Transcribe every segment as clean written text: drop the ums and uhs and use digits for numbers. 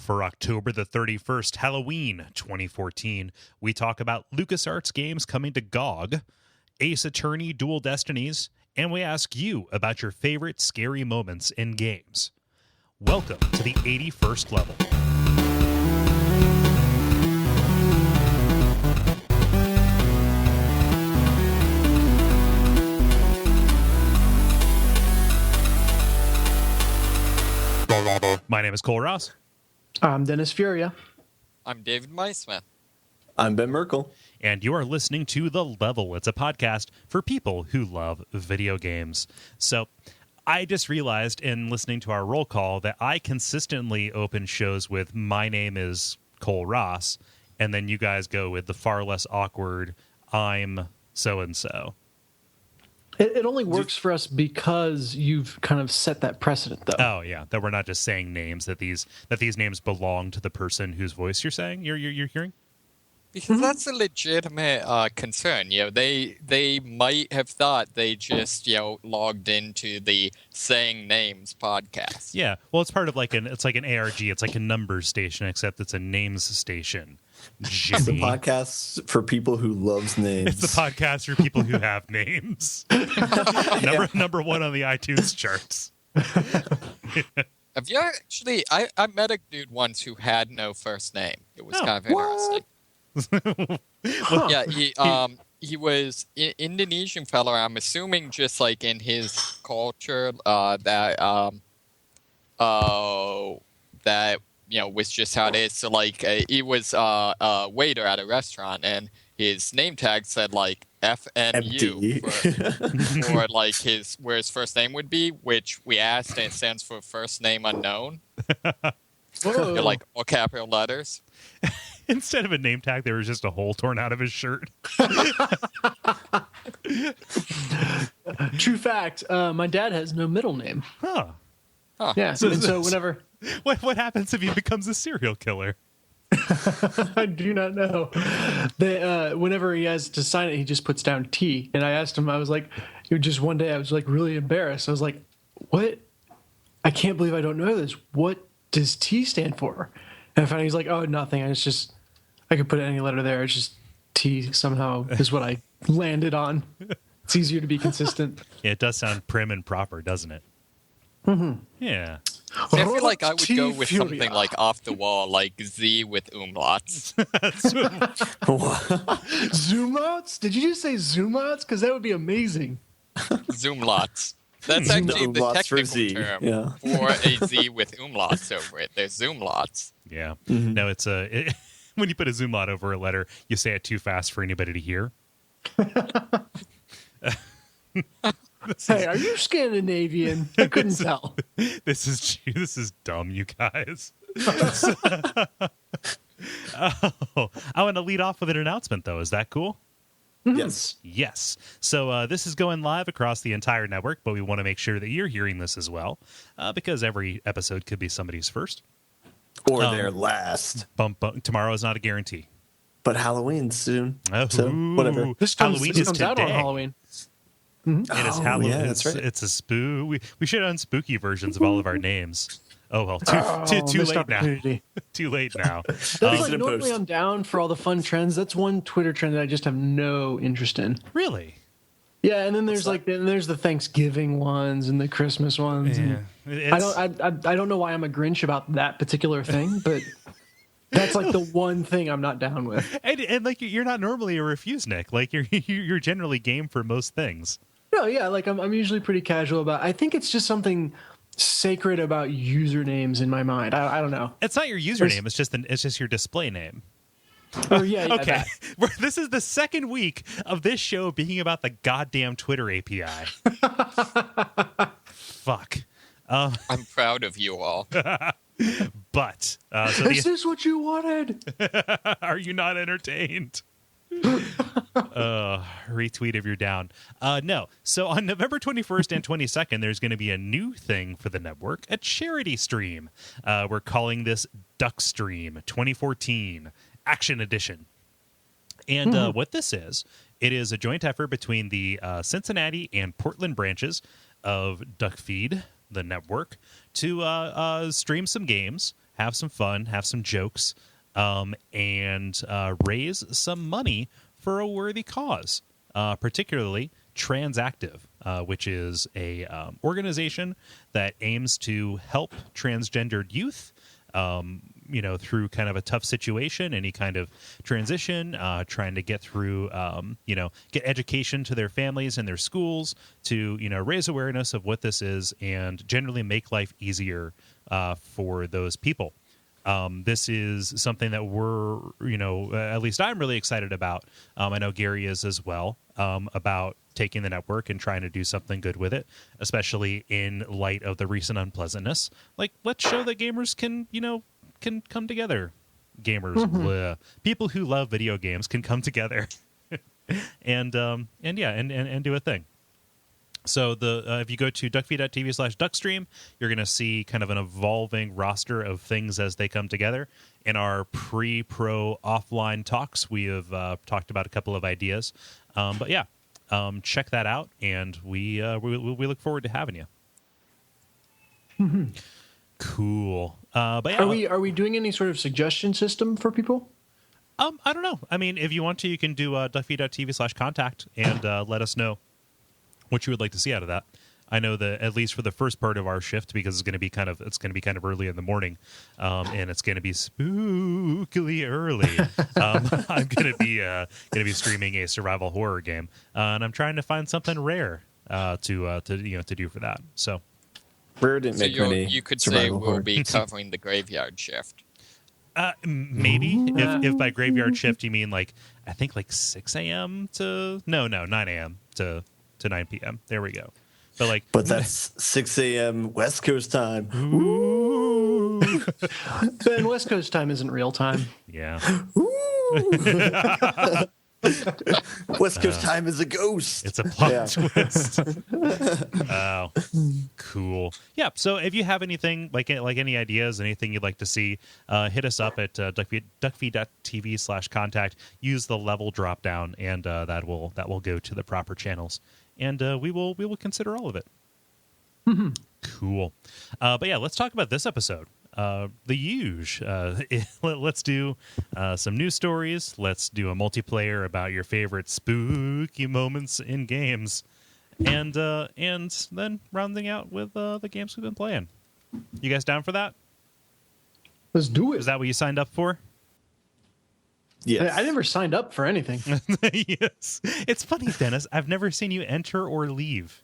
For October the 31st, Halloween 2014, we talk about LucasArts games coming to GOG, Ace Attorney Dual Destinies, and we ask you about your favorite scary moments in games. Welcome to the 81st level. My name is Cole Ross. I'm Dennis Furia. I'm David Meisman. I'm Ben Merkel. And you are listening to The Level. It's a podcast for people who love video games. So I just realized in listening to our roll call that I consistently open shows with "My name is Cole Ross," and then you guys go with the far less awkward "I'm so-and-so." It only works for us because you've kind of set that precedent, though. Oh yeah, that we're not just saying names, that these names belong to the person whose voice you're saying you're hearing. Because that's a legitimate concern. You know, they might have thought they just logged into the Saying Names podcast. Yeah, well, it's part of like an ARG. It's like a numbers station, except it's a names station. Jimmy. It's the podcast for people who loves names. It's the podcast for people who have names. Number one on the iTunes charts. Have you actually? I met a dude once who had no first name. It was kind of interesting. Yeah, he was an Indonesian fella. I'm assuming just like in his culture that was just how it is. So like he was a waiter at a restaurant, and his name tag said like FNU for like where his first name would be, which we asked, and it stands for first name unknown. They're like all capital letters. Instead of a name tag, there was just a hole torn out of his shirt. True fact. My dad has no middle name. Huh. Yeah. So whenever what happens if he becomes a serial killer? I do not know. Whenever he has to sign it, he just puts down T. And I asked him, I was like, just one day I was like really embarrassed. I was like, what? I can't believe I don't know this. What does T stand for? And I found he's like, oh, nothing. It's just, I could put any letter there. It's just T somehow is what I landed on. It's easier to be consistent. Yeah, it does sound prim and proper, doesn't it? Mm-hmm. Yeah. See, I feel like I would go with something like off the wall, like Z with umlauts. Zoom outs? Did you just say zoom outs? Because that would be amazing. Zoomlots. That's actually the technical term for a Z with umlauts over it. There's zoomlots. Yeah. Mm-hmm. No, it's when you put a zoomlot over a letter, you say it too fast for anybody to hear. Hey, are you Scandinavian? I couldn't tell. This is dumb, you guys. I want to lead off with an announcement, though. Is that cool? Yes. So this is going live across the entire network, but we want to make sure that you're hearing this as well, because every episode could be somebody's first. Or their last. Tomorrow is not a guarantee. But Halloween's soon. So whatever. This comes out on Halloween. Mm-hmm. It is Halloween. Yeah, that's right. It's a we should have spooky versions of all of our names. Oh well, too late now. Too late now. That's like normally I'm down for all the fun trends. That's one Twitter trend that I just have no interest in. Really? Yeah, and then there's there's the Thanksgiving ones and the Christmas ones. Yeah. I don't know why I'm a Grinch about that particular thing, but that's like the one thing I'm not down with. And like you're not normally a refusenik. Like you're generally game for most things. No, yeah, like I'm usually pretty casual about. I think it's just something sacred about usernames in my mind. I don't know. It's not your username. It's just your display name. Oh yeah. Okay. This is the second week of this show being about the goddamn Twitter API. Fuck. I'm proud of you all. But is this what you wanted? Are you not entertained? Retweet if you're down. No. So on November 21st and 22nd, there's going to be a new thing for the network, a charity stream. We're calling this Duck Stream 2014 Action Edition. And what this is, it is a joint effort between the Cincinnati and Portland branches of Duckfeed, the network, to stream some games, have some fun, have some jokes, and raise some money for a worthy cause, particularly Transactive, which is a organization that aims to help transgendered youth, through kind of a tough situation, any kind of transition, trying to get through, get education to their families and their schools to, raise awareness of what this is and generally make life easier for those people. This is something that we're, at least I'm really excited about. I know Gary is as well, about taking the network and trying to do something good with it, especially in light of the recent unpleasantness. Like, let's show that gamers can come together. Gamers, bleh. People who love video games can come together and do a thing. So if you go to Duckfeed.tv/Duckstream, you're going to see kind of an evolving roster of things as they come together. In our pre-pro offline talks, we have talked about a couple of ideas. Check that out, and we look forward to having you. Cool. Are we doing any sort of suggestion system for people? I don't know. I mean, if you want to, you can do Duckfeed.tv/contact and let us know what you would like to see out of that. I know that at least for the first part of our shift, because it's going to be kind of early in the morning, and it's going to be spookily early. I'm going to be streaming a survival horror game, and I'm trying to find something rare to do for that. So Rare didn't make many. You could say we'll be covering the graveyard shift. Maybe if by graveyard shift you mean I think 6 a.m. to 9 a.m. to 9 p.m. There we go. But that's 6 a.m. West Coast time. Ooh. Then West Coast time isn't real time. Yeah. West Coast time is a ghost. It's a plot twist. Oh, cool. Yeah. So if you have anything like any ideas, anything you'd like to see, hit us up at Duckfeed.tv/contact. Use the level drop down, and that will go to the proper channels. And we will consider all of it. Mm-hmm. Cool. But yeah, let's talk about this episode. The huge. Let's do some news stories. Let's do a multiplayer about your favorite spooky moments in games, and then rounding out with the games we've been playing. You guys down for that? Let's do it. Is that what you signed up for? Yes. I never signed up for anything. Yes. It's funny, Dennis. I've never seen you enter or leave.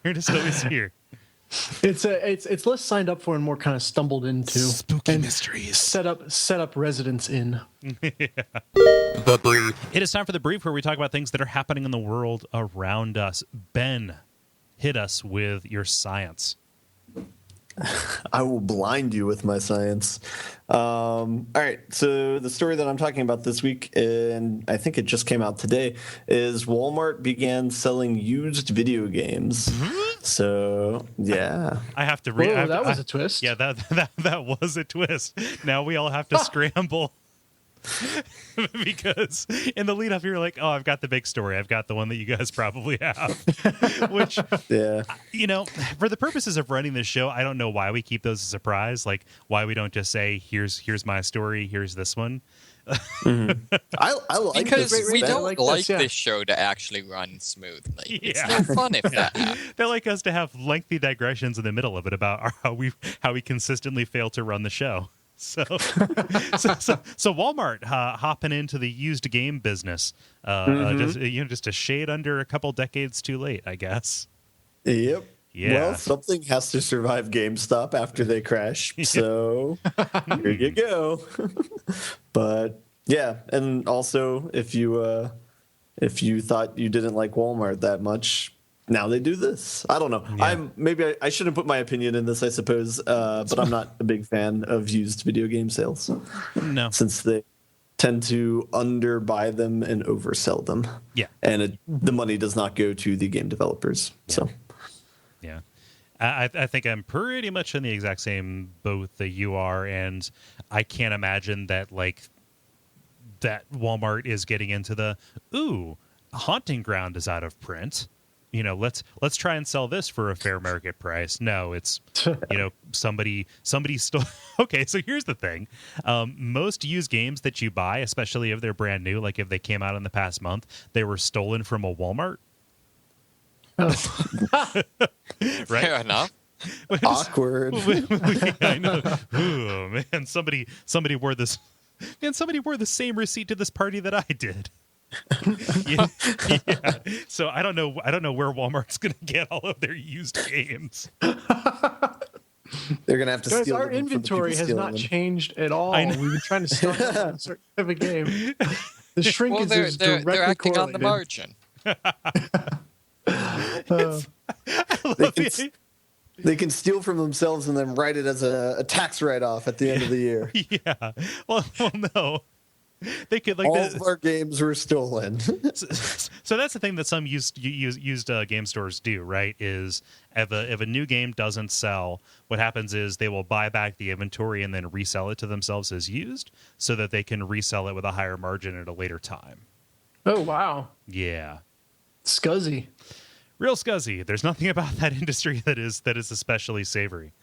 You're just always here. It's less signed up for and more kind of stumbled into. Spooky mysteries. Set up residence in. Yeah. The brief. It is time for the brief, where we talk about things that are happening in the world around us. Ben, hit us with your science. I will blind you with my science. All right. So the story that I'm talking about this week, and I think it just came out today, is Walmart began selling used video games. So yeah, I have to read. That was a twist. Yeah, that was a twist. Now we all have to scramble. Because in the lead up, you're like, oh, I've got the big story. I've got the one that you guys probably have. Which, yeah, for the purposes of running this show, I don't know why we keep those a surprise. Like, why we don't just say, here's my story, here's this one. Mm-hmm. I like because this. we don't like this show to actually run smoothly. Yeah. It's no fun if that happens. They like us to have lengthy digressions in the middle of it about how we consistently fail to run the show. So Walmart hopping into the used game business, just a shade under a couple decades too late, I guess. Yep. Yeah. Well, something has to survive GameStop after they crash, so here you go. But yeah, and also if you thought you didn't like Walmart that much, now they do this. I don't know. Yeah. I shouldn't put my opinion in this, I suppose, but I'm not a big fan of used video game sales. No, since they tend to underbuy them and oversell them. Yeah, and the money does not go to the game developers. Yeah. So, yeah, I think I'm pretty much in the exact same boat that you are, and I can't imagine that that Walmart is getting into the Haunting Ground is out of print. let's try and sell this for a fair market price. No, it's somebody stole. Okay, so here's the thing: most used games that you buy, especially if they're brand new, like if they came out in the past month, they were stolen from a Walmart. Oh. Right? Fair enough. Awkward. I know. Oh man, somebody wore this. Man, somebody wore the same receipt to this party that I did. Yeah. So I don't know where Walmart's going to get all of their used games. They're gonna have to Guys, steal. our them from the inventory people has stealing not them. changed at all. I know. We've been trying to stock up on a certain type of game. The shrinkage Well, is they're directly acting on correlated. the margin. They can steal from themselves and then write it as a tax write-off at the end of the year. Yeah. Well, no. They could like All of our games were stolen. So that's the thing that some used game stores do, right? Is if a new game doesn't sell, what happens is they will buy back the inventory and then resell it to themselves as used, so that they can resell it with a higher margin at a later time. Oh wow, Yeah, scuzzy. real scuzzy. There's nothing about that industry that is especially savory.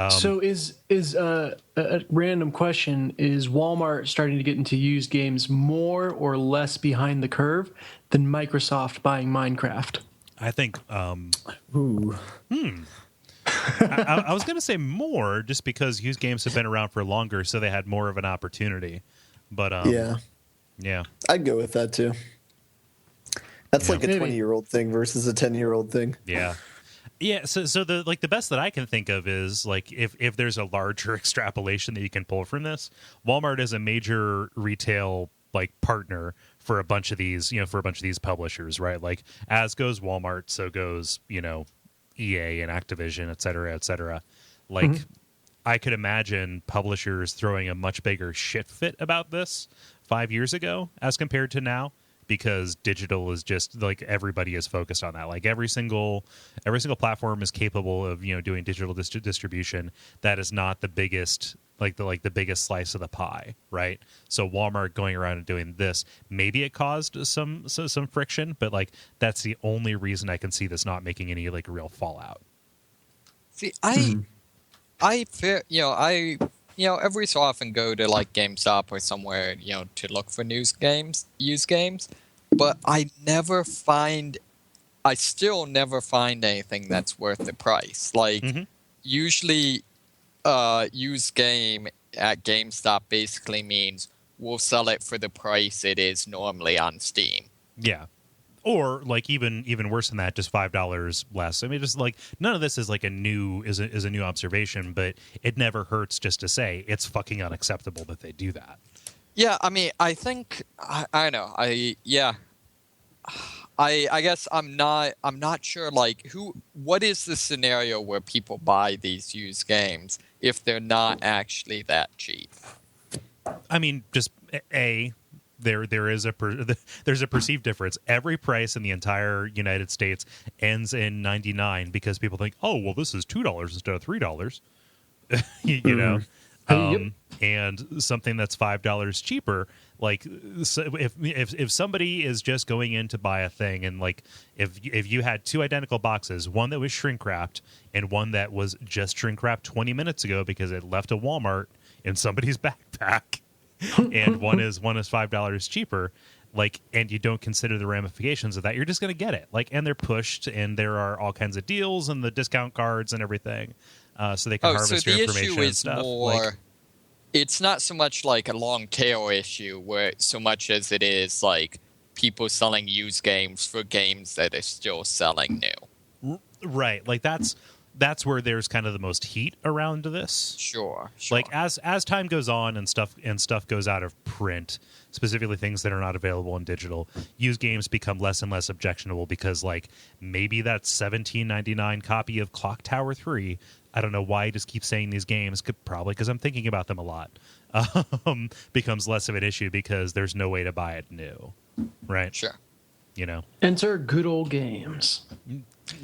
So is a random question: is Walmart starting to get into used games more or less behind the curve than Microsoft buying Minecraft? I think. Ooh. I was going to say more, just because used games have been around for longer, so they had more of an opportunity. But yeah. I'd go with that too. That's like a Maybe. 20-year-old thing versus a 10-year-old thing. Yeah. So the best that I can think of is like if there's a larger extrapolation that you can pull from this, Walmart is a major retail like partner for a bunch of these publishers, right? Like as goes Walmart, so goes, EA and Activision, et cetera, et cetera. Like I could imagine publishers throwing a much bigger shit fit about this 5 years ago as compared to now. Because digital is just like everybody is focused on that. Like every single platform is capable of doing digital distribution. That is not the biggest the biggest slice of the pie, right? So Walmart going around and doing this, maybe it caused some friction, but like that's the only reason I can see this not making any like real fallout. See, I every so often go to like GameStop or somewhere, to look for used games, but I still never find anything that's worth the price. Like usually, used game at GameStop basically means we'll sell it for the price it is normally on Steam. Yeah. Or like even worse than that, just $5 less. I mean, just like none of this is like a new observation, but it never hurts just to say it's fucking unacceptable that they do that. Yeah, I mean, I think I don't know. I guess I'm not sure. Like, what is the scenario where people buy these used games if they're not actually that cheap? I mean, just There is there's a perceived difference. Every price in the entire United States ends in 99 because people think, oh well, this is $2 instead of $3. And something that's $5 cheaper. Like, so if somebody is just going in to buy a thing, and like if you had two identical boxes, one that was shrink wrapped and one that was just shrink wrapped 20 minutes ago because it left a Walmart in somebody's backpack. And one is $5 cheaper, like, and you don't consider the ramifications of that, you're just going to get it. Like, and they're pushed, and there are all kinds of deals and the discount cards and everything, so they can harvest your information issue is and stuff. More, it's not so much like a long tail issue, where so much as it is like people selling used games for games that are still selling new. Right, like that's where there's kind of the most heat around this. Sure. Like as time goes on and stuff goes out of print, specifically things that are not available in digital, used games become less and less objectionable because like maybe that $17.99 copy of Clock Tower 3, I don't know why I just keep saying these games, probably because I'm thinking about them a lot, becomes less of an issue because there's no way to buy it new, right? Sure. Enter good old games.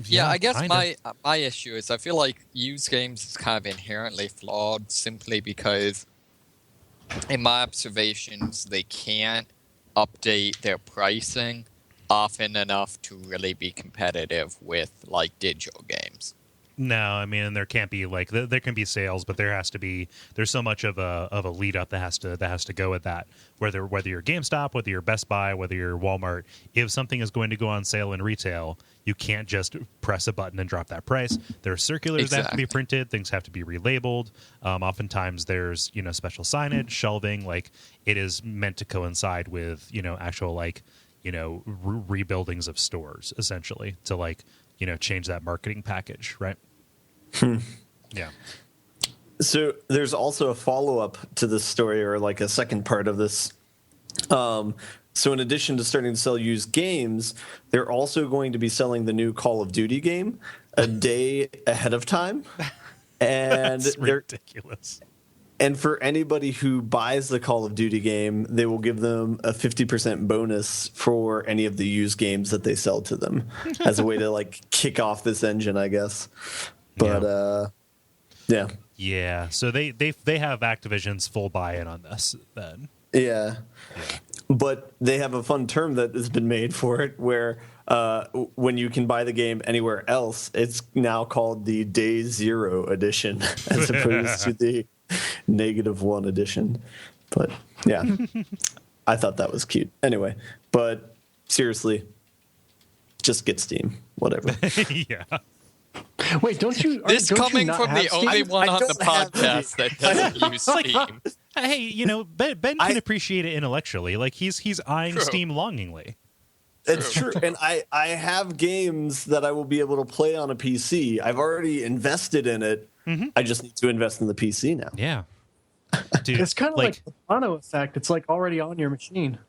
Yeah, I guess kinda. my issue is I feel like used games is kind of inherently flawed simply because, in my observations, they can't update their pricing often enough to really be competitive with like digital games. No, I mean there can't be like there can be sales, but there's so much of a lead up that has to go with that. Whether you're GameStop, whether you're Best Buy, whether you're Walmart, if something is going to go on sale in retail, you can't just press a button and drop that price. There are circulars that have to be printed, things have to be relabeled. Oftentimes there's special signage, shelving. Like it is meant to coincide with actual rebuildings of stores essentially to change that marketing package, right? Yeah. So there's also a follow-up to this story, or like a second part of this. So in addition to starting to sell used games, they're also going to be selling the new Call of Duty game a day ahead of time. And That's ridiculous. And for anybody who buys the Call of Duty game, they will give them a 50% bonus for any of the used games that they sell to them as a way to kick off this engine, I guess. But yeah. Yeah. So they have Activision's full buy-in on this then. Yeah. But they have a fun term that has been made for it where when you can buy the game anywhere else, it's now called the Day Zero edition as opposed to the -1 edition. But yeah, I thought that was cute. Anyway, but seriously, just get Steam, whatever. Yeah. Wait, don't you? This don't coming you not from have the Steam? only one on the podcast that doesn't use Steam. Hey, Ben can appreciate it intellectually. Like he's eyeing True. Steam longingly. It's true. And I have games that I will be able to play on a PC. I've already invested in it. Mm-hmm. I just need to invest in the PC now. Yeah. Dude, It's kind of like the Mono effect. It's already on your machine.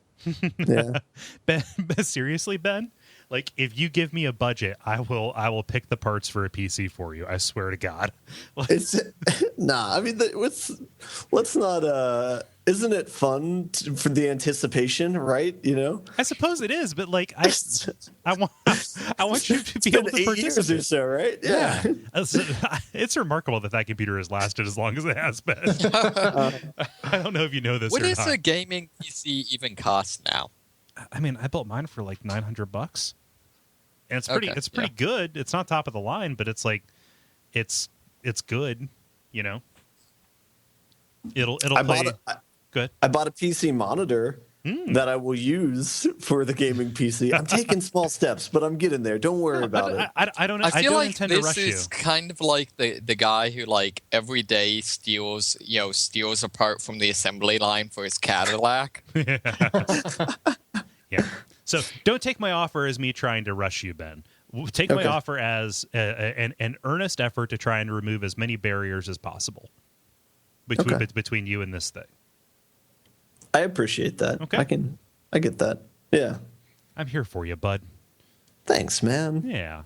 Yeah. Ben, seriously, Ben? Like if you give me a budget, I will pick the parts for a PC for you. I swear to God. It's nah. I mean, let's not. Isn't it fun for the anticipation, right? I suppose it is, but I want you to be able to 8 years participate. or so, right? Yeah. It's remarkable that computer has lasted as long as it has been. I don't know if you know this. What or does not. a gaming PC even cost now? I mean, I built mine for like $900, and it's pretty. Okay, It's pretty good. It's not top of the line, but it's good. It'll play. Good. I bought a PC monitor that I will use for the gaming PC. I'm taking small steps, but I'm getting there. Don't worry about it. I don't. I I feel don't like intend to this rush you. is kind of like the guy who every day steals apart from the assembly line for his Cadillac. Yeah. So don't take my offer as me trying to rush you, Ben. Take my offer as an earnest effort to try and remove as many barriers as possible between you and this thing. I appreciate that. Okay. I get that. Yeah. I'm here for you, bud. Thanks, man. Yeah.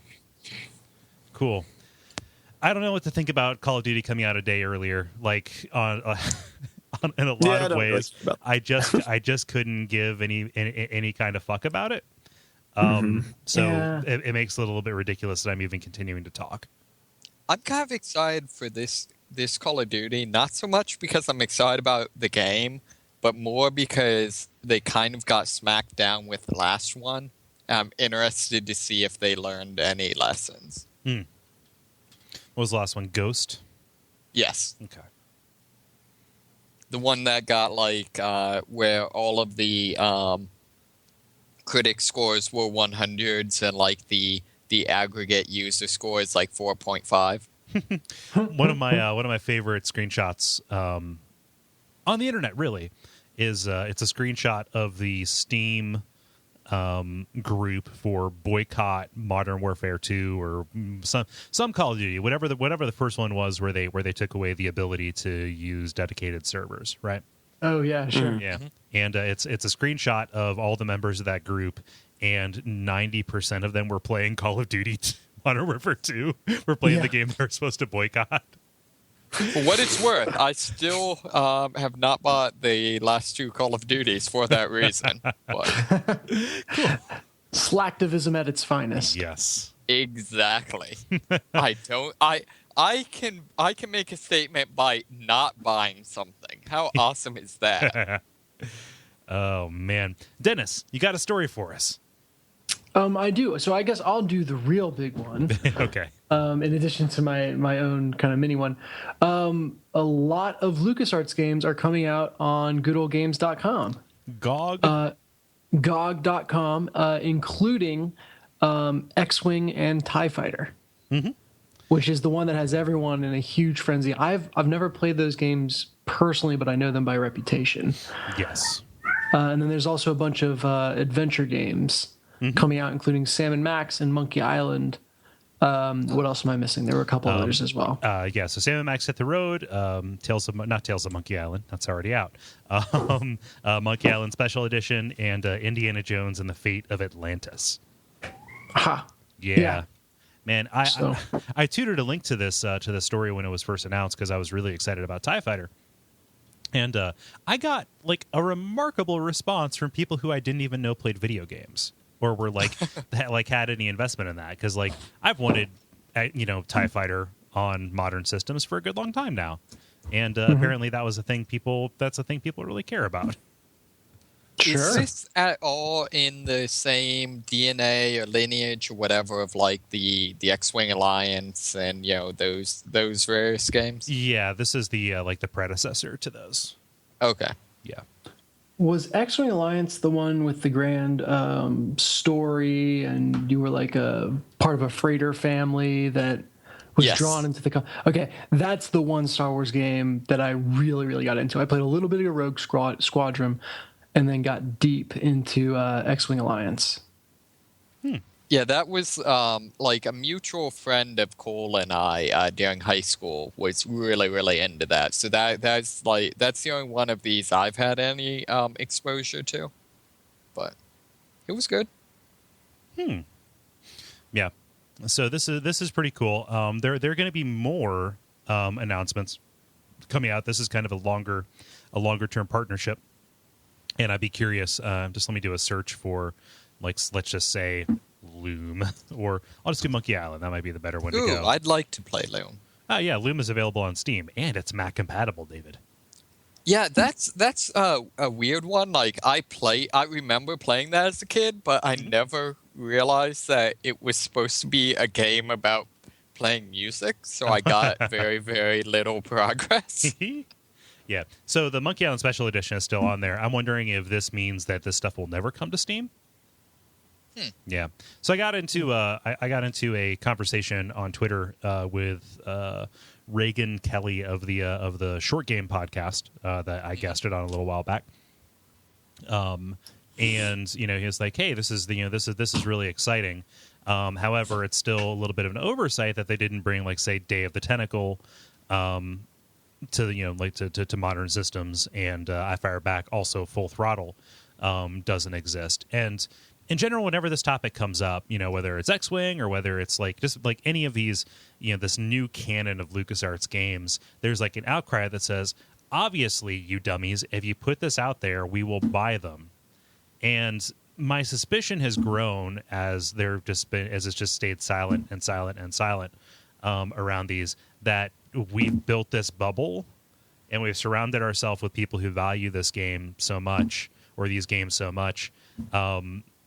Cool. I don't know what to think about Call of Duty coming out a day earlier. In a lot of ways, I just couldn't give any kind of fuck about it. So it makes it a little bit ridiculous that I'm even continuing to talk. I'm kind of excited for this Call of Duty, not so much because I'm excited about the game, but more because they kind of got smacked down with the last one. I'm interested to see if they learned any lessons. What was the last one? Ghost? Yes. Okay. The one that got where all of the critic scores were 100s and the aggregate user score is 4.5. One of my favorite screenshots on the internet really is it's a screenshot of the Steam group for Boycott Modern Warfare 2 or some Call of Duty, whatever the first one was where they took away the ability to use dedicated servers, right? Oh yeah, sure. Yeah. And it's a screenshot of all the members of that group, and 90% of them were playing Call of Duty Modern Warfare 2. We're playing the game they're supposed to boycott. For what it's worth, I still have not bought the last 2 Call of Duties for that reason. But Cool. Slacktivism at its finest. Yes. exactly. I can make a statement by not buying something. How awesome is that? Oh man, Dennis, you got a story for us? I do. So I guess I'll do the real big one. Okay. In addition to my own kind of mini one. A lot of LucasArts games are coming out on goodoldgames.com. GOG? GOG.com, including X-Wing and TIE Fighter. Mm-hmm. Which is the one that has everyone in a huge frenzy. I've never played those games personally, but I know them by reputation. Yes. And then there's also a bunch of adventure games coming out, including Sam and Max and Monkey Island. What else am I missing? There were a couple others as well. Yeah, so Sam and Max Hit the Road, Tales of Monkey Island, that's already out. Monkey Island Special Edition, and Indiana Jones and the Fate of Atlantis. Ha! Yeah. Man, So- I tutored a link to this story when it was first announced because I was really excited about TIE Fighter. And I got like a remarkable response from people who I didn't even know played video games or were like had any investment in that, because like I've wanted TIE Fighter on modern systems for a good long time now, and apparently that's a thing people really care about. Sure. Is this at all in the same DNA or lineage or whatever of like the X-Wing Alliance and those various games? Yeah, this is the like the predecessor to those. Okay. Yeah. Was X-Wing Alliance the one with the grand story, and you were like a part of a freighter family that was Yes. drawn into the... Okay, that's the one Star Wars game that I really, really got into. I played a little bit of Rogue Squadron, and then got deep into X-Wing Alliance. Yeah, that was like a mutual friend of Kole and I during high school was really, really into that. So that's the only one of these I've had any exposure to. But it was good. Yeah. So this is pretty cool. There are going to be more announcements coming out. This is kind of a longer term partnership, and I'd be curious. Just let me do a search for, like, let's just say Loom, or I'll just do Monkey Island. That might be the better one to Ooh, go. I'd like to play Loom. Yeah, Loom is available on Steam, and it's Mac compatible, David. Yeah, that's a weird one. Like I remember playing that as a kid, but I never realized that it was supposed to be a game about playing music. So I got very, very little progress. Yeah. So the Monkey Island Special Edition is still on there. I'm wondering if this means that this stuff will never come to Steam. Yeah. So I got into a conversation on Twitter with Reagan Kelly of the Short Game podcast that I guested on a little while back. And he was like, "Hey, this is really exciting. However, it's still a little bit of an oversight that they didn't bring, like, say, Day of the Tentacle to modern systems, and I Fire Back, also Full Throttle, doesn't exist." And in general, whenever this topic comes up, whether it's X-Wing or whether it's like just like any of these, this new canon of LucasArts games, there's like an outcry that says, obviously, you dummies, if you put this out there, we will buy them. And my suspicion has grown as it's just stayed silent around these, that we've built this bubble and we've surrounded ourselves with people who value this game so much, or these games so much,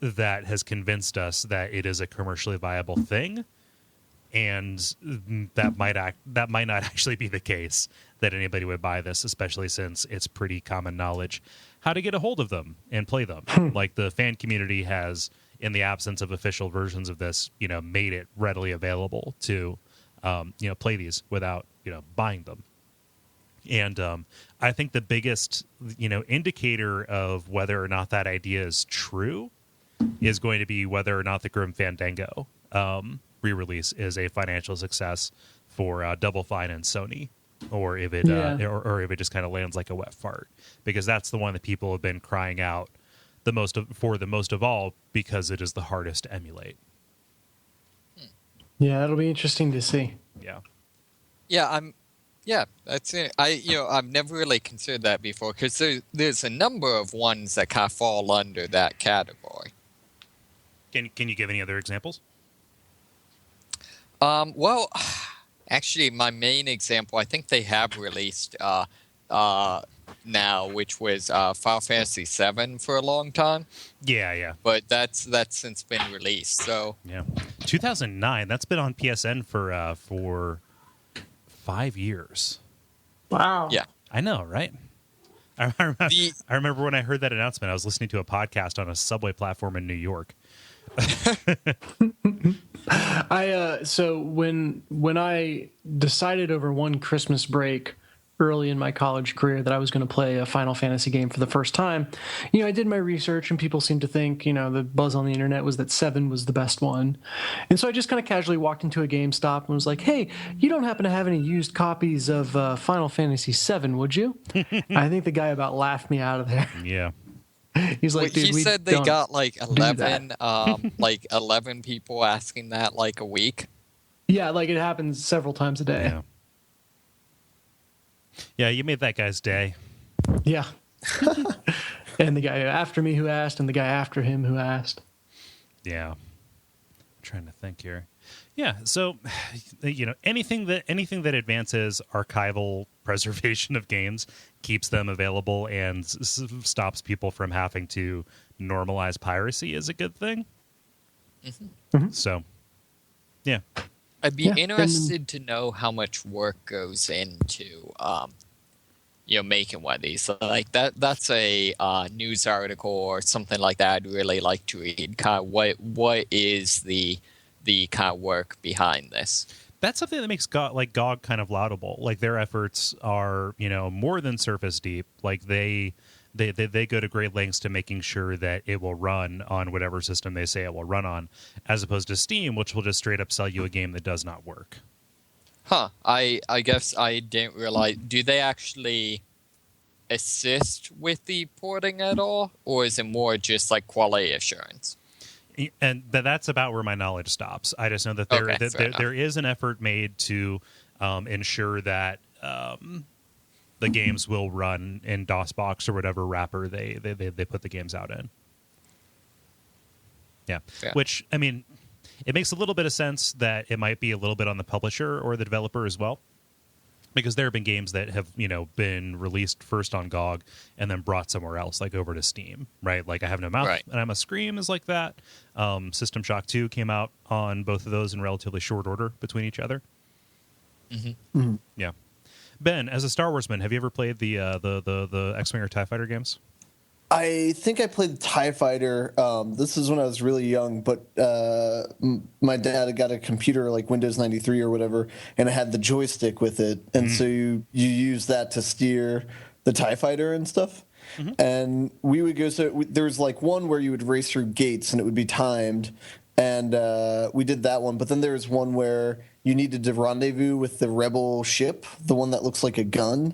that has convinced us that it is a commercially viable thing, and that might not actually be the case, that anybody would buy this, especially since it's pretty common knowledge how to get a hold of them and play them. Like, the fan community has, in the absence of official versions of this, made it readily available to play these without buying them. And I think the biggest indicator of whether or not that idea is true is going to be whether or not the Grim Fandango re-release is a financial success for Double Fine and Sony, or if it or if it just kind of lands like a wet fart, because that's the one that people have been crying out the most of all, because it is the hardest to emulate. Yeah, that'll be interesting to see. Yeah, that's it. I've never really considered that before, because there's a number of ones that kind of fall under that category. Can you give any other examples? Well, actually, my main example, I think they have released now, which was Final Fantasy VII for a long time. Yeah. But that's since been released. So Yeah. 2009. That's been on PSN for 5 years. Wow. yeah. I know, right? I remember when I heard that announcement. I was listening to a podcast on a subway platform in New York. So when I decided over one Christmas break early in my college career that I was going to play a Final Fantasy game for the first time, I did my research, and people seemed to think, the buzz on the internet was that 7 was the best one. And so I just kind of casually walked into a GameStop and was like, hey, you don't happen to have any used copies of Final Fantasy 7, would you? I think the guy about laughed me out of there. Yeah. He's like, dude, he said they got like 11 that. 11 people asking that like a week. Yeah, like it happens several times a day. Yeah. Yeah, you made that guy's day. Yeah. And the guy after me who asked, and the guy after him who asked. Yeah. I'm trying to think here. Yeah, so anything that advances archival preservation of games keeps them available and stops people from having to normalize piracy is a good thing. Mm-hmm. So, yeah. I'd be interested to know how much work goes into, making one of these. So, like that's a news article or something like that. I'd really like to read. Kind of what is the kind of work behind this? That's something that makes GOG kind of laudable. Like their efforts are, more than surface deep. Like they go to great lengths to making sure that it will run on whatever system they say it will run on, as opposed to Steam, which will just straight up sell you a game that does not work. Huh. I guess I didn't realize. Do they actually assist with the porting at all? Or is it more just like quality assurance? And that's about where my knowledge stops. I just know that there is an effort made to ensure that the games will run in DOSBox or whatever wrapper they put the games out in. Yeah. Which, I mean, it makes a little bit of sense that it might be a little bit on the publisher or the developer as well. Because there have been games that have, been released first on GOG and then brought somewhere else, like over to Steam, right? Like I Have No Mouth and I Must Scream is like that. System Shock 2 came out on both of those in relatively short order between each other. Mm-hmm. Mm-hmm. Yeah. Ben, as a Star Warsman, have you ever played the X-Wing or TIE Fighter games? I think I played TIE Fighter. This is when I was really young, but my dad had got a computer like Windows 93 or whatever, and it had the joystick with it. And so you use that to steer the TIE Fighter and stuff. Mm-hmm. And we would go, there was like one where you would race through gates and it would be timed. And we did that one. But then there was one where you needed to rendezvous with the rebel ship, the one that looks like a gun,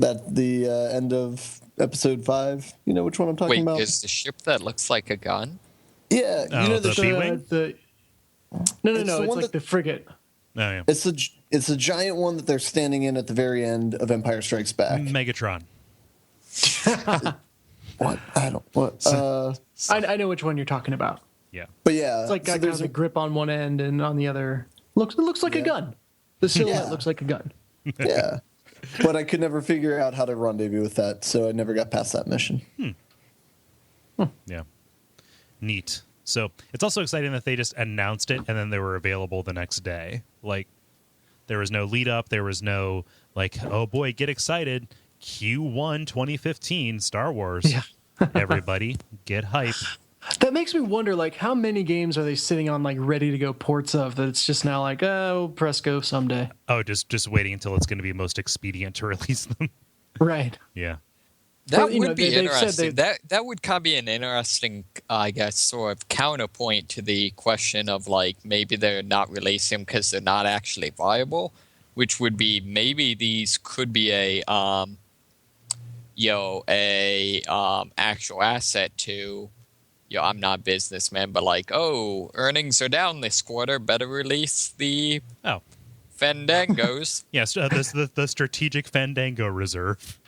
that the end of Episode 5, you know which one I'm talking about? Wait, is the ship that looks like a gun? Yeah, the B-Wing? No, it's like the frigate. Oh, yeah. It's a giant one that they're standing in at the very end of Empire Strikes Back. Megatron. What? I don't. What? I know which one you're talking about. Yeah, but yeah, it's like got kind of a grip on one end and on the other. It looks like a gun. The silhouette looks like a gun. Yeah. But I could never figure out how to rendezvous with that, so I never got past that mission. Yeah. Neat. So it's also exciting that they just announced it and then they were available the next day. Like, there was no lead up. There was no, like, oh boy, get excited. Q1 2015 Star Wars. Yeah. Everybody, get hype. That makes me wonder, like, how many games are they sitting on, like, ready to go ports of that it's just now like, oh, press go someday. Oh, just waiting until it's going to be most expedient to release them. Right. Yeah. That would be interesting. That would kind of be an interesting, I guess, sort of counterpoint to the question of, like, maybe they're not releasing because they're not actually viable, which would be maybe these could be a actual asset to... I'm not a businessman, but like, earnings are down this quarter. Better release the Fandangos. Yes, the strategic Fandango reserve.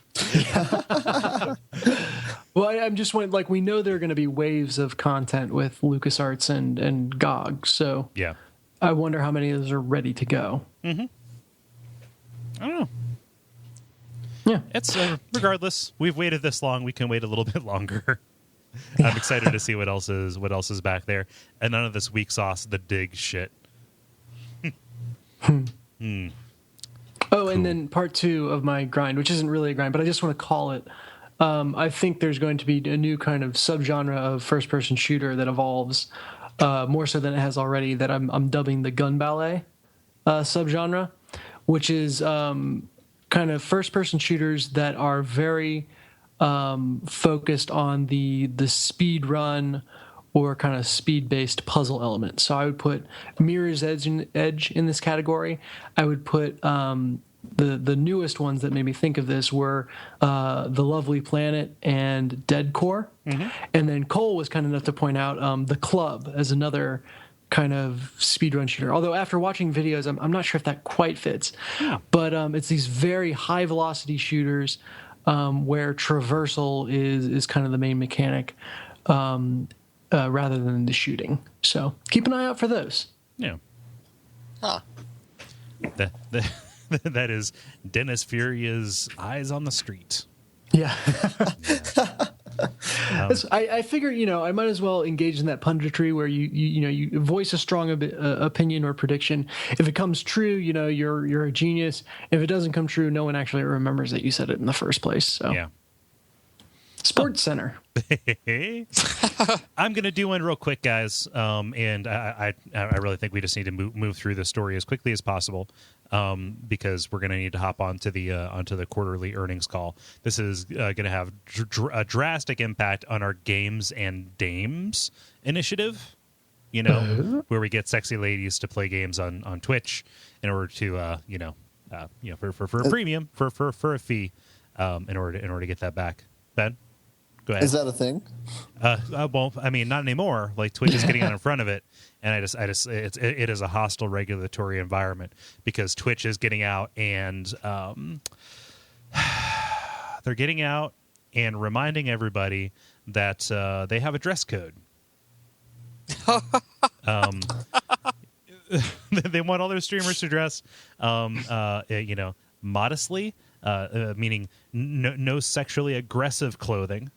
Well, I'm just wondering, like, we know there are going to be waves of content with LucasArts and GOG, so yeah, I wonder how many of those are ready to go. Mm-hmm. I don't know. Yeah. It's regardless. We've waited this long. We can wait a little bit longer. I'm excited to see what else is back there, and none of this weak sauce, the dig shit. Oh, and then part 2 of my grind, which isn't really a grind, but I just want to call it. I think there's going to be a new kind of subgenre of first-person shooter that evolves more so than it has already. That I'm dubbing the Gun Ballet subgenre, which is kind of first-person shooters that are very focused on the speed run or kind of speed-based puzzle element. So I would put Mirror's Edge in this category. I would put the newest ones that made me think of this were The Lovely Planet and Dead Core. Mm-hmm. And then Kole was kind enough to point out The Club as another kind of speedrun shooter. Although after watching videos, I'm not sure if that quite fits. Yeah. But it's these very high-velocity shooters where traversal is kind of the main mechanic. Rather than the shooting. So keep an eye out for those. Yeah. Huh. That is Dennis Furia's Eyes on the Street. Yeah. I figure, I might as well engage in that punditry where you voice a strong opinion or prediction. If it comes true, you're a genius. If it doesn't come true, no one actually remembers that you said it in the first place. So yeah. Sports Center. I'm going to do one real quick, guys, and I really think we just need to move through the story as quickly as possible because we're going to need to hop onto the quarterly earnings call. This is going to have a drastic impact on our Games and Dames initiative. Where we get sexy ladies to play games on Twitch in order to for a premium for a fee in order to get that back. Ben? Go ahead. Is that a thing? Well, I mean, not anymore. Like Twitch is getting out in front of it, and it is a hostile regulatory environment because Twitch is getting out and they're getting out and reminding everybody that they have a dress code. They want all their streamers to dress, modestly, meaning no sexually aggressive clothing.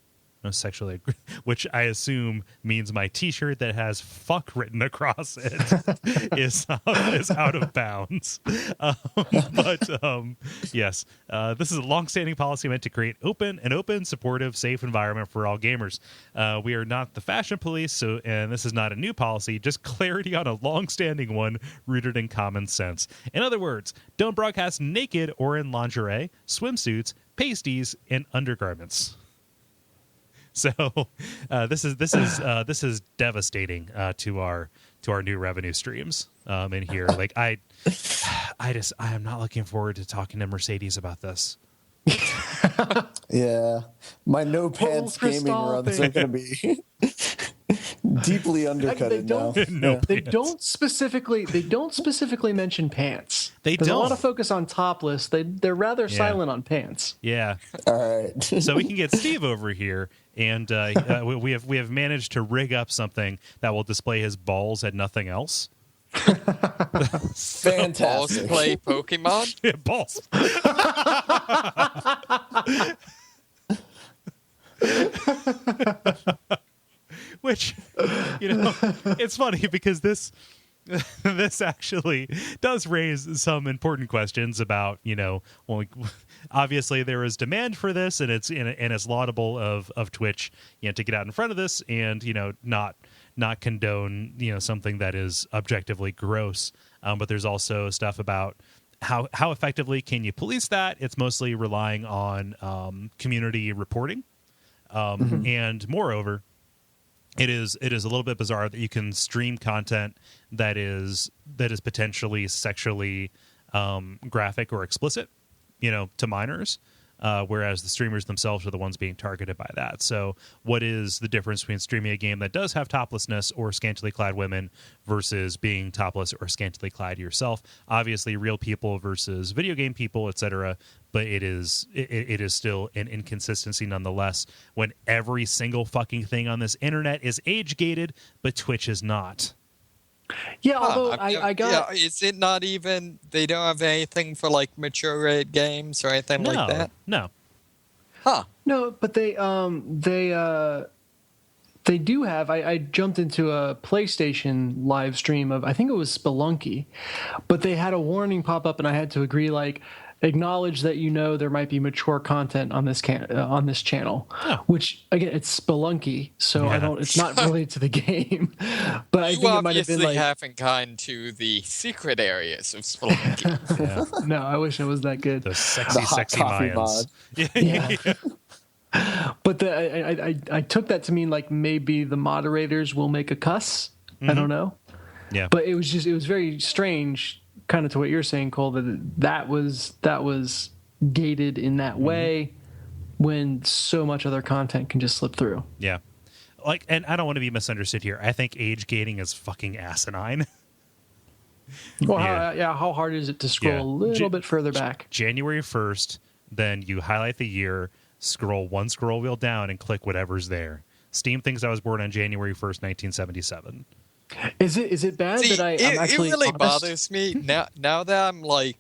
No sexually, which I assume means my T-shirt that has "fuck" written across it is out of bounds. Yes, this is a long-standing policy meant to create an open, supportive, safe environment for all gamers. We are not the fashion police, and this is not a new policy. Just clarity on a long-standing one rooted in common sense. In other words, don't broadcast naked or in lingerie, swimsuits, pasties, and undergarments. So this is devastating to our new revenue streams in here. Like I am not looking forward to talking to Mercedes about this. Yeah, my no pants gaming runs are going to be deeply undercutted now. They don't specifically mention pants. There's a lot of focus on topless. They're rather silent on pants. Yeah. All right. So we can get Steve over here, and we have managed to rig up something that will display his balls and nothing else. Fantastic. Balls play Pokemon? Yeah, balls. Which, it's funny because this actually does raise some important questions about, obviously there is demand for this, and it's laudable of Twitch, to get out in front of this and, not condone, something that is objectively gross. But there's also stuff about how effectively can you police that? It's mostly relying on community reporting. And moreover, it is a little bit bizarre that you can stream content that is potentially sexually graphic or explicit, to minors, whereas the streamers themselves are the ones being targeted by that. So what is the difference between streaming a game that does have toplessness or scantily clad women versus being topless or scantily clad yourself? Obviously, real people versus video game people, etc. But it is still an inconsistency nonetheless when every single fucking thing on this internet is age gated, but Twitch is not. Yeah, although I got is it not even? They don't have anything for like mature rated games or anything like that. No. Huh? no, but they do have. I jumped into a PlayStation live stream of, I think it was Spelunky, but they had a warning pop up, and I had to agree, like, acknowledge that there might be mature content on this channel. Oh. Which again, it's Spelunky, so I Yeah. don't. It's not related to the game, but I You think it might have obviously been like. haven't gone to the secret areas of Spelunky. Yeah. No, I wish it was that good. Those The sexy, hot sexy coffee Mayans. Yeah. But I took that to mean like maybe the moderators will make a cuss. I don't know. Yeah. But it was very strange, kind of to what you're saying, Cole, that was gated in that way when so much other content can just slip through. Yeah. Like, and I don't want to be misunderstood here. I think age gating is fucking asinine. Well, Yeah. how hard is it to scroll Yeah. a little bit further back? January 1st, then you highlight the year, scroll one scroll wheel down, and click whatever's there. Steam thinks I was born on January 1st, 1977. Is it bad See, that I'm actually it really honest? bothers me now that I'm like,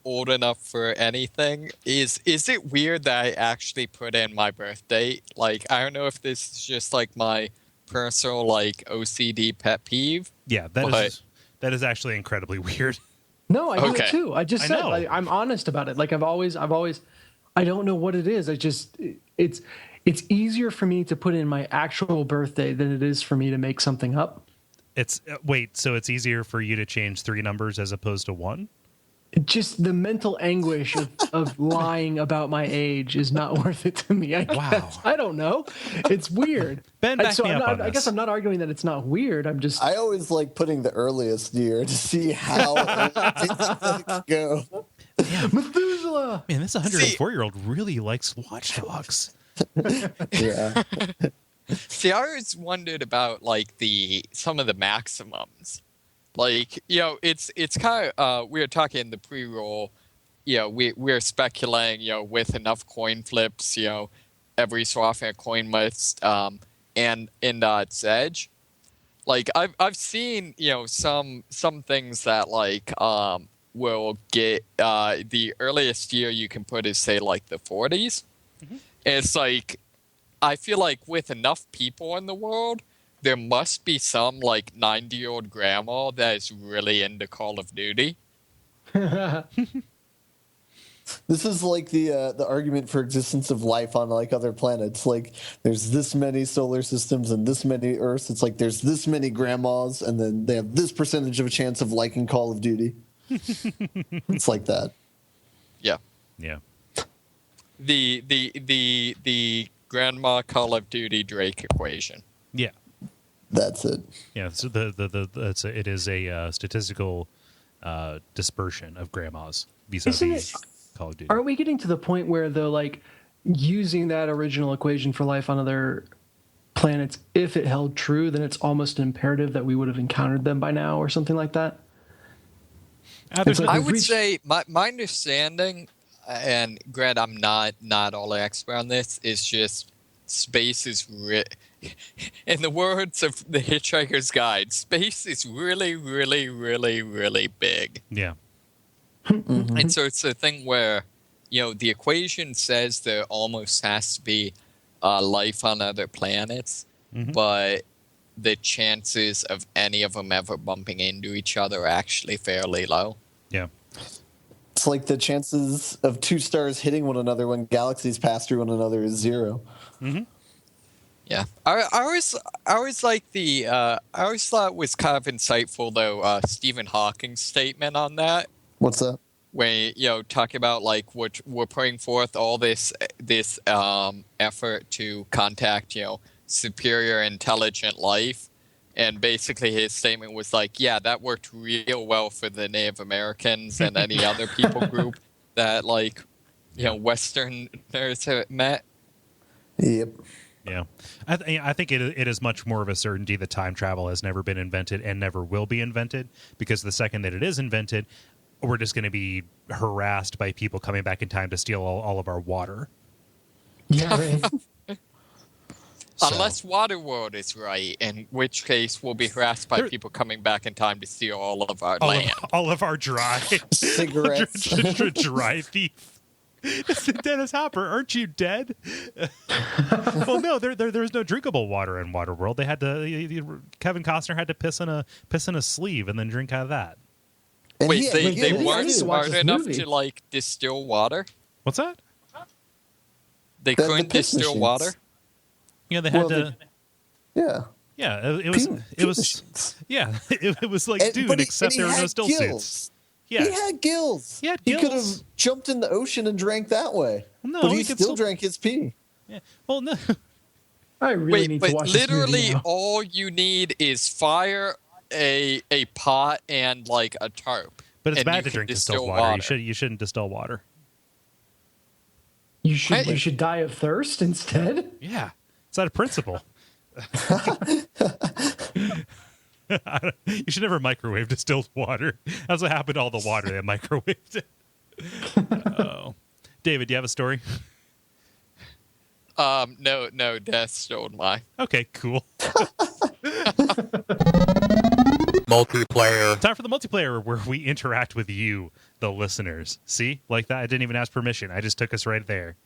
old enough for anything. Is it weird that I actually put in my birth date? Like, I don't know if this is just like my personal like OCD pet peeve. Yeah, that is actually incredibly weird. No, I do Okay. it too. I just I said know. I'm honest about it. Like I've always I don't know what it is. It's easier for me to put in my actual birthday than it is for me to make something up. It's so it's easier for you to change 3 numbers as opposed to 1? Just the mental anguish of lying about my age is not worth it to me. Wow. I don't know. It's weird. Ben, back me up on I guess this. I'm not arguing that it's not weird. I'm just. I always like putting the earliest year to see how things go. Methuselah. Man, this 104-year-old really likes Watch Dogs. Yeah. See, I always wondered about like some of the maximums. Like, it's kind of we were talking in the pre-roll. We're speculating. With enough coin flips, every so often a coin must and in its edge. Like I've seen some things that like will get the earliest year you can put is say like the 40s. Mm-hmm. It's like I feel like with enough people in the world, there must be some like 90-year-old grandma that is really into Call of Duty. This is like the argument for existence of life on like other planets. Like there's this many solar systems and this many Earths. It's like there's this many grandmas, and then they have this percentage of a chance of liking Call of Duty. It's like that. Yeah. Yeah. The grandma Call of Duty Drake equation. Yeah. That's it. Yeah, so it is a statistical dispersion of grandmas vis-a-vis Call of Duty. Aren't we getting to the point where though, like using that original equation for life on other planets, if it held true, then it's almost imperative that we would have encountered them by now or something like that? There's like I we've would reached- say my understanding, and Grant, I'm not all expert on this, is just space is in the words of the Hitchhiker's Guide, space is really, really, really, really big. Yeah. Mm-hmm. And so it's a thing where, the equation says there almost has to be life on other planets, but the chances of any of them ever bumping into each other are actually fairly low. Yeah. It's like the chances of 2 stars hitting one another when galaxies pass through one another is 0. Mm-hmm. Yeah, I always like I always thought it was kind of insightful though Stephen Hawking's statement on that. What's that? When talking about like we're putting forth all this effort to contact superior intelligent life, and basically his statement was like, yeah, that worked real well for the Native Americans and any other people group that like Westerners have met. Yep. Yeah. I think it is much more of a certainty that time travel has never been invented and never will be invented, because the second that it is invented, we're just going to be harassed by people coming back in time to steal all of our water. Yeah, right. Unless Waterworld is right, in which case we'll be harassed by people coming back in time to steal all of our land. All of our dry Cigarettes. dry thief. Dennis Hopper, aren't you dead? Well, no, there's no drinkable water in Waterworld. They had to. Kevin Costner had to piss in a sleeve and then drink out of that. And Wait, they I weren't need to watch smart this enough movie. to like distill water. What's that? They The couldn't piss distill machines. water. Yeah, they had Well, to. Yeah. Yeah, it Pee was. machines. Yeah, it was like And- Dune, but he- except and he there were no had still gills. suits. Yeah, He had gills. He had He could have gills. jumped in the ocean and drank that way. No, but he he could still still- drank his pee. yeah. Well, no. I really need Wait, to but watch literally this movie now. all you need is fire, a pot, and like a tarp. But it's and bad you to can drink distill distilled water. water. You shouldn't distill water. You should die of thirst instead. Yeah, it's out of principle. You should never microwave distilled water. That's what happened to all the water. They microwaved it. Oh, David, do you have a story? No, Death stole mine. Okay, cool. Multiplayer. Time for the multiplayer where we interact with you, the listeners. See, like that. I didn't even ask permission. I just took us right there.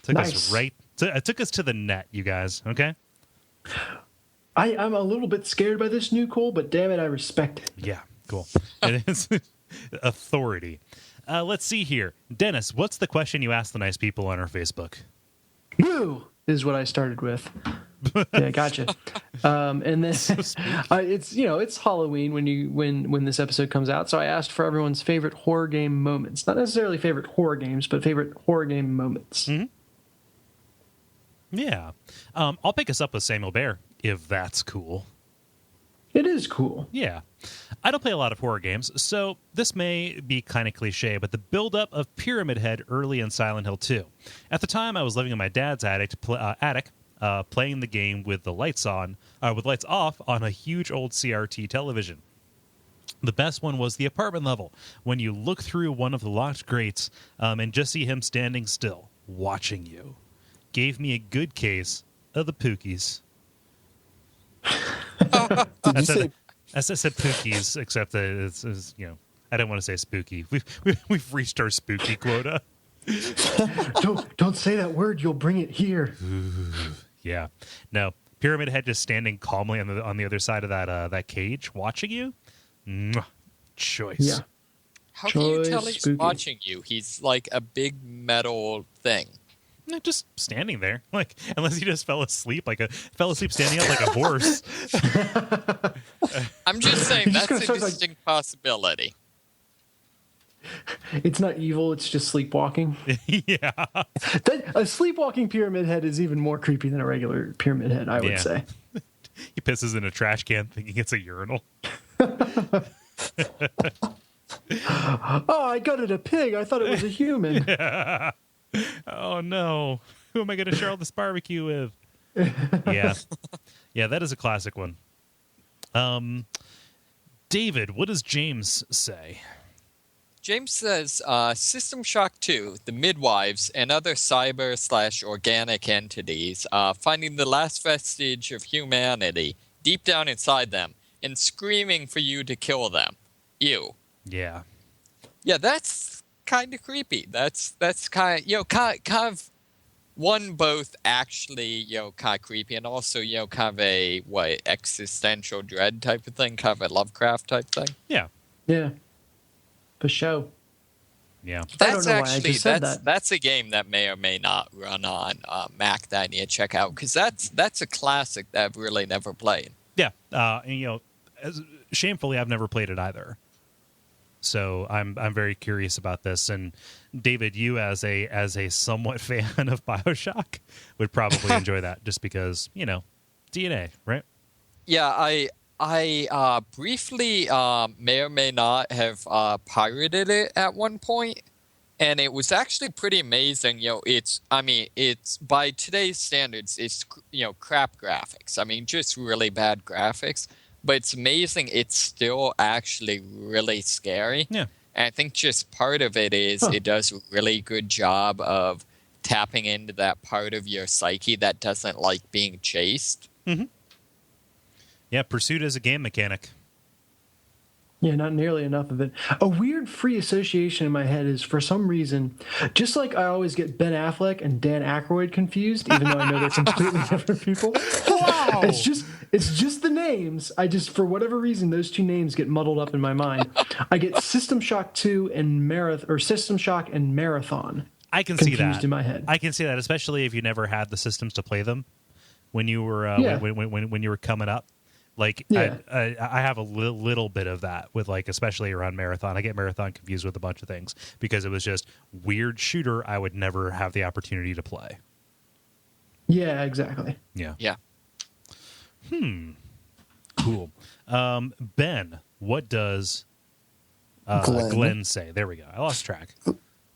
Took us Nice. It took us to the net, you guys. Okay. I'm a little bit scared by this new Cole, but damn it, I respect it. Yeah, cool. It is authority. Let's see here. Dennis, what's the question you asked the nice people on our Facebook? Woo is what I started with. Yeah, gotcha. And then it's Halloween when this episode comes out. So I asked for everyone's favorite horror game moments. Not necessarily favorite horror games, but favorite horror game moments. Mm-hmm. Yeah. I'll pick us up with Samuel Bear, if that's cool. It is cool. Yeah. I don't play a lot of horror games, so this may be kind of cliche, but the buildup of Pyramid Head early in Silent Hill 2. At the time, I was living in my dad's attic, playing the game with the lights on, with lights off on a huge old CRT television. The best one was the apartment level, when you look through one of the locked grates and just see him standing still, watching you. Gave me a good case of the Pookies. Did you say I said Pookies, except that it's I didn't want to say spooky. We've reached our spooky quota. Don't say that word. You'll bring it here. Yeah, no. Pyramid Head just standing calmly on the other side of that cage, watching you. Mwah. Choice. Yeah. How can you tell Choice he's spooky. watching you? He's like a big metal thing. Just standing there, like unless he just fell asleep standing up like a horse. I'm just saying He's just that's gonna a start, like- distinct possibility. It's not evil. It's just sleepwalking. Yeah, A sleepwalking pyramid head is even more creepy than a regular pyramid head, I would Yeah. say. he pisses in a trash can thinking it's a urinal. Oh, I gutted a pig. I thought it was a human. Oh no, who am I going to share all this barbecue with? Yeah, that is a classic one. David, what does James say? James says, System Shock 2, the midwives and other cyber/organic entities finding the last vestige of humanity deep down inside them and screaming for you to kill them. You. Yeah. Yeah, that's kind of creepy. That's kind of, kind of one, both actually, kind of creepy and also, kind of a, existential dread type of thing, kind of a Lovecraft type thing. Yeah. Yeah. For sure. Yeah. I That's don't know why I actually just said that. that's a game that may or may not run on Mac that I need to check out because that's a classic that I've really never played. Yeah. Shamefully, I've never played it either. So I'm very curious about this. And David, you as a somewhat fan of BioShock would probably enjoy that just because, DNA, right? Yeah, I briefly may or may not have pirated it at one point, and it was actually pretty amazing. It's by today's standards, it's crap graphics. I mean, just really bad graphics. But it's amazing. It's still actually really scary. Yeah. And I think just part of it is it does a really good job of tapping into that part of your psyche that doesn't like being chased. Mm-hmm. Yeah, Pursuit is a game mechanic. Yeah, not nearly enough of it. A weird free association in my head is, for some reason, just like I always get Ben Affleck and Dan Aykroyd confused, even though I know they're completely different people. Wow. It's just the names. For whatever reason, those two names get muddled up in my mind. I get System Shock 2 and System Shock and Marathon. I can see that confused in my head. I can see that, especially if you never had the systems to play them when you were when you were coming up. Like, yeah. I have a little bit of that with, like, especially around Marathon. I get Marathon confused with a bunch of things because it was just weird shooter I would never have the opportunity to play. Yeah, exactly. Yeah. Yeah. Cool. Ben, what does Glenn say? There we go. I lost track.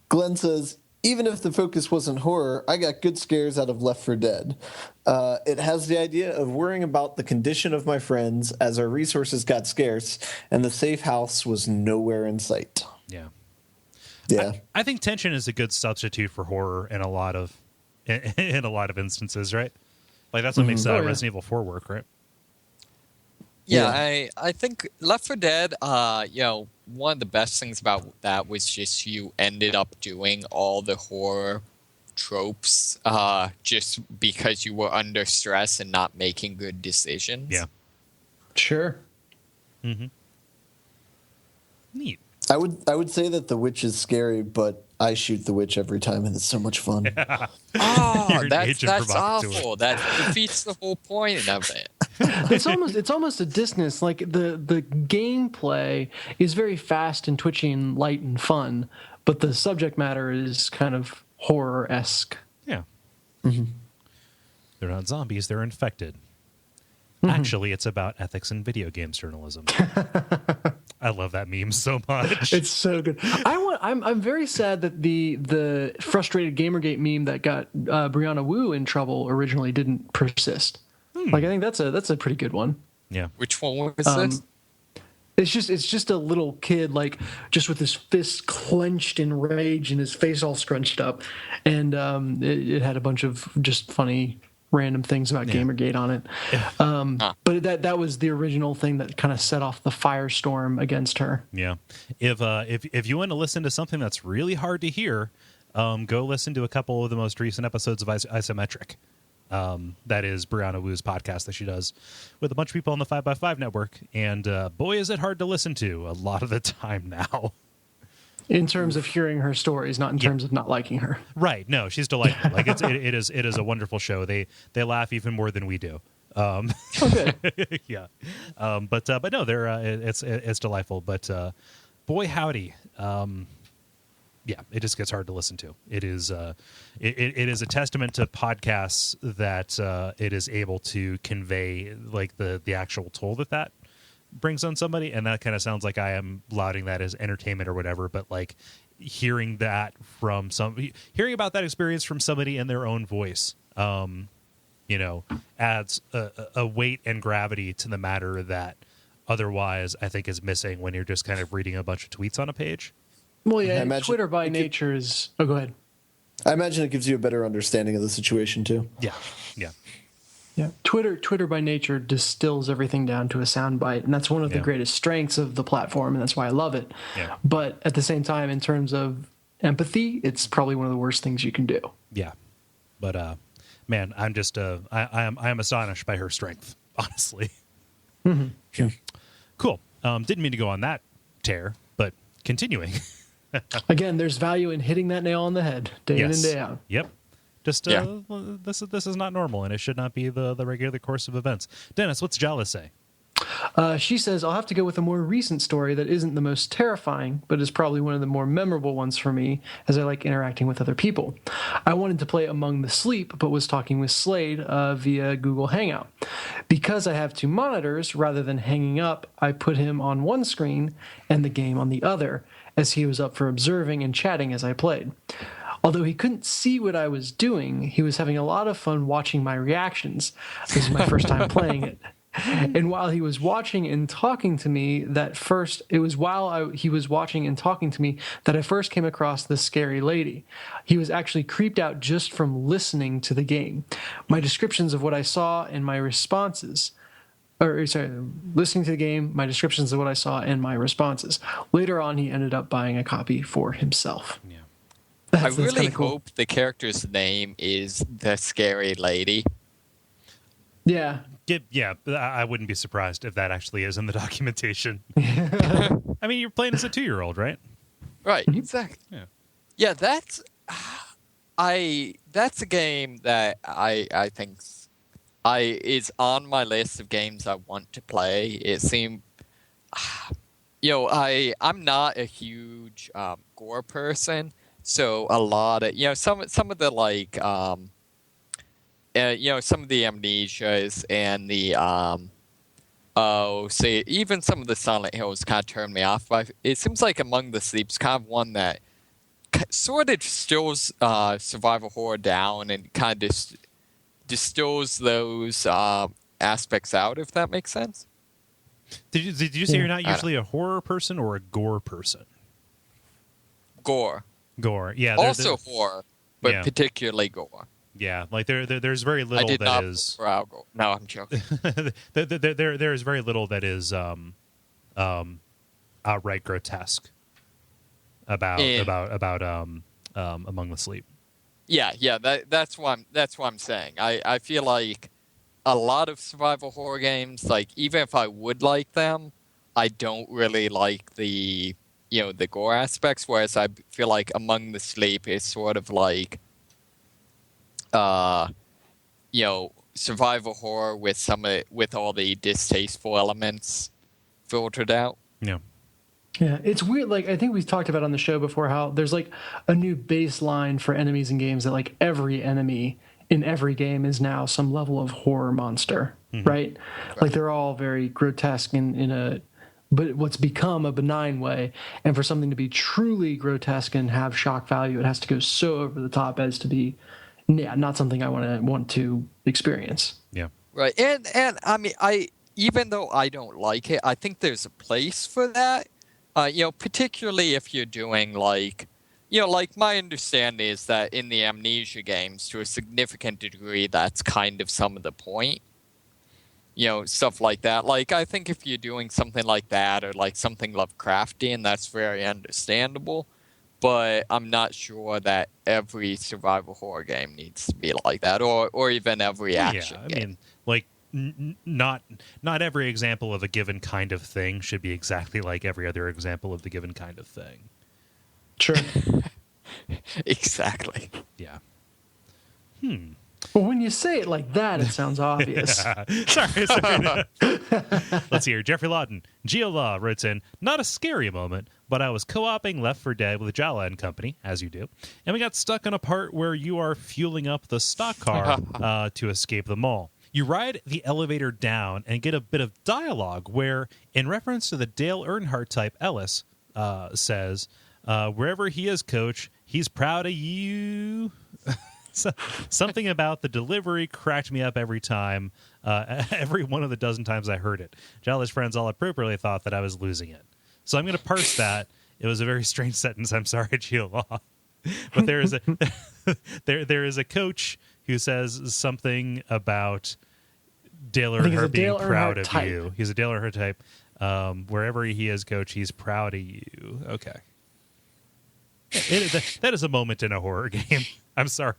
Glenn says, even if the focus wasn't horror, I got good scares out of Left 4 Dead. It has the idea of worrying about the condition of my friends as our resources got scarce and the safe house was nowhere in sight. Yeah. Yeah. I think tension is a good substitute for horror in a lot of instances, right? Like, that's what makes Resident Evil 4 work, right? Yeah, I think Left 4 Dead, one of the best things about that was just you ended up doing all the horror tropes just because you were under stress and not making good decisions. Yeah. Sure. Mm-hmm. Neat. I would say that the witch is scary, but I shoot the witch every time, and it's so much fun. Oh, that's awful. That defeats the whole point of it. It's almost a dissonance. Like the gameplay is very fast and twitchy and light and fun, but the subject matter is kind of horror-esque. Yeah. Mm-hmm. They're not zombies, they're infected. Actually, it's about ethics in video games journalism. I love that meme so much. It's so good. I'm very sad that the frustrated Gamergate meme that got Brianna Wu in trouble originally didn't persist. Like, I think that's a pretty good one. Yeah. Which one was this? It's just a little kid, like, just with his fists clenched in rage and his face all scrunched up, and it had a bunch of just funny random things about Gamergate on it. But that was the original thing that kind of set off the firestorm against her. Yeah. If you want to listen to something that's really hard to hear, go listen to a couple of the most recent episodes of Isometric. That is Brianna Wu's podcast that she does with a bunch of people on the 5x5 network. And boy, is it hard to listen to a lot of the time now. In terms of hearing her stories, not in terms of not liking her. Right. No, she's delightful. Like, it is a wonderful show. They laugh even more than we do. Okay. Yeah. But no, it's delightful. But boy, howdy. Yeah, it just gets hard to listen to. It is it is a testament to podcasts that it is able to convey, like, the actual toll that brings on somebody. And that kind of sounds like I am lauding that as entertainment or whatever, but, like, hearing about that experience from somebody in their own voice, adds a weight and gravity to the matter that otherwise I think is missing when you're just kind of reading a bunch of tweets on a page. Well, yeah, Twitter by nature is... Oh, go ahead. I imagine it gives you a better understanding of the situation, too. Yeah, yeah. Yeah, Twitter by nature distills everything down to a soundbite, and that's one of the greatest strengths of the platform, and that's why I love it. Yeah. But at the same time, in terms of empathy, it's probably one of the worst things you can do. Yeah, but man, I'm just I am astonished by her strength, honestly. Mm-hmm. Yeah. Cool. Didn't mean to go on that tear, but continuing. Again, there's value in hitting that nail on the head day in and day out. Yep. Just this is not normal, and it should not be the regular course of events. Dennis, what's Jala say? She says, I'll have to go with a more recent story that isn't the most terrifying, but is probably one of the more memorable ones for me, as I like interacting with other people. I wanted to play Among the Sleep, but was talking with Slade via Google Hangout. Because I have two monitors, rather than hanging up, I put him on one screen and the game on the other, as he was up for observing and chatting as I played. Although he couldn't see what I was doing, he was having a lot of fun watching my reactions. This is my first time playing it. And while he was watching and talking to me, he was watching and talking to me that I first came across this scary lady. He was actually creeped out just from listening to the game. My descriptions of what I saw and my responses. Listening to the game, my descriptions of what I saw and my responses. Later on, he ended up buying a copy for himself. Yeah. I really hope the character's name is the scary lady. Yeah. I wouldn't be surprised if that actually is in the documentation. I mean, you're playing as a 2-year-old, right? Right, exactly. Yeah, that's a game that I think is on my list of games I want to play. It seemed, I'm not a huge gore person, so a lot of some of the like some of the amnesias and the even some of the Silent Hills kind of turned me off. But it seems like Among the Sleep's kind of one that sort of distills survival horror down and kind of distills those aspects out, if that makes sense. Did you say you're not usually a horror person or a gore person? Gore, yeah. Also horror, but particularly gore. Yeah, like there's very little that is. No, I'm joking. there is very little that is outright grotesque about Among the Sleep. Yeah. That's what I'm saying. I feel like a lot of survival horror games, like even if I would like them, I don't really like the gore aspects. Whereas I feel like Among the Sleep is sort of like survival horror with all the distasteful elements filtered out. Yeah. Yeah, it's weird. Like, I think we've talked about on the show before how there's like a new baseline for enemies in games that like every enemy in every game is now some level of horror monster, right? Like they're all very grotesque but what's become a benign way. And for something to be truly grotesque and have shock value, it has to go so over the top as to be, not something I want to experience. Yeah. Right. And I mean, even though I don't like it, I think there's a place for that. Particularly if you're doing like my understanding is that in the Amnesia games, to a significant degree, that's kind of some of the point. Stuff like that. Like, I think if you're doing something like that or like something Lovecraftian, that's very understandable. But I'm not sure that every survival horror game needs to be like that, or even every action game. I mean, like, not every example of a given kind of thing should be exactly like every other example of the given kind of thing. Sure. Exactly. Yeah. Well, when you say it like that, it sounds obvious. Sorry. Let's hear. Jeffrey Lawton. Geolaw writes in, not a scary moment, but I was co-oping Left 4 Dead with Jala and Company, as you do, and we got stuck on a part where you are fueling up the stock car to escape the mall. You ride the elevator down and get a bit of dialogue where, in reference to the Dale Earnhardt type, Ellis says, wherever he is, coach, he's proud of you. Something about the delivery cracked me up every time, every one of the dozen times I heard it. Jala's friends all appropriately thought that I was losing it. So I'm going to parse that. It was a very strange sentence. I'm sorry, Geolaw. But there is a coach who says something about Dale Earnhardt being proud of you. He's a Dale Earnhardt type. Wherever he is, coach, he's proud of you. Okay. That is a moment in a horror game. I'm sorry.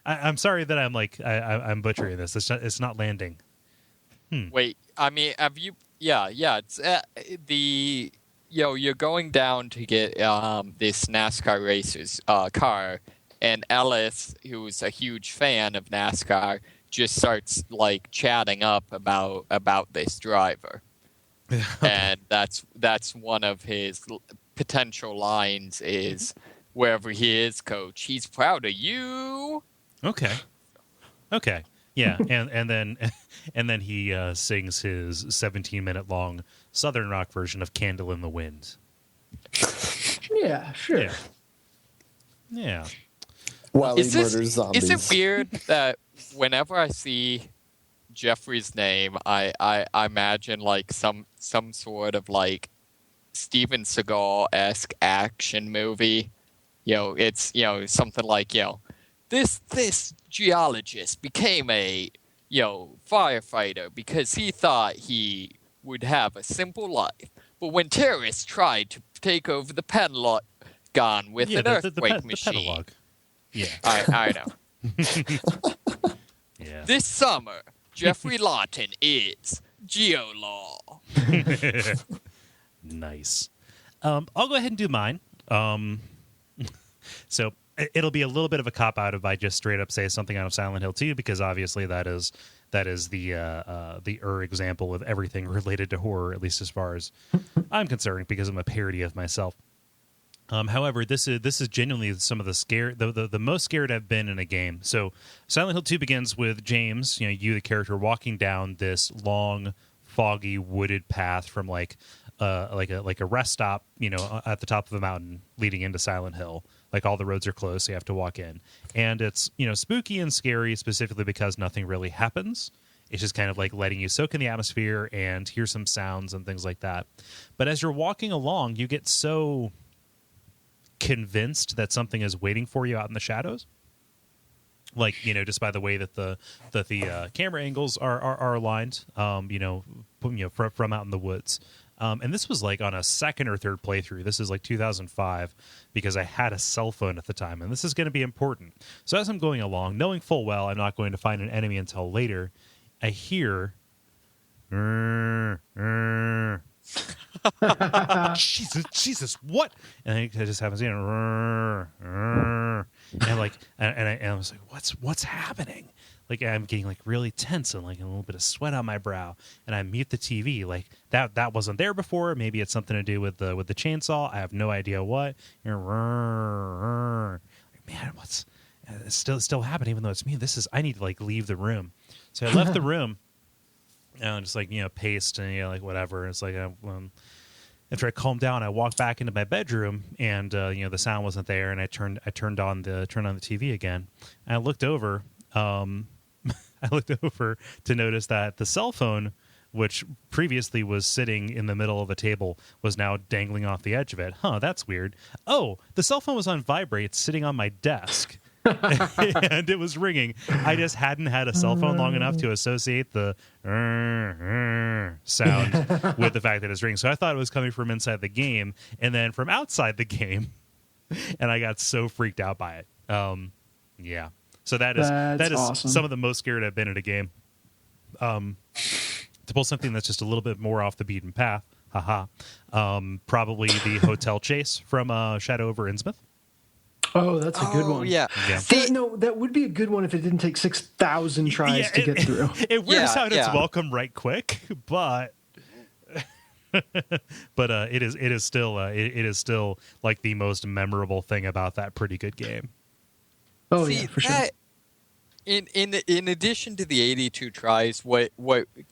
I'm sorry that I'm butchering this. It's not landing. Wait, I mean, have you? Yeah. It's you're going down to get this NASCAR racer's car, and Ellis, who's a huge fan of NASCAR, just starts like chatting up about this driver, and that's one of his potential lines is, wherever he is, coach, he's proud of you. Okay. Yeah, and then he sings his 17-minute long Southern rock version of "Candle in the Wind." Yeah, sure. Yeah. While he murders zombies. Is it weird that whenever I see Jeffrey's name, I imagine like some sort of like Steven Seagal-esque action movie. It's something like this geologist became a firefighter because he thought he would have a simple life, but when terrorists tried to take over the Pentagon with an earthquake machine, I know. Yeah. This summer, Jeffrey Lawton is Geolaw. Nice. I'll go ahead and do mine. So it'll be a little bit of a cop out if I just straight up say something out of Silent Hill 2, because obviously that is the example of everything related to horror, at least as far as I'm concerned, because I'm a parody of myself. However, this is genuinely some of the most scared I've been in a game. So Silent Hill 2 begins with James, you the character, walking down this long, foggy, wooded path from like a rest stop, at the top of a mountain leading into Silent Hill. Like all the roads are closed, so you have to walk in. And it's, spooky and scary specifically because nothing really happens. It's just kind of like letting you soak in the atmosphere and hear some sounds and things like that. But as you're walking along, you get so convinced that something is waiting for you out in the shadows. Like, just by the way that the camera angles are aligned, from out in the woods. And this was like on a second or third playthrough. This is like 2005 because I had a cell phone at the time, and this is going to be important. So as I'm going along, knowing full well I'm not going to find an enemy until later, I hear Jesus, what? And I just haven't seen it. And I was like, what's happening? Like, I'm getting like really tense and like a little bit of sweat on my brow, and I mute the TV. Like that wasn't there before. Maybe it's something to do with the chainsaw. I have no idea what. Like, man, it's still happening even though it's me. I need to like leave the room. So I left the room and just like, paced and like whatever. It's like after I calmed down, I walked back into my bedroom and the sound wasn't there, and I turned on the TV again. And I looked over. I looked over to notice that the cell phone, which previously was sitting in the middle of the table, was now dangling off the edge of it. Huh, that's weird. Oh, the cell phone was on vibrate, sitting on my desk. And it was ringing. I just hadn't had a cell phone long enough to associate the sound with the fact that it's ringing. So I thought it was coming from inside the game, and then from outside the game, and I got so freaked out by it. Yeah. So that is awesome. Some of the most scared I've been at a game. To pull something that's just a little bit more off the beaten path, probably the hotel chase from Shadow over Innsmouth. Oh, that's a good one. Yeah. That would be a good one if it didn't take 6,000 tries to get through. It wears out its welcome right quick, but it is still like the most memorable thing about that pretty good game. Oh, yeah, for sure. In addition to the 82 tries, what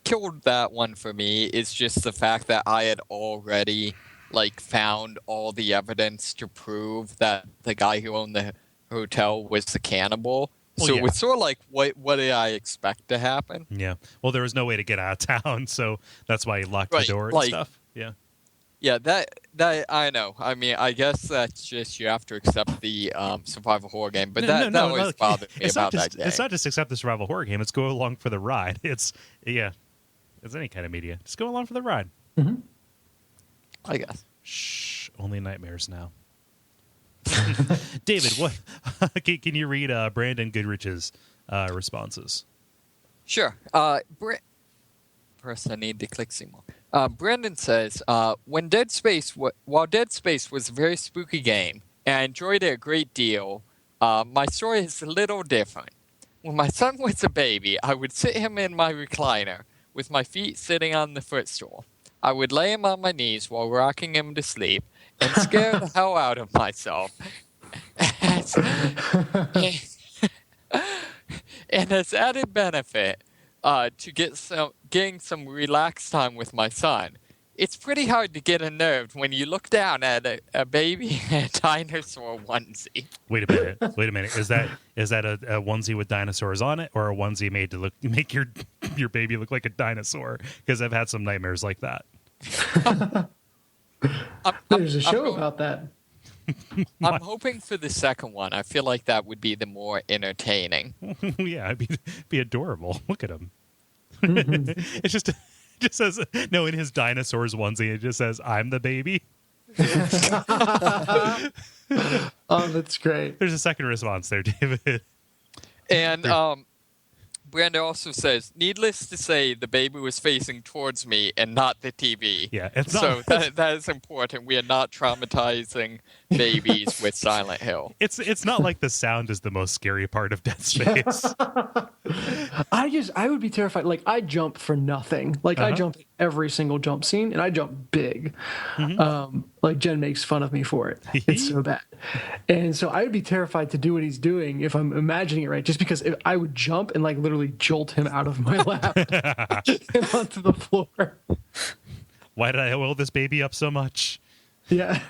killed that one for me is just the fact that I had already found all the evidence to prove that the guy who owned the hotel was the cannibal. Well, so it's sort of like, what did I expect to happen? Yeah. Well, there was no way to get out of town, so that's why he locked the door and stuff. Yeah. Yeah, that I know. I mean, I guess that's just you have to accept the survival horror game, but that always bothered me about that game. It's not just accept the survival horror game; it's go along for the ride. It's any kind of media. Just go along for the ride. Mm-hmm. I guess. Shh, only nightmares now. David, what can you read Brandon Goodrich's responses? Sure. First, I need to click see more. Brandon says, while Dead Space was a very spooky game, and I enjoyed it a great deal, my story is a little different. When my son was a baby, I would sit him in my recliner with my feet sitting on the footstool. I would lay him on my knees while rocking him to sleep and scare the hell out of myself. And as added benefit, to getting some relaxed time with my son. It's pretty hard to get unnerved when you look down at a baby in a dinosaur onesie. Wait a minute. Is that a onesie with dinosaurs on it, or a onesie made to make your your baby look like a dinosaur, because I've had some nightmares like that. There's a show about that. I'm hoping for the second one. I feel like that would be the more entertaining. Yeah, it'd be adorable. Look at him. It just says, no, in his dinosaurs onesie, it just says, "I'm the baby." Oh, that's great. There's a second response there, David. And Brenda also says, needless to say, the baby was facing towards me and not the TV. Yeah, it's so not, that is important. We are not traumatizing babies with Silent Hill. It's not like the sound is the most scary part of Dead Space. I would be terrified. Like, I jump for nothing. Like, I jump every single jump scene, and I jump big. Like, Jen makes fun of me for it. It's so bad. And so I would be terrified to do what he's doing if I'm imagining it right, just because if I would jump and like literally jolt him out of my lap and onto the floor. Why did I oil this baby up so much? Yeah.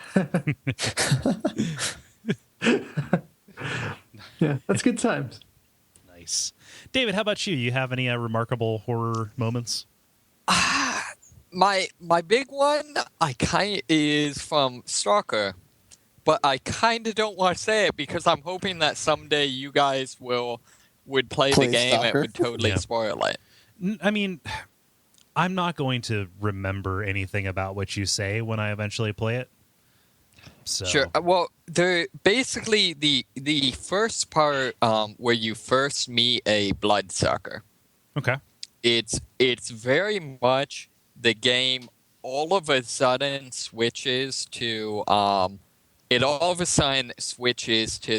Yeah, that's good times. Nice. David, how about you? You have any remarkable horror moments? My big one, is from Stalker, but I kind of don't want to say it because I'm hoping that someday you guys would play the game Stalker? and would totally spoil it. I mean, I'm not going to remember anything about what you say when I eventually play it. So. Sure. Well, basically the first part where you first meet a bloodsucker. Okay. It's very much the game all of a sudden switches to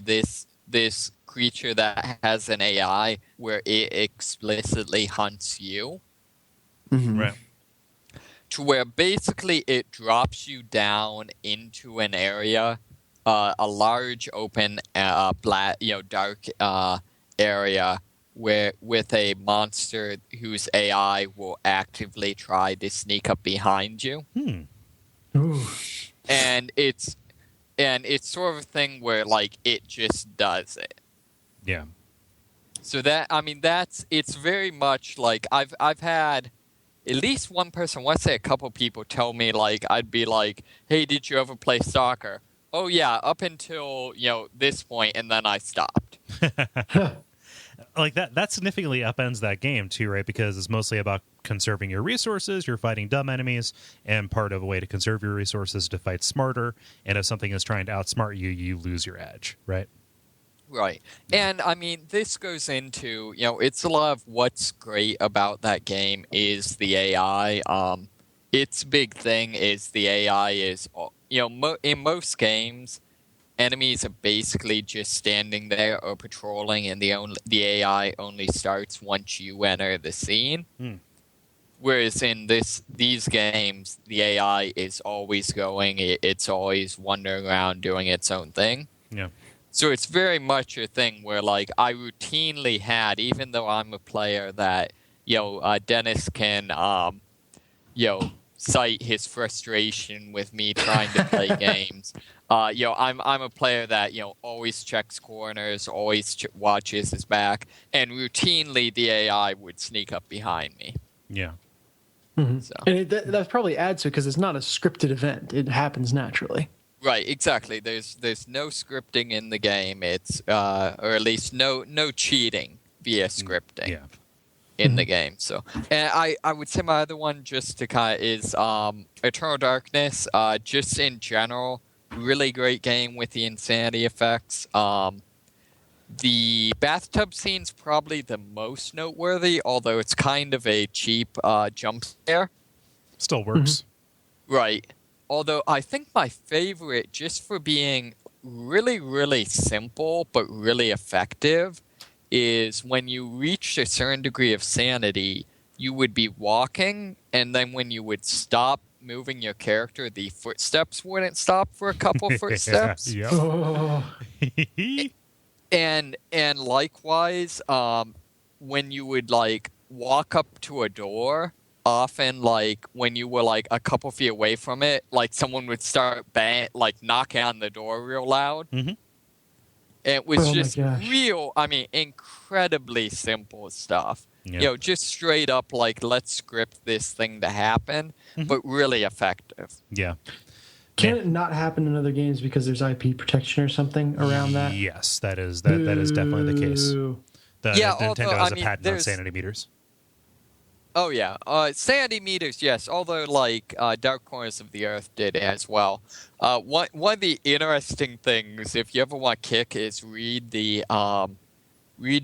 this creature that has an AI where it explicitly hunts you. Mm-hmm. Right. To where basically it drops you down into an area, a large open, dark area with a monster whose AI will actively try to sneak up behind you. And it's sort of a thing where like it just does it. Yeah. So it's very much like I've had at least one person, let's say a couple people, tell me, like, I'd be like, hey, did you ever play soccer? Oh, yeah, up until, this point, and then I stopped. Like, that significantly upends that game, too, right? Because it's mostly about conserving your resources, you're fighting dumb enemies, and part of a way to conserve your resources is to fight smarter, and if something is trying to outsmart you, you lose your edge, right? Right. And, this goes into, it's a lot of what's great about that game is the AI. Its big thing is the AI is, in most games, enemies are basically just standing there or patrolling, and the AI only starts once you enter the scene. Whereas in these games, the AI is always going, it's always wandering around doing its own thing. Yeah. So it's very much a thing where, like, I routinely had, even though I'm a player that, Dennis can, cite his frustration with me trying to play games. I'm a player that, always checks corners, always watches his back, and routinely the AI would sneak up behind me. Yeah. Mm-hmm. So. And that probably adds to it because it's not a scripted event. It happens naturally. Right, exactly. There's no scripting in the game. It's or at least no cheating via scripting in the game. So, and I would say my other one just to kind of is Eternal Darkness. Just in general, really great game with the insanity effects. The bathtub scene's probably the most noteworthy, although it's kind of a cheap jump scare. Still works. Right. Although I think my favorite, just for being really, really simple but really effective, is when you reach a certain degree of sanity, you would be walking, and then when you would stop moving your character, the footsteps wouldn't stop for a couple footsteps. And likewise, when you would like walk up to a door, often like when you were like a couple feet away from it, like someone would start knocking on the door real loud. Mm-hmm. It was just incredibly simple stuff. just straight up like, let's script this thing to happen, but really effective. Yeah. Can it not happen in other games because there's IP protection or something around that? Yes, that is definitely the case. Nintendo has a patent on sanity meters. Oh yeah, sanity meters. Yes, although like Dark Corners of the Earth did as well. One of the interesting things, if you ever want to kick, is read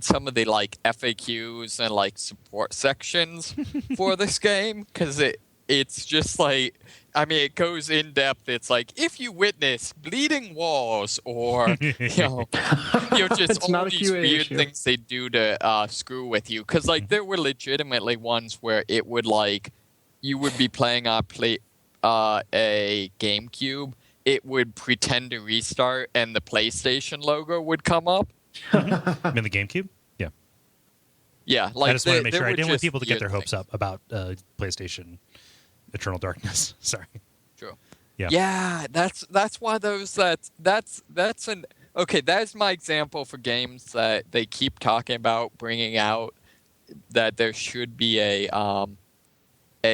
some of the like FAQs and like support sections for this game, because it's just like, I mean, it goes in depth. It's like, if you witness bleeding walls, or just all these weird things they do to screw with you. Because like there were legitimately ones where it would like, you would be playing on a GameCube, it would pretend to restart, and the PlayStation logo would come up. In the GameCube? Yeah. Yeah, like I just want to make sure I didn't want people to get their hopes up about PlayStation Eternal Darkness. Sorry. True. Yeah. Yeah, that's one of those that's my example for games that they keep talking about bringing out, that there should be a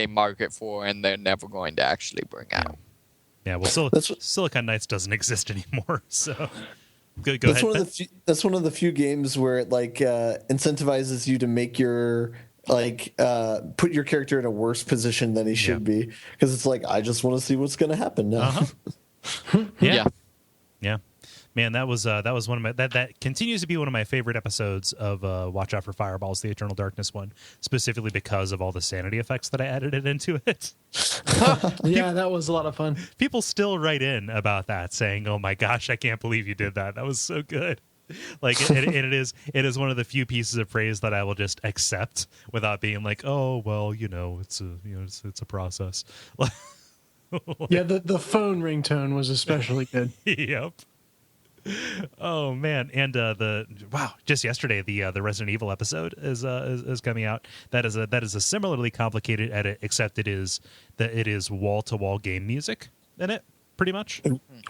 market for, and they're never going to actually bring out. Yeah, well, Silicon Knights doesn't exist anymore, so go that's ahead. That's one of the few games where it like incentivizes you to make your put your character in a worse position than he should be, because it's like, I just want to see what's going to happen now. Yeah. Man, that was one of my that continues to be one of my favorite episodes of Watch Out for Fireballs, the Eternal Darkness one, specifically because of all the sanity effects that I added into it. Yeah, that was a lot of fun. People still write in about that, saying, "Oh my gosh, I can't believe you did that. That was so good." Like it is one of the few pieces of praise that I will just accept without being like, "Oh well, it's a process." Yeah, the phone ringtone was especially good. Yep. Oh man, and just yesterday the Resident Evil episode is coming out. That is a similarly complicated edit, except it is wall to wall game music in it, pretty much.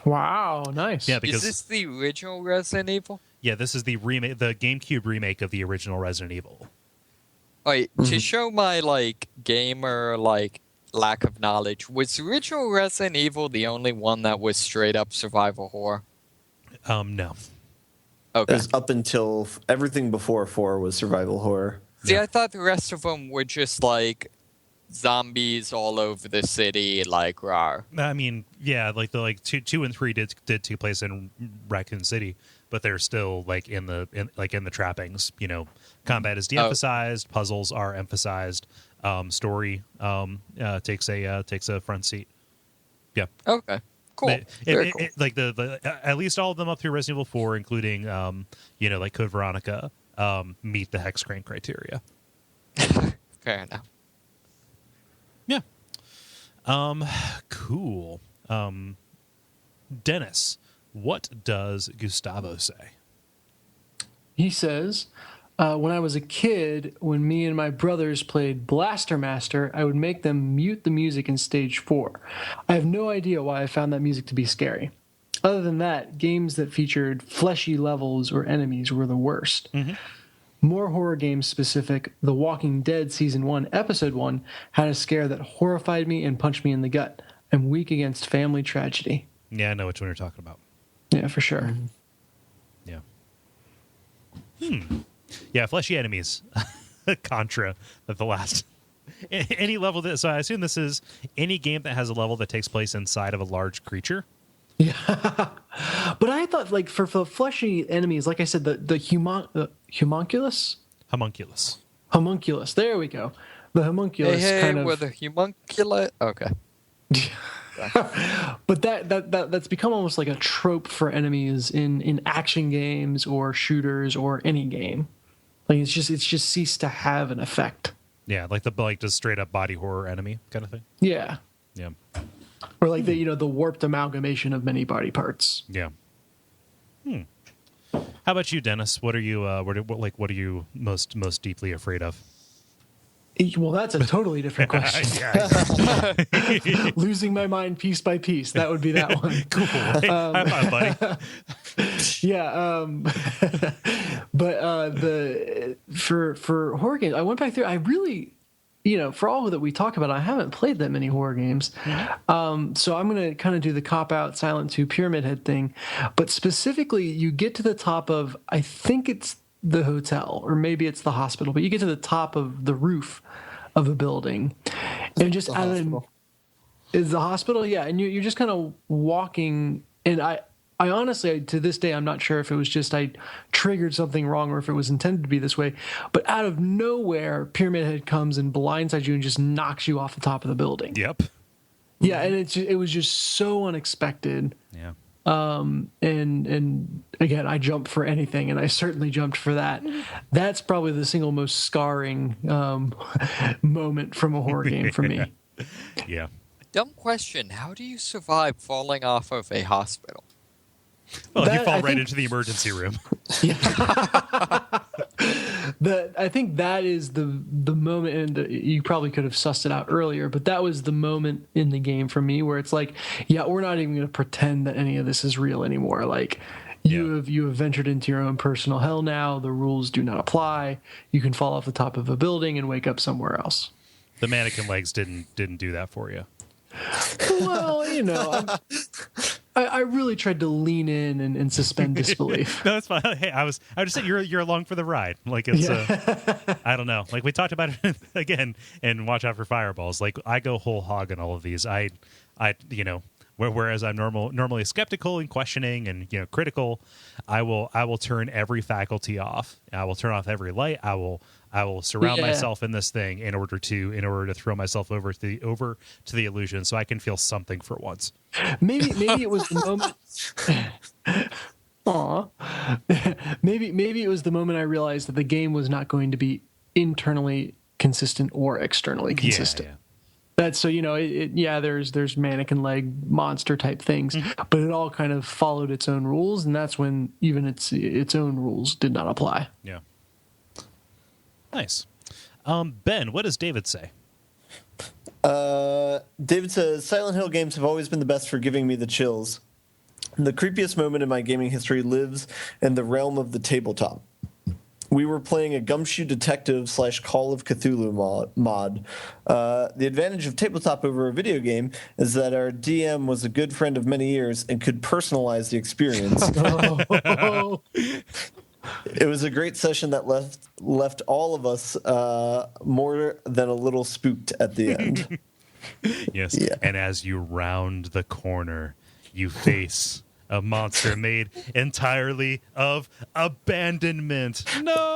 Wow, nice. Yeah, because is this the original Resident Evil? Yeah, this is the remake, the GameCube remake of the original Resident Evil. Wait, to show my like gamer like lack of knowledge, was the original Resident Evil the only one that was straight up survival horror? No. Okay. It was up until everything before 4 was survival horror. See, I thought the rest of them were just like zombies all over the city, like rawr. I mean, yeah, like the 2 and 3 did take place in Raccoon City, but they're still like in the trappings. Combat is de-emphasized, puzzles are emphasized, story takes a front seat. Yeah. Okay. Cool. Very cool. Like the at least all of them up through Resident Evil 4, including like Code Veronica, meet the hex crane criteria. Fair enough. Yeah. Cool. Dennis, what does Gustavo say? He says, when I was a kid, when me and my brothers played Blaster Master, I would make them mute the music in stage 4. I have no idea why I found that music to be scary. Other than that, games that featured fleshy levels or enemies were the worst. Mm-hmm. More horror games specific, The Walking Dead Season 1, Episode 1 had a scare that horrified me and punched me in the gut. I'm weak against family tragedy. Yeah, I know which one you're talking about. Yeah, for sure. Yeah. Yeah, fleshy enemies. Contra at the last. Any level that, so I assume this is any game that has a level that takes place inside of a large creature. Yeah. But I thought, like, for fleshy enemies, like I said, the homunculus? Homunculus. There we go. The homunculus kind of. With a homunculus? Okay. But that's become almost like a trope for enemies in action games or shooters or any game. Like it's just ceased to have an effect. Yeah, like the straight up body horror enemy kind of thing. Yeah. Yeah. Or like the warped amalgamation of many body parts. Yeah. How about you, Dennis? What are you what are you most deeply afraid of? Well, that's a totally different question. Yeah. Losing my mind piece by piece. That would be that one. Cool. Hey, high five, buddy. Yeah. But for horror games, I went back through. I really, for all that we talk about, I haven't played that many horror games. So I'm going to kind of do the cop out Silent 2 Pyramid Head thing. But specifically, you get to the top of, I think it's the hotel, or maybe it's the hospital, but you get to the top of the roof of a building, and just is the hospital, yeah, and you're just kind of walking, and I honestly, to this day, I'm not sure if it was just I triggered something wrong or if it was intended to be this way, but out of nowhere, Pyramid Head comes and blindsides you and just knocks you off the top of the building. Yep. Yeah, and it was just so unexpected. Yeah. And again, I jump for anything, and I certainly jumped for that. That's probably the single most scarring moment from a horror game for me. Yeah. Dumb question. How do you survive falling off of a hospital? Well, you fall right into the emergency room. I think that is the moment, and you probably could have sussed it out earlier, but that was the moment in the game for me where it's like, yeah, we're not even going to pretend that any of this is real anymore. Like, you have ventured into your own personal hell now. The rules do not apply. You can fall off the top of a building and wake up somewhere else. The mannequin legs didn't do that for you. Well, I really tried to lean in and suspend disbelief. No, that's fine. Hey, I just said you're along for the ride. Like it's I don't know. Like we talked about it again, and watch out for fireballs. Like I go whole hog on all of these. I whereas I'm normally skeptical and questioning and critical, I will turn every faculty off. I will turn off every light. I will surround myself in this thing in order to throw myself over to the illusion, so I can feel something for once. Maybe it was the moment. Maybe it was the moment I realized that the game was not going to be internally consistent or externally consistent. Yeah. That's so there's mannequin leg monster type things, but it all kind of followed its own rules, and that's when even its own rules did not apply. Yeah. Nice. Ben, what does David say? David says, Silent Hill games have always been the best for giving me the chills. The creepiest moment in my gaming history lives in the realm of the tabletop. We were playing a Gumshoe Detective / Call of Cthulhu mod. The advantage of tabletop over a video game is that our DM was a good friend of many years and could personalize the experience. It was a great session that left all of us more than a little spooked at the end. Yes. Yeah. And as you round the corner, you face a monster made entirely of abandonment. No.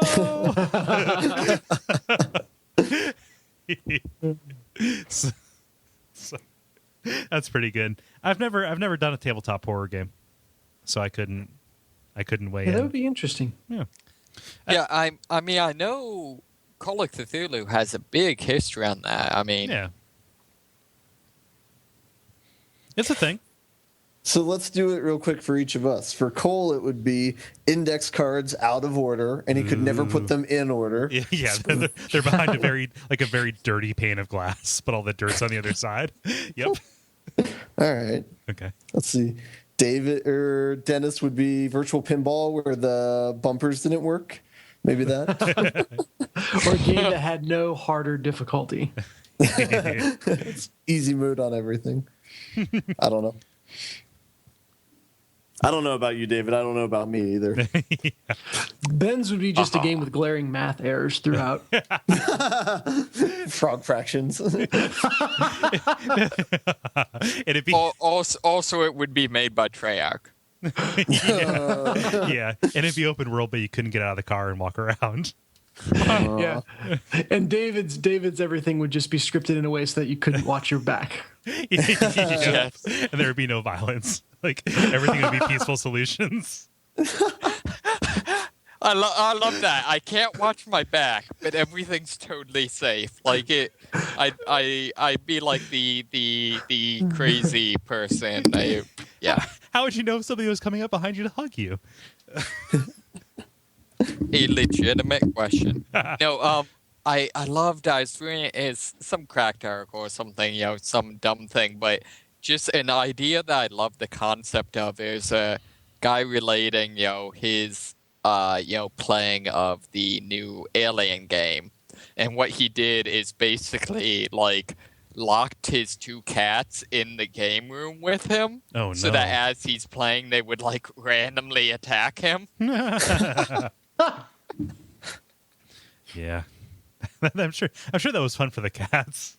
so, that's pretty good. I've never done a tabletop horror game, so I couldn't weigh in. That would be interesting. Yeah. Yeah, I mean, I know Call of Cthulhu has a big history on that. I mean, Yeah. It's a thing. So let's do it real quick for each of us. For Cole, it would be index cards out of order, and he could never put them in order. Yeah, they're behind a very dirty pane of glass, but all the dirt's on the other side. Yep. All right. Okay. Let's see. David or Dennis would be virtual pinball where the bumpers didn't work. Maybe that. Or a game that had no harder difficulty. It's easy mode on everything. I don't know. I don't know about you, David. I don't know about me either. Ben's would be just a game with glaring math errors throughout. Frog fractions. It'd be also, it would be made by Treyarch. yeah, and it'd be open world, but you couldn't get out of the car and walk around. Yeah, and David's everything would just be scripted in a way so that you couldn't watch your back. Yeah. And there would be no violence. Like everything would be peaceful solutions. I love that. I can't watch my back, but everything's totally safe. Like I'd be like the crazy person. Yeah. How would you know if somebody was coming up behind you to hug you? A legitimate question. No, loved. I was reading is some cracked article or something, some dumb thing, but just an idea that I love the concept of is a guy relating, his playing of the new Alien game, and what he did is basically like locked his 2 cats in the game room with him. Oh, no. So that as he's playing, they would like randomly attack him. Yeah. I'm sure that was fun for the cats.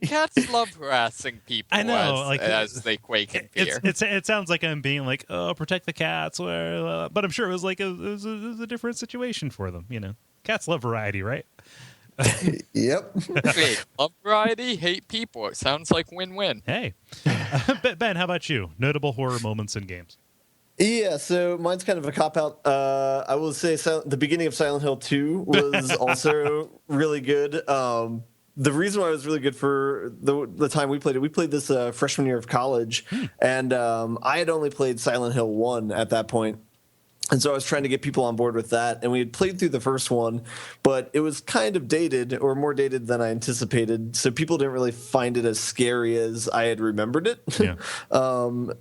Cats love harassing people I know, as they quake in fear. It sounds like I'm being like, oh, protect the cats, but I'm sure it was like it was a different situation for them. Cats love variety, right? Yep. Wait, love variety, hate people. It sounds like win-win. Hey, Ben, how about you? Notable horror moments in games. Yeah, so mine's kind of a cop-out. I will say the beginning of Silent Hill 2 was also really good. The reason why it was really good for the time we played this freshman year of college, and I had only played Silent Hill 1 at that point. And so I was trying to get people on board with that, and we had played through the first one, but it was kind of dated, or more dated than I anticipated, so people didn't really find it as scary as I had remembered it. Yeah. But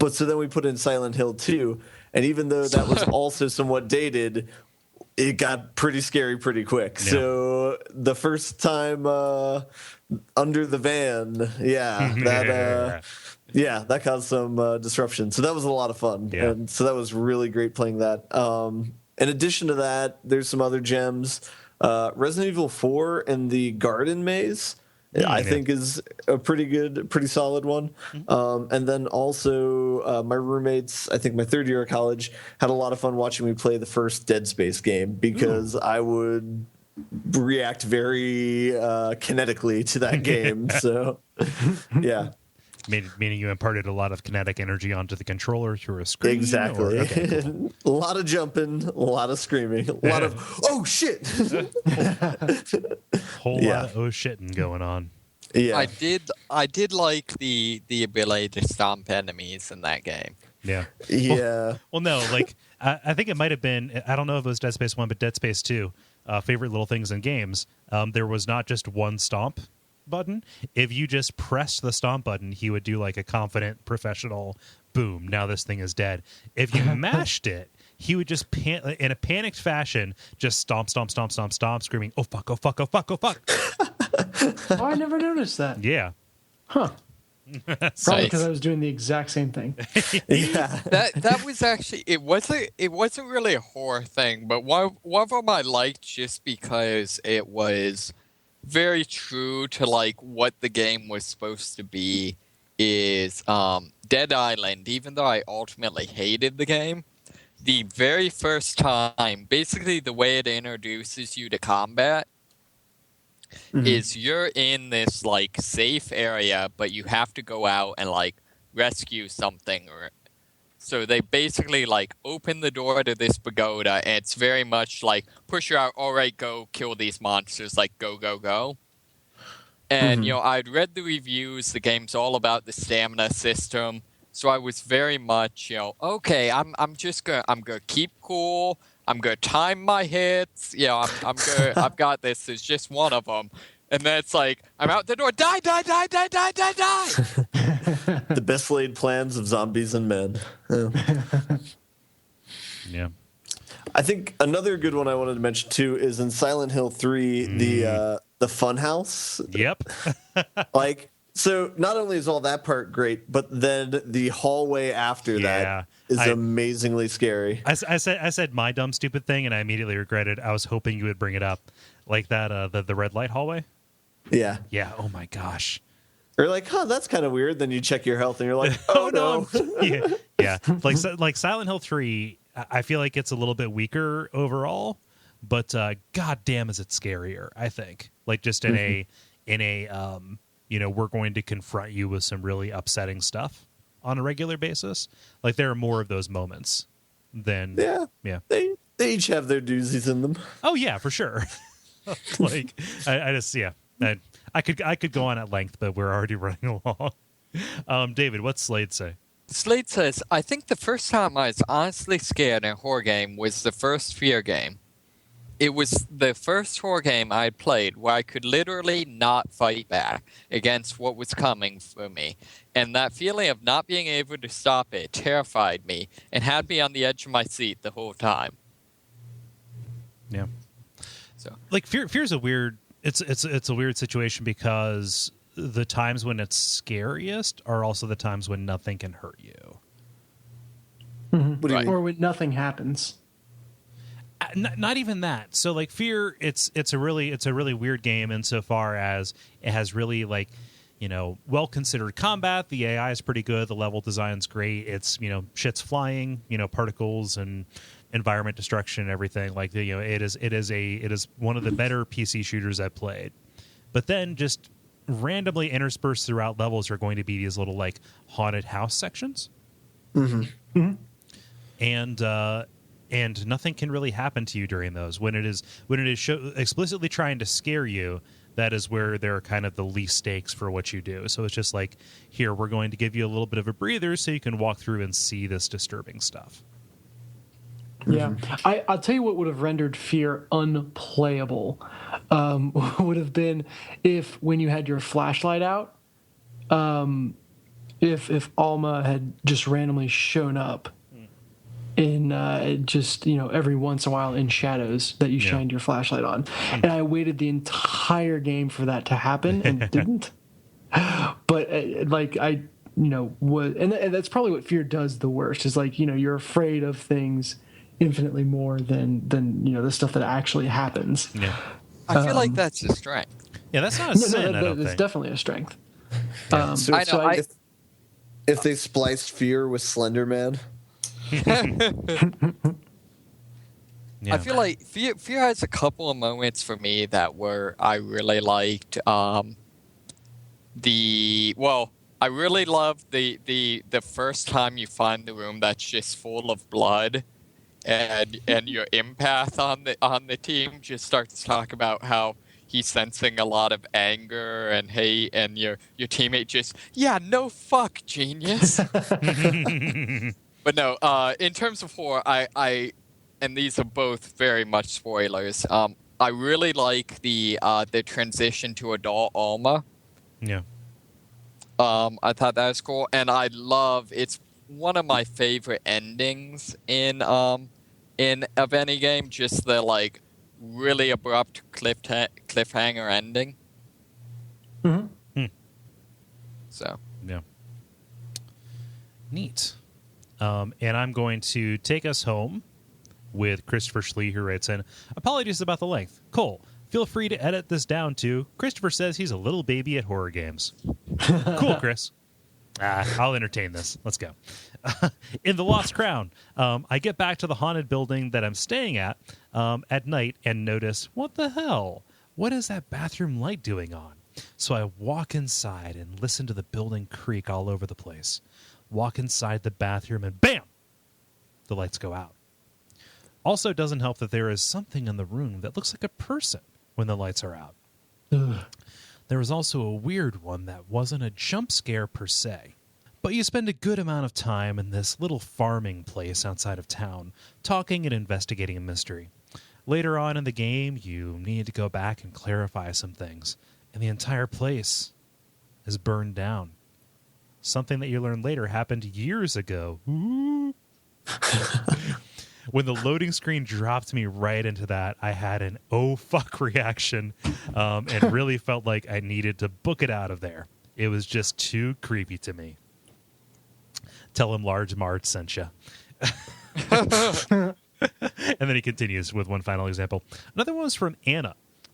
so then we put in Silent Hill 2, and even though that was also somewhat dated, it got pretty scary pretty quick. Yeah. So the first time under the van, that caused some disruption. So that was a lot of fun. Yeah. And so that was really great playing that. In addition to that, there's some other gems. Resident Evil 4 and the Garden Maze, I think is a pretty solid one. And then also my roommates, I think my third year of college, had a lot of fun watching me play the first Dead Space game because I would react very kinetically to that game. So, yeah. Meaning you imparted a lot of kinetic energy onto the controller through a screen? Exactly. Okay, cool. A lot of jumping, a lot of screaming, a lot of, oh, shit! Whole lot of oh shitting going on. Yeah. I did like the ability to stomp enemies in that game. Yeah. Yeah. Well, no, like, I think it might have been, I don't know if it was Dead Space 1, but Dead Space 2, favorite little things in games, there was not just one stomp button. If you just pressed the stomp button, he would do like a confident professional boom, now this thing is dead. If you mashed it, he would just in a panicked fashion just stomp, screaming, oh fuck, oh fuck, oh fuck, oh fuck. Oh, I never noticed that. Yeah. Huh. Probably because I was doing the exact same thing. Yeah. That was actually, it wasn't really a horror thing, but one of them I liked just because it was very true to like what the game was supposed to be is Dead Island. Even though I ultimately hated the game, the very first time, basically the way it introduces you to combat is you're in this like safe area, but you have to go out and like rescue something. So they basically like open the door to this pagoda, and it's very much like push you out. All right, go kill these monsters. Like go, go, go. And I'd read the reviews. The game's all about the stamina system. So I was very much okay. I'm gonna keep cool. I'm gonna time my hits. I'm gonna. I've got this. It's just one of them. And then it's like, I'm out the door. Die, die, die, die, die, die, die. The best laid plans of zombies and men. Yeah. I think another good one I wanted to mention too is in Silent Hill 3, the fun house. Yep. Like, so not only is all that part great, but then the hallway after that is amazingly scary. I said my dumb stupid thing, and I immediately regretted. I was hoping you would bring it up, like that the red light hallway. Yeah. Yeah. Oh my gosh. Or like, that's kind of weird. Then you check your health, and you're like, oh no. Yeah. Like Silent Hill 3, I feel like it's a little bit weaker overall, but god damn is it scarier, I think. Like just in a we're going to confront you with some really upsetting stuff on a regular basis. Like there are more of those moments than They each have their doozies in them. Oh yeah, for sure. Like I just I could go on at length, but we're already running along. David, what's Slade say? Slade says, I think the first time I was honestly scared in a horror game was the first Fear game. it was the first horror game I had played where I could literally not fight back against what was coming for me. And that feeling of not being able to stop it terrified me and had me on the edge of my seat the whole time. Yeah. So, like fear's a weird. It's a weird situation because the times when it's scariest are also the times when nothing can hurt you. Mm-hmm. What do you mean? Or when nothing happens. Not even that. So like Fear, it's a really weird game insofar as it has really like, you know, well considered combat. The AI is pretty good. The level design's great. It's, you know, shit's flying, you know, particles and environment destruction and everything. Like, you know, it is one of the better PC shooters I've played. But then just randomly interspersed throughout levels are going to be these little like haunted house sections. Mm-hmm. Mm-hmm. And nothing can really happen to you during those. When it is explicitly trying to scare you, that is where there are kind of the least stakes for what you do. So it's just like, here, we're going to give you a little bit of a breather so you can walk through and see this disturbing stuff. Yeah, I'll tell you what would have rendered Fear unplayable would have been if when you had your flashlight out, if Alma had just randomly shown up in just, you know, every once in a while in shadows that you shined your flashlight on. And I waited the entire game for that to happen and didn't. But like I, you know, and that's probably what Fear does the worst is like, you know, you're afraid of things infinitely more than you know the stuff that actually happens. Yeah, I feel like that's a strength. yeah, that's not a sin. I don't it's think. definitely a strength. Yeah. If they spliced Fear with Slender Man. Yeah. I feel like Fear has a couple of moments for me that were I really liked. I really loved the first time you find the room that's just full of blood, and your empath on the team just starts to talk about how he's sensing a lot of anger and hate, and your teammate just no fuck genius. But no, in terms of horror, I and these are both very much spoilers. I really like the transition to adult Alma. Yeah. I thought that was cool, and it's one of my favorite endings in of any game. Just the like really abrupt cliffhanger ending. Mm-hmm. So yeah, neat. And I'm going to take us home with Christopher Schlee, who writes in, apologies about the length. Cole, feel free to edit this down to, Christopher says he's a little baby at horror games. Cool, Chris. I'll entertain this. Let's go. In The Lost Crown, I get back to the haunted building that I'm staying at night and notice, what the hell? What is that bathroom light doing on? So I walk inside and listen to the building creak all over the place. Walk inside the bathroom and bam! The lights go out. Also, doesn't help that there is something in the room that looks like a person when the lights are out. Ugh. There was also a weird one that wasn't a jump scare per se. But you spend a good amount of time in this little farming place outside of town, talking and investigating a mystery. Later on in the game, you need to go back and clarify some things, and the entire place is burned down. Something that you learn later happened years ago. Ooh. When the loading screen dropped me right into that, I had an oh fuck reaction and really felt like I needed to book it out of there. It was just too creepy to me. Tell him Large Marge sent you. And then he continues with one final example. Another one was from Anna.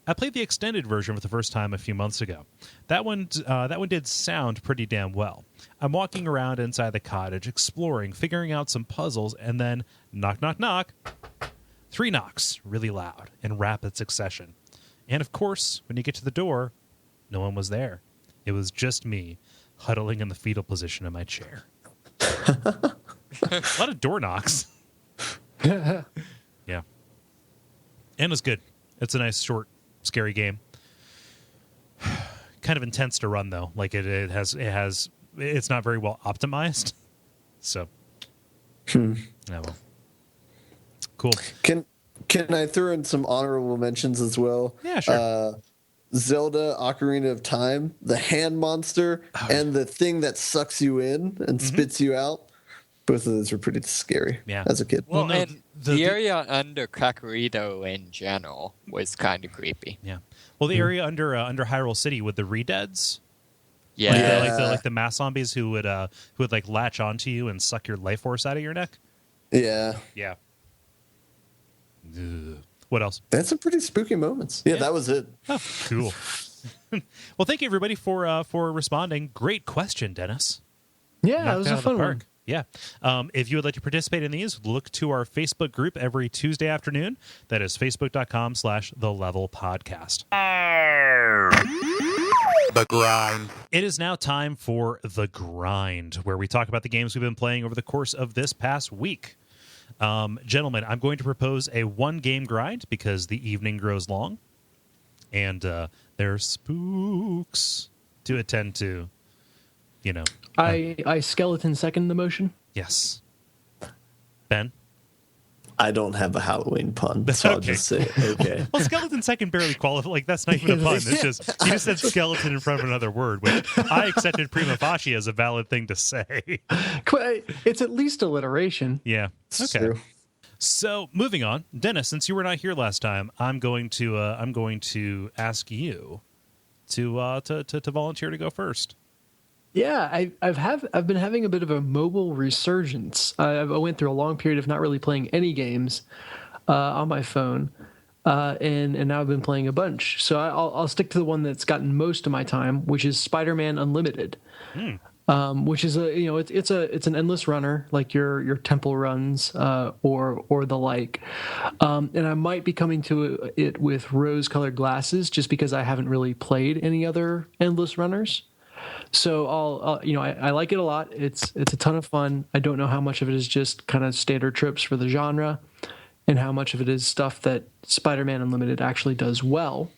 I played the extended version for the first time a few months ago. That one did sound pretty damn well. I'm walking around inside the cottage, exploring, figuring out some puzzles, and then knock, knock, knock. 3 knocks, really loud, in rapid succession. And of course, when you get to the door, no one was there. It was just me, huddling in the fetal position in my chair. A lot of door knocks. Yeah. And it's good. It's a nice, short, scary game. Kind of intense to run though. Like it's not very well optimized. So, yeah, well, cool. Can Can I throw in some honorable mentions as well? Yeah, sure. Zelda Ocarina of Time, the hand monster, and the thing that sucks you in and spits you out. Both of those were pretty scary as a kid. Well, no, and the area under Kakariko in general was kind of creepy. Yeah. Well, the area under Hyrule City with the Redeads. Yeah. Like the mass zombies who would like latch onto you and suck your life force out of your neck. Yeah. Yeah. Ugh. What else? That's some pretty spooky moments. Yeah, that was it. Oh, cool. Well, thank you everybody for responding. Great question, Dennis. Yeah, Knocked it was out a of the fun park. one. Yeah. If you would like to participate in these, look to our Facebook group every Tuesday afternoon. That is facebook.com/thelevelpodcast. The grind. It is now time for The Grind, where we talk about the games we've been playing over the course of this past week. Gentlemen, I'm going to propose a one-game grind because the evening grows long, and there are spooks to attend to. You know. I skeleton second the motion. Yes. Ben? I don't have a Halloween pun, so I'll just say okay. Well, skeleton second barely qualifies. Like, that's not even a pun. It's just, you just said skeleton in front of another word, which I accepted prima facie as a valid thing to say. It's at least alliteration. Yeah. It's Okay. true. So, moving on. Dennis, since you were not here last time, I'm going to ask you to volunteer to go first. Yeah, I've been having a bit of a mobile resurgence. I went through a long period of not really playing any games on my phone, and now I've been playing a bunch. So I'll stick to the one that's gotten most of my time, which is Spider-Man Unlimited, which is it's an endless runner like your temple runs or the like, and I might be coming to it with rose-colored glasses just because I haven't really played any other endless runners. So I like it a lot. It's a ton of fun. I don't know how much of it is just kind of standard tropes for the genre and how much of it is stuff that Spider-Man Unlimited actually does well.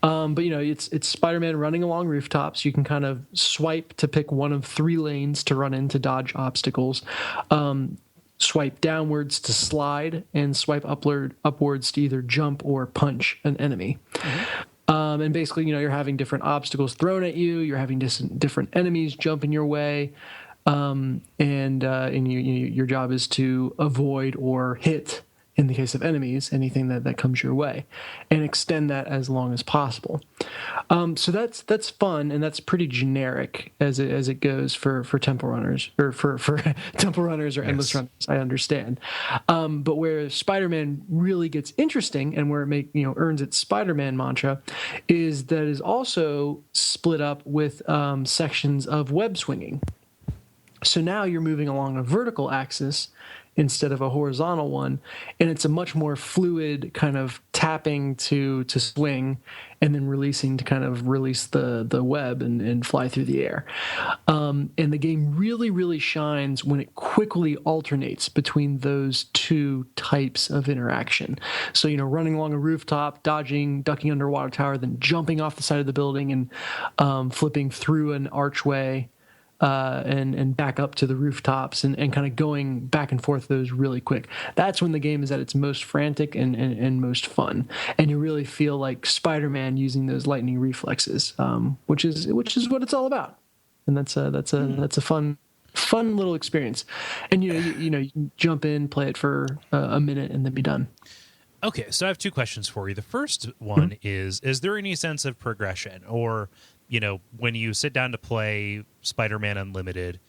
But it's Spider-Man running along rooftops. You can kind of swipe to pick one of 3 lanes to run in to dodge obstacles. Swipe downwards to slide, and swipe upwards to either jump or punch an enemy. And basically, you're having different obstacles thrown at you. You're having different enemies jump in your way, and your job is to avoid or hit, in the case of enemies, anything that comes your way, and extend that as long as possible. So that's fun, and that's pretty generic as it goes for temple runners or for temple runners or endless runners. I understand, but where Spider-Man really gets interesting and where it earns its Spider-Man mantra is that is also split up with sections of web swinging. So now you're moving along a vertical axis instead of a horizontal one, and it's a much more fluid kind of tapping to swing and then releasing to kind of release the web and fly through the air. And the game really, really shines when it quickly alternates between those two types of interaction. So, running along a rooftop, dodging, ducking under a water tower, then jumping off the side of the building and flipping through an archway, and back up to the rooftops and kind of going back and forth those really quick. That's when the game is at its most frantic and most fun. And you really feel like Spider-Man using those lightning reflexes, which is what it's all about. And that's a fun little experience. And you can jump in, play it for a minute, and then be done. Okay, so I have 2 questions for you. The first one is there any sense of progression, or when you sit down to play Spider-Man Unlimited,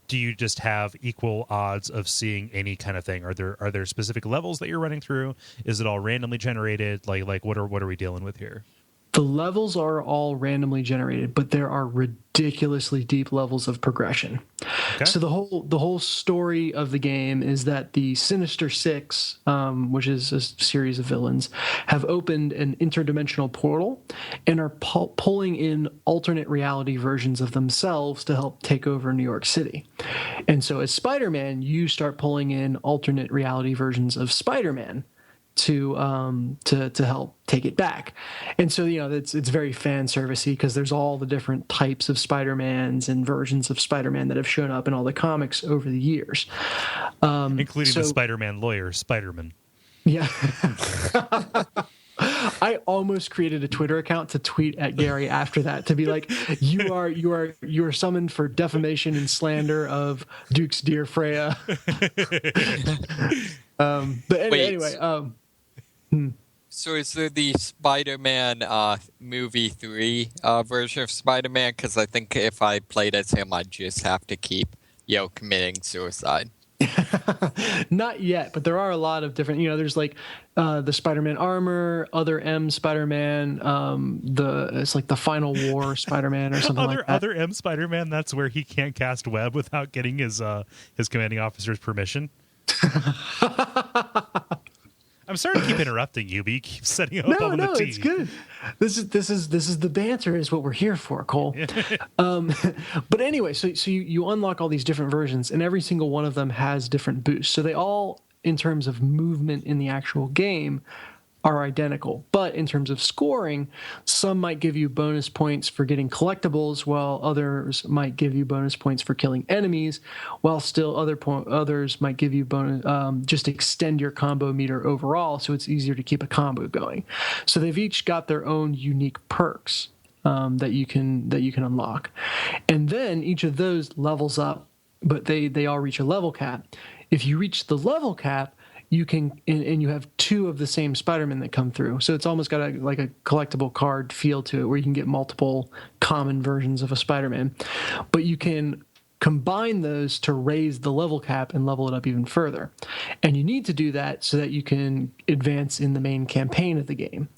do you just have equal odds of seeing any kind of thing? Are there specific levels that you're running through? Is it all randomly generated? Like what are we dealing with here? The levels are all randomly generated, but there are ridiculously deep levels of progression. Okay. So the whole story of the game is that the Sinister Six, which is a series of villains, have opened an interdimensional portal and are pulling in alternate reality versions of themselves to help take over New York City. And so as Spider-Man, you start pulling in alternate reality versions of Spider-Man to help take it back. And so it's very fan servicey because there's all the different types of Spider-Mans and versions of Spider-Man that have shown up in all the comics over the years, including the Spider-Man lawyer, Spiderman. Yeah. I almost created a Twitter account to tweet at Gary after that to be like, you are summoned for defamation and slander of Duke's dear Freya. Anyway, So is there the Spider-Man movie 3 version of Spider-Man? Because I think if I played as him, I'd just have to keep, committing suicide. not yet, but there are a lot of different, there's like the Spider-Man armor, other M Spider-Man, it's like the Final War Spider-Man or something like that. Other M Spider-Man, that's where he can't cast web without getting his commanding officer's permission. I'm sorry to keep interrupting you, but you keep setting up on the T. It's good. This is the banter is what we're here for, Cole. But anyway, so you unlock all these different versions, and every single one of them has different boosts. So they all, in terms of movement in the actual game, are identical. But in terms of scoring, some might give you bonus points for getting collectibles, while others might give you bonus points for killing enemies, while still others might give you bonus, just extend your combo meter overall, so it's easier to keep a combo going. So they've each got their own unique perks that you can unlock, and then each of those levels up, but they all reach a level cap. If you reach the level cap, you can, and you have two of the same Spider-Man that come through. So it's almost got a collectible card feel to it, where you can get multiple common versions of a Spider-Man. But you can combine those to raise the level cap and level it up even further. And you need to do that so that you can advance in the main campaign of the game.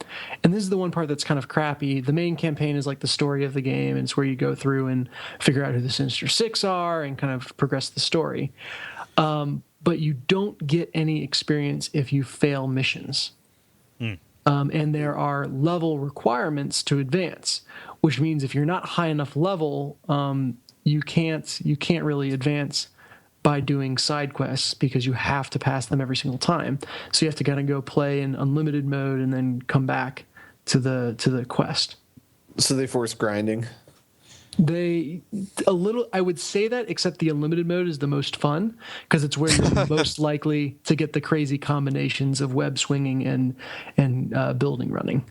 And this is the one part that's kind of crappy. The main campaign is like the story of the game, and it's where you go through and figure out who the Sinister Six are and kind of progress the story. But you don't get any experience if you fail missions. And there are level requirements to advance, which means if you're not high enough level, you can't really advance by doing side quests, because you have to pass them every single time. So you have to kind of go play in unlimited mode and then come back to the quest. So they force grinding. I would say that, except the unlimited mode is the most fun, because it's where you're most likely to get the crazy combinations of web swinging and building running.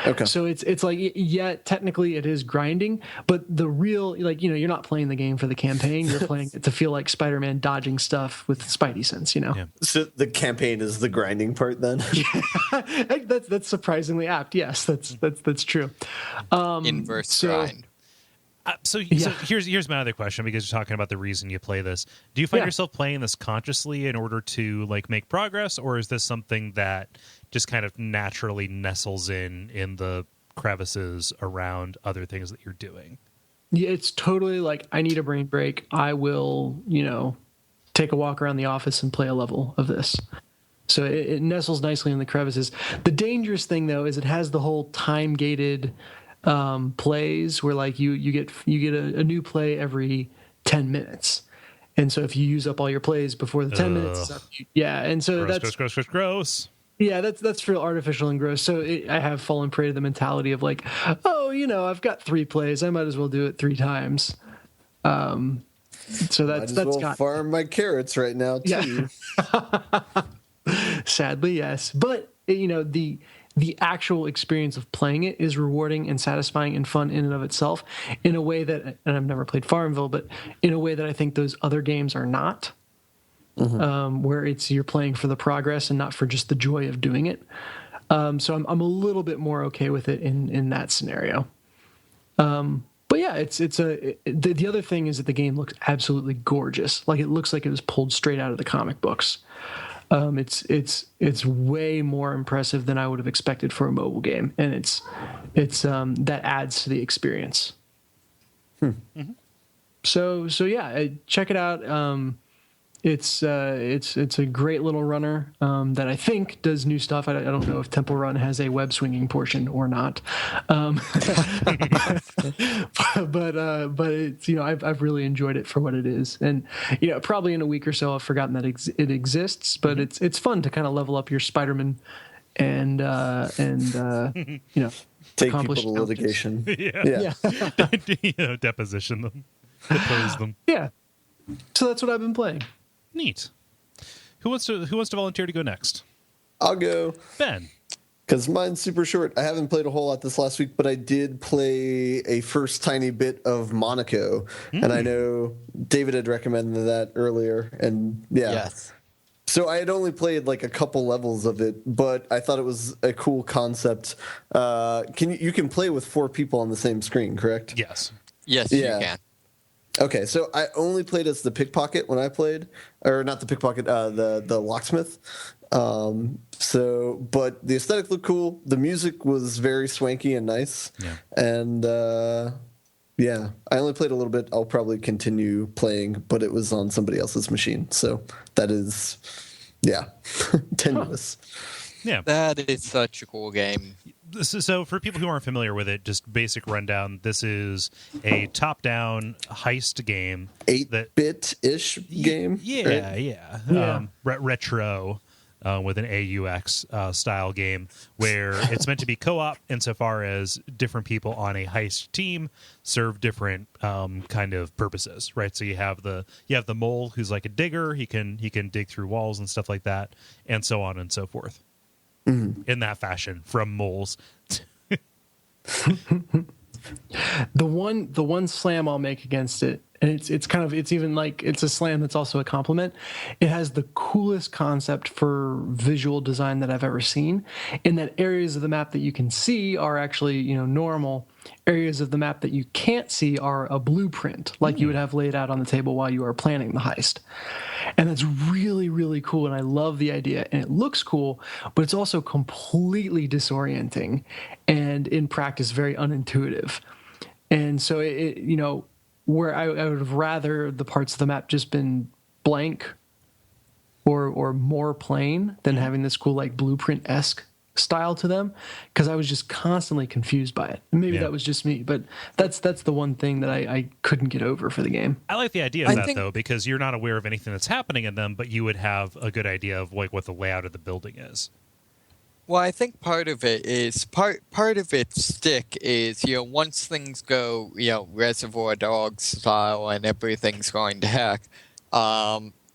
Okay. So it's like, yeah, technically it is grinding, but the real, you're not playing the game for the campaign. You're playing it to feel like Spider-Man dodging stuff with Spidey sense, Yeah. So the campaign is the grinding part then? Yeah. That's surprisingly apt. Yes, that's true. Inverse grind. So here's my other question, because you're talking about the reason you play this. Do you find yourself playing this consciously in order to make progress, or is this something that just kind of naturally nestles in the crevices around other things that you're doing? Yeah, it's totally like, I need a brain break. I will, take a walk around the office and play a level of this. So it nestles nicely in the crevices. The dangerous thing, though, is it has the whole time-gated plays where you get a new play every 10 minutes, and so if you use up all your plays before the 10 minutes is up, and so gross. Yeah, that's real artificial and gross. So I have fallen prey to the mentality of I've got 3 plays, I might as well do it 3 times. So that's got farm my carrots right now too. Yeah. Sadly, yes, but the actual experience of playing it is rewarding and satisfying and fun in and of itself, in a way that, and I've never played Farmville, but in a way that I think those other games are not, where you're playing for the progress and not for just the joy of doing it. So I'm a little bit more okay with it in that scenario. But yeah, the other thing is that the game looks absolutely gorgeous. Like, it looks like it was pulled straight out of the comic books. It's way more impressive than I would have expected for a mobile game, and it's that adds to the experience. Mm-hmm. So yeah, check it out. It's a great little runner that I think does new stuff. I don't know if Temple Run has a web swinging portion or not, but it's, I've really enjoyed it for what it is, and probably in a week or so I've forgotten that it exists. But it's fun to kind of level up your Spider-Man and take people to litigation. Yeah. Deposition them, depose them. Yeah. So that's what I've been playing. Neat. Who wants to volunteer to go next? I'll go. Ben. Because mine's super short. I haven't played a whole lot this last week, but I did play a first tiny bit of Monaco. And I know David had recommended that earlier. And yeah. Yes. So I had only played like a couple levels of it, but I thought it was a cool concept. You can play with 4 people on the same screen, correct? Yes. Yes, Yeah. you can. Okay, so I only played as the pickpocket when I played, or not the pickpocket, the locksmith. But the aesthetic looked cool. The music was very swanky and nice. Yeah. And yeah, I only played a little bit. I'll probably continue playing, but it was on somebody else's machine. So that is, yeah, tenuous. Yeah. That is such a cool game. So for people who aren't familiar with it, just basic rundown, this is a top-down heist game. 8-bit-ish game? Yeah, right? yeah. Retro with an AUX style game where it's meant to be co-op insofar as different people on a heist team serve different kind of purposes, right? So you have the mole who's like a digger. He can dig through walls and stuff like that, and so on and so forth. In that fashion, from moles. The one slam I'll make against it, and it's even like it's a slam that's also a compliment. It has the coolest concept for visual design that I've ever seen, in that areas of the map that you can see are actually normal. Areas of the map that you can't see are a blueprint, like you would have laid out on the table while you are planning the heist. And that's really, really cool, and I love the idea. And it looks cool, but it's also completely disorienting and in practice very unintuitive. And so it where I would have rather the parts of the map just been blank or more plain than having this cool like blueprint-esque style to them, because I was just constantly confused by it. And maybe that was just me, but that's the one thing that I couldn't get over for the game. I like the idea of that, though, because you're not aware of anything that's happening in them, but you would have a good idea of like what the layout of the building is. Well, I think part of it is part of its stick is once things go Reservoir Dogs style and everything's going to heck,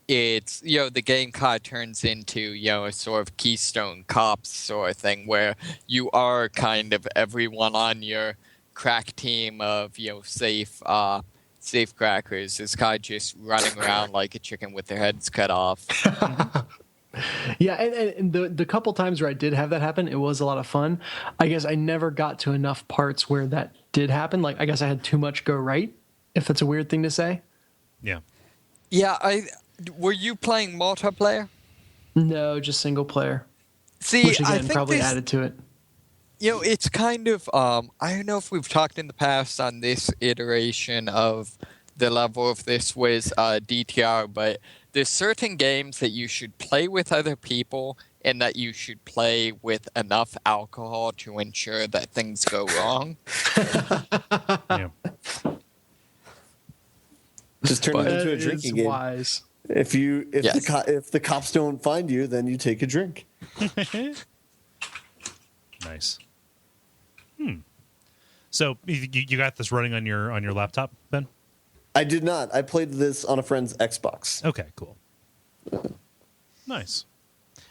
it's the game kind of turns into a sort of Keystone Cops sort of thing where you are kind of everyone on your crack team of safe crackers is kind of just running around like a chicken with their heads cut off. Yeah, and the couple times where I did have that happen, it was a lot of fun. I guess I never got to enough parts where that did happen. Like, I guess I had too much go right, if that's a weird thing to say. Yeah. Yeah, were you playing multiplayer? No, just single player. See, which again I think probably added to it. It's kind of I don't know if we've talked in the past on this iteration of the level of this with DTR, but there's certain games that you should play with other people and that you should play with enough alcohol to ensure that things go wrong. Yeah. Just turn it into a drinking game. Wise. If the cops don't find you, then you take a drink. Nice. So you got this running on your laptop, Ben? I did not. I played this on a friend's Xbox. Okay, cool. Nice.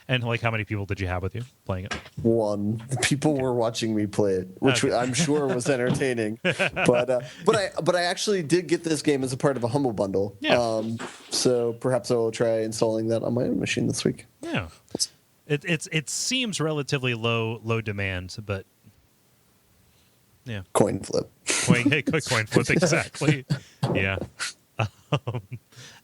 And like, how many people did you have with you playing it? One. The people were watching me play it, which I'm sure was entertaining. But I actually did get this game as a part of a Humble Bundle. Yeah. So perhaps I will try installing that on my own machine this week. Yeah. It seems relatively low demand, but yeah. Coin flip. Coin flip, exactly. Yeah.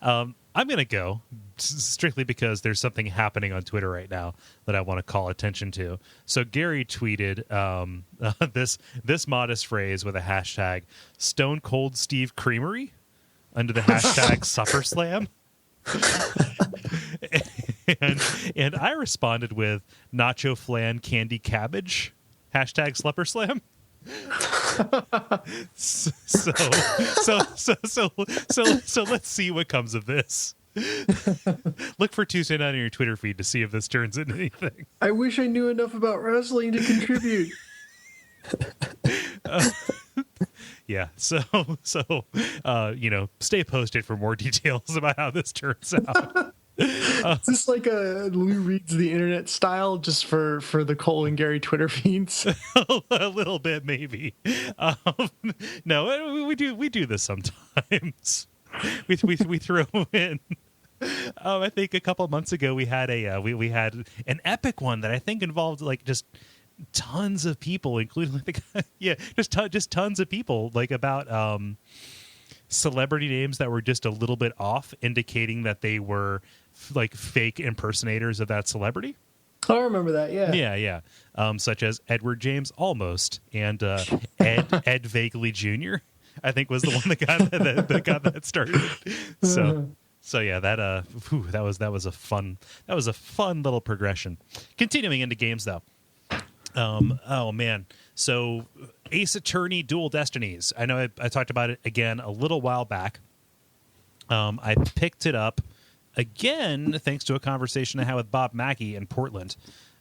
I'm going to go strictly because there's something happening on Twitter right now that I want to call attention to. So Gary tweeted this modest phrase with a hashtag Stone Cold Steve Creamery under the hashtag SupperSlam. and I responded with Nacho Flan Candy Cabbage hashtag SlupperSlam. So let's see what comes of this. Look for Tuesday night on your Twitter feed to see if this turns into anything. I wish I knew enough about wrestling to contribute. Yeah, so stay posted for more details about how this turns out. Is this like a Lou reads the internet style just for the Kole and Gary Twitter feeds? A little bit, maybe. No, we do this sometimes. We throw in. I think a couple months ago we had we had an epic one that I think involved like just tons of people, including just tons of people, like about celebrity names that were just a little bit off, indicating that they were like fake impersonators of that celebrity. I remember that. Yeah. Such as Edward James Almost and Ed Vaguely Jr. I think was the one that got that started. So yeah, that was a fun little progression. Continuing into games though. Oh man. So Ace Attorney Dual Destinies. I know I talked about it again a little while back. I picked it up again thanks to a conversation I had with Bob Mackey in Portland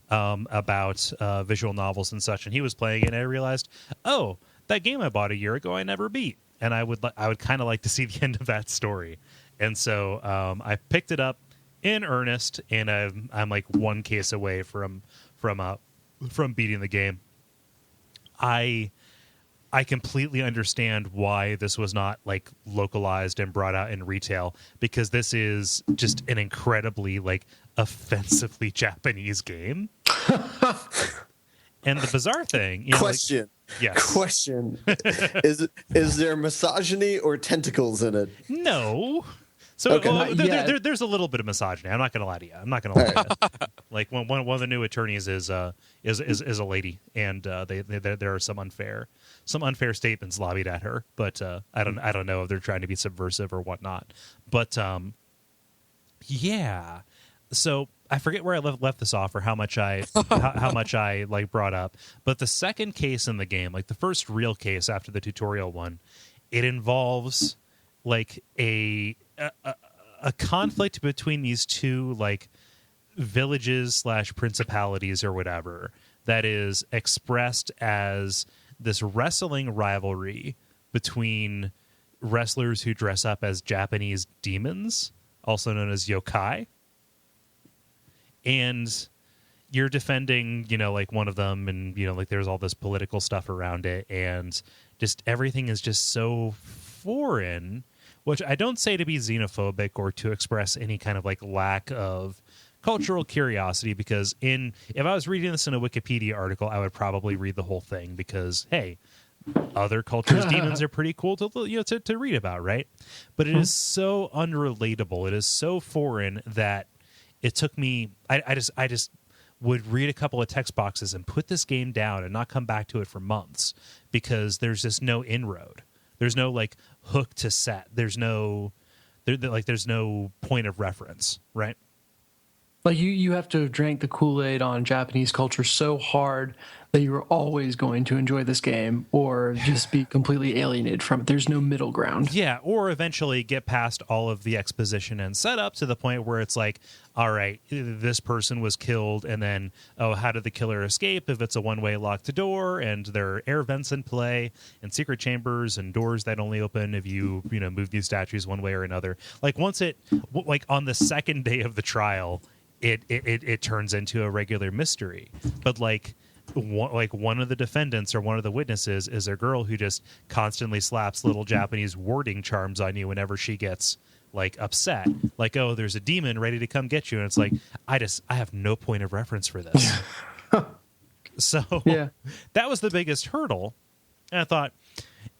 about visual novels and such, and he was playing it, and I realized, oh, that game I bought a year ago I never beat, and I would kind of like to see the end of that story. And so I picked it up in earnest, and I'm like one case away from beating the game. I completely understand why this was not like localized and brought out in retail, because this is just an incredibly like offensively Japanese game. And the bizarre thing, question. Yes. Question. Is there misogyny or tentacles in it? No. So okay. there's a little bit of misogyny. I'm not going to lie to you. Like one of the new attorneys is a lady, and there are some unfair statements lobbied at her. But I don't know if they're trying to be subversive or whatnot. But yeah. So I forget where I left this off or how much I like brought up. But the second case in the game, like the first real case after the tutorial one, it involves like a conflict between these two like villages / principalities or whatever that is expressed as this wrestling rivalry between wrestlers who dress up as Japanese demons, also known as yokai. And you're defending, like one of them, and like there's all this political stuff around it, and just everything is just so foreign, which I don't say to be xenophobic or to express any kind of like lack of cultural curiosity, because if I was reading this in a Wikipedia article, I would probably read the whole thing, because hey, other cultures' demons are pretty cool to read about, right? But it is so unrelatable, it is so foreign that it took me. I just would read a couple of text boxes and put this game down and not come back to it for months, because there's just no inroad. There's no like hook to set. There's no point of reference, right? Like you have to have drank the Kool-Aid on Japanese culture so hard that you were always going to enjoy this game, or just be completely alienated from it. There's no middle ground. Yeah, or eventually get past all of the exposition and setup to the point where it's like, all right, this person was killed, and then, oh, how did the killer escape if it's a one-way locked door, and there are air vents in play, and secret chambers, and doors that only open if you move these statues one way or another. Like, on the second day of the trial, it turns into a regular mystery. But one of the defendants or one of the witnesses is a girl who just constantly slaps little Japanese warding charms on you whenever she gets like upset, like, oh, there's a demon ready to come get you, and it's like, I have no point of reference for this. So yeah, that was the biggest hurdle, and I thought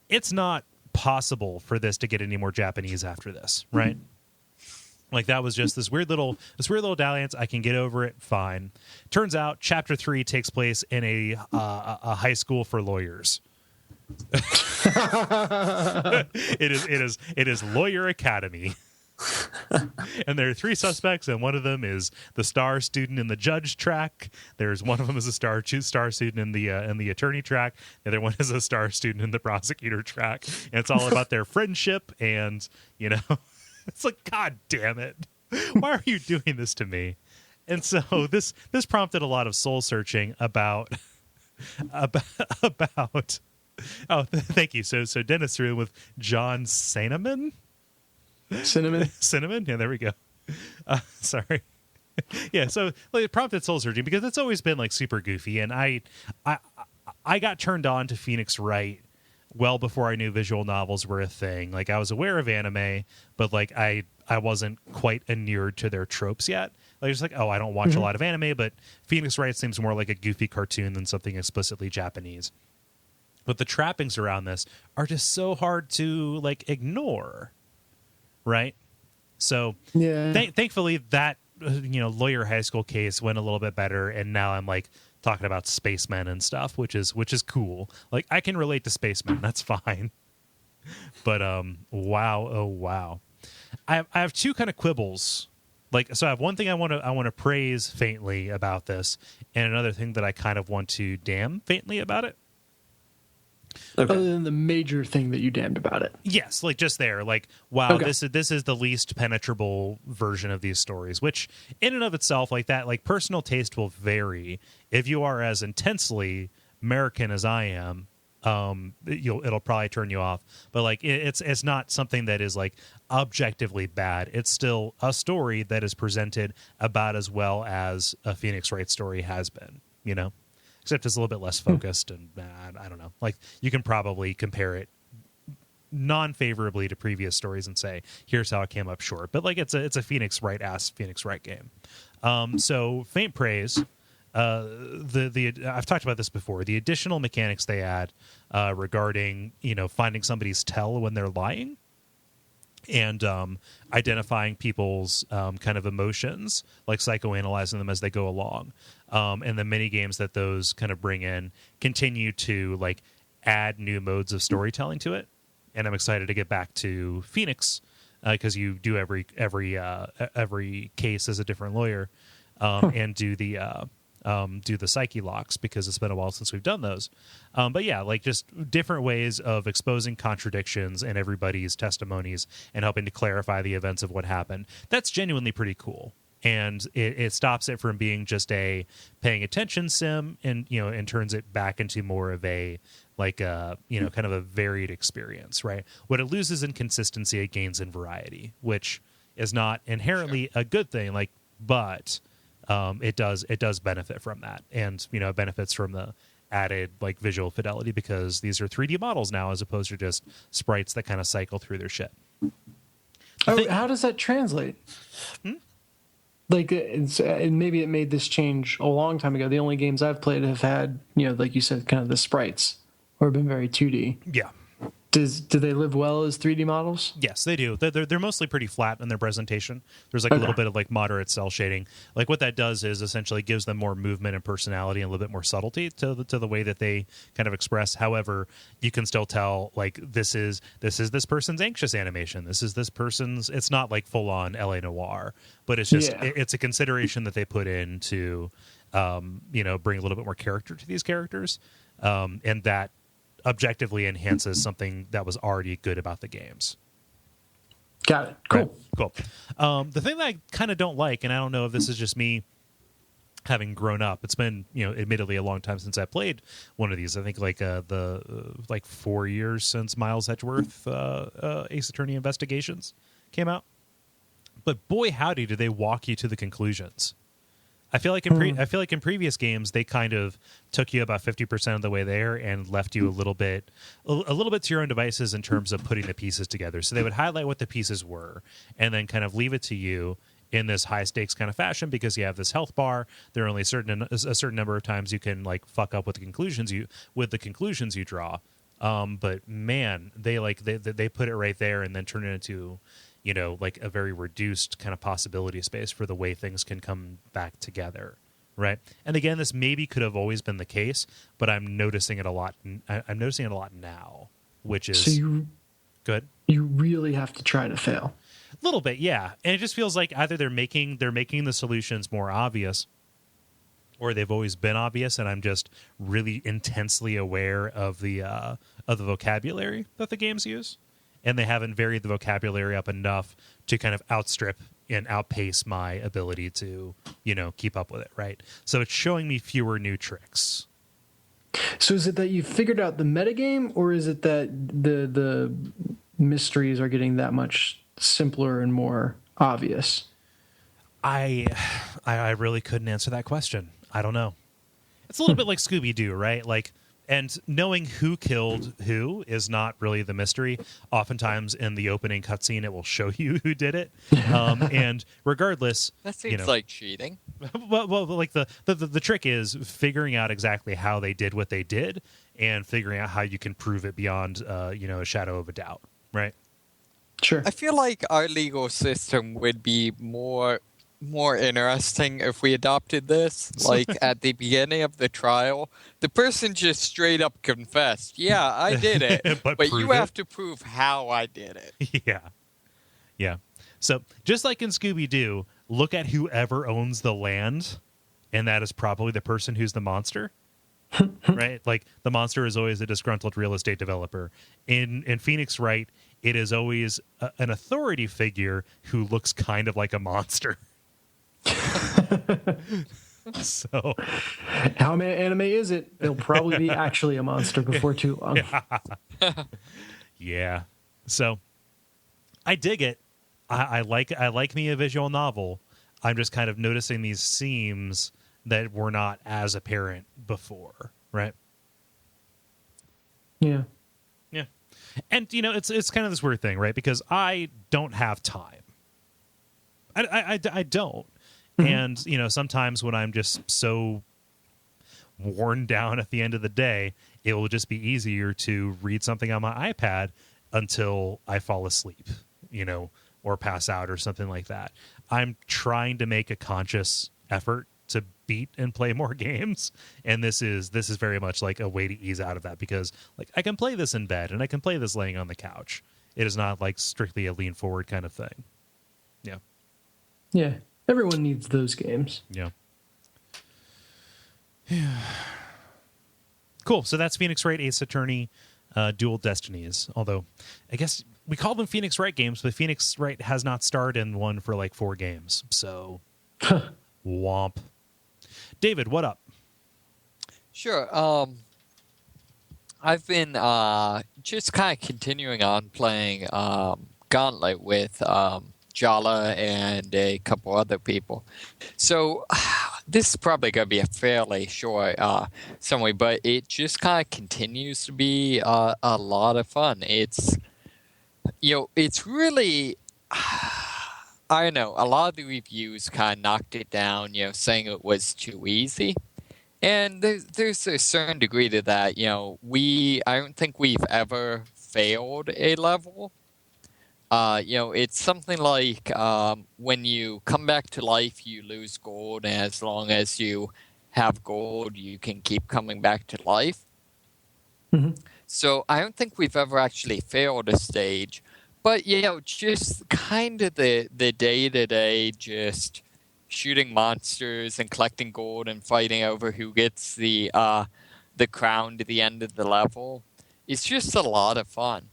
it's not possible for this to get any more Japanese after this, right? Like, that was just this weird little dalliance. I can get over it, fine. Turns out chapter 3 takes place in a high school for lawyers. It is Lawyer Academy. And there are 3 suspects, and one of them is the star student in the judge track. There's one of them is a star student in the attorney track. The other one is a star student in the prosecutor track. And it's all about their friendship, and it's like, God damn it. Why are you doing this to me? And so this prompted a lot of soul searching about thank you. So Dennis threw in with John Cinnamon. Cinnamon. Yeah, there we go. Sorry. Yeah, so like, it prompted soul searching because it's always been like super goofy, and I got turned on to Phoenix Wright well before I knew visual novels were a thing. Like I was aware of anime, but like I wasn't quite inured to their tropes yet. Like just like, oh, I don't watch a lot of anime, but Phoenix Wright seems more like a goofy cartoon than something explicitly Japanese. But the trappings around this are just so hard to like ignore, right? So Yeah. Thankfully that lawyer high school case went a little bit better, and now I'm like talking about spacemen and stuff, which is cool. Like I can relate to spacemen, that's fine. But wow, oh wow, I have two kind of quibbles. Like, so I have one thing I want to praise faintly about this, and another thing that I kind of want to damn faintly about it. Okay. Other than the major thing that you damned about it. Yes, like just there. Like, wow, okay. This is the least penetrable version of these stories, which in and of itself, like that, like personal taste will vary. If you are as intensely American as I am, it'll probably turn you off. But like it's not something that is like objectively bad. It's still a story that is presented about as well as a Phoenix Wright story has been, except it's a little bit less focused, and I don't know. Like you can probably compare it non-favorably to previous stories and say, here's how it came up short. But like it's a Phoenix Wright game. So faint praise. I've talked about this before. The additional mechanics they add regarding finding somebody's tell when they're lying, and identifying people's kind of emotions, like psychoanalyzing them as they go along. And the mini games that those kind of bring in continue to like add new modes of storytelling to it. And I'm excited to get back to Phoenix because you do every case as a different lawyer, and do the psyche locks because it's been a while since we've done those. But yeah, like just different ways of exposing contradictions in everybody's testimonies and helping to clarify the events of what happened. That's genuinely pretty cool. And it stops it from being just a paying attention sim, and and turns it back into more of a like kind of a varied experience, right? What it loses in consistency, it gains in variety, which is not inherently a good thing. Like, but it does benefit from that, and it benefits from the added like visual fidelity because these are 3D models now as opposed to just sprites that kind of cycle through their shit. How does that translate? Like, maybe it made this change a long time ago. The only games I've played have had, like you said, kind of the sprites, or have been very 2D. Yeah. Do they live well as 3D models? Yes, they do. They're mostly pretty flat in their presentation. There's like a little bit of like moderate cell shading. Like what that does is essentially gives them more movement and personality and a little bit more subtlety to the way that they kind of express. However, you can still tell like this is this person's anxious animation. This is this person's. It's not like full on LA Noire, but it's just it's a consideration that they put in to bring a little bit more character to these characters, and that objectively enhances something that was already good about the games. Got it. Cool. Right? Cool. The thing that I kind of don't like, and I don't know if this is just me having grown up, it's been, admittedly a long time since I played one of these. I think like 4 years since Miles Edgeworth Ace Attorney Investigations came out. But boy, howdy, do they walk you to the conclusions. I feel like in previous games they kind of took you about 50% of the way there and left you a little bit to your own devices in terms of putting the pieces together. So they would highlight what the pieces were and then kind of leave it to you in this high stakes kind of fashion because you have this health bar. There are only a certain number of times you can like fuck up with the conclusions you draw. But man, they put it right there and then turn it into like a very reduced kind of possibility space for the way things can come back together, right? And again, this maybe could have always been the case, but I'm noticing it a lot. I'm noticing it a lot now, which is good. You really have to try to fail. A little bit, yeah. And it just feels like either they're making the solutions more obvious, or they've always been obvious, and I'm just really intensely aware of the vocabulary that the games use. And they haven't varied the vocabulary up enough to kind of outstrip and outpace my ability to, keep up with it, right? So it's showing me fewer new tricks. So is it that you figured out the metagame, or is it that the mysteries are getting that much simpler and more obvious? I really couldn't answer that question. I don't know. It's a little bit like Scooby-Doo, right? Like, and knowing who killed who is not really the mystery. Oftentimes in the opening cutscene, it will show you who did it. And regardless, That seems like cheating. well, like the trick is figuring out exactly how they did what they did and figuring out how you can prove it beyond, a shadow of a doubt, right? Sure. I feel like our legal system would be more interesting if we adopted this. Like at the beginning of the trial, the person just straight up confessed, "Yeah, I did it," but you have to prove how I did it. Yeah. So just like in Scooby-Doo, look at whoever owns the land, and that is probably the person who's the monster. Right? Like the monster is always a disgruntled real estate developer. In Phoenix Wright, it is always an authority figure who looks kind of like a monster. So how anime is it? It'll probably be actually a monster before too long. Yeah. So I dig it. I like me a visual novel. I'm just kind of noticing these seams that were not as apparent before, right? Yeah. Yeah. And it's kind of this weird thing, right? Because I don't have time. I don't. Mm-hmm. And sometimes when I'm just so worn down at the end of the day, it will just be easier to read something on my iPad until I fall asleep, or pass out or something like that. I'm trying to make a conscious effort to beat and play more games, and this is very much like a way to ease out of that, because like I can play this in bed and I can play this laying on the couch. It is not like strictly a lean forward kind of thing. Yeah, everyone needs those games. Yeah. Cool. So that's Phoenix Wright, Ace Attorney, Dual Destinies. Although I guess we call them Phoenix Wright games, but Phoenix Wright has not starred in one for like 4 games. So womp. David, what up? Sure. I've been just kind of continuing on playing Gauntlet with Jala and a couple other people. So this is probably going to be a fairly short summary, but it just kind of continues to be a lot of fun. It's it's really, I don't know, a lot of the reviews kind of knocked it down, saying it was too easy. And there's a certain degree to that. I don't think we've ever failed a level. It's something like when you come back to life, you lose gold, and as long as you have gold, you can keep coming back to life. Mm-hmm. So I don't think we've ever actually failed a stage. But, just kind of the day-to-day, just shooting monsters and collecting gold and fighting over who gets the crown to the end of the level. It's just a lot of fun.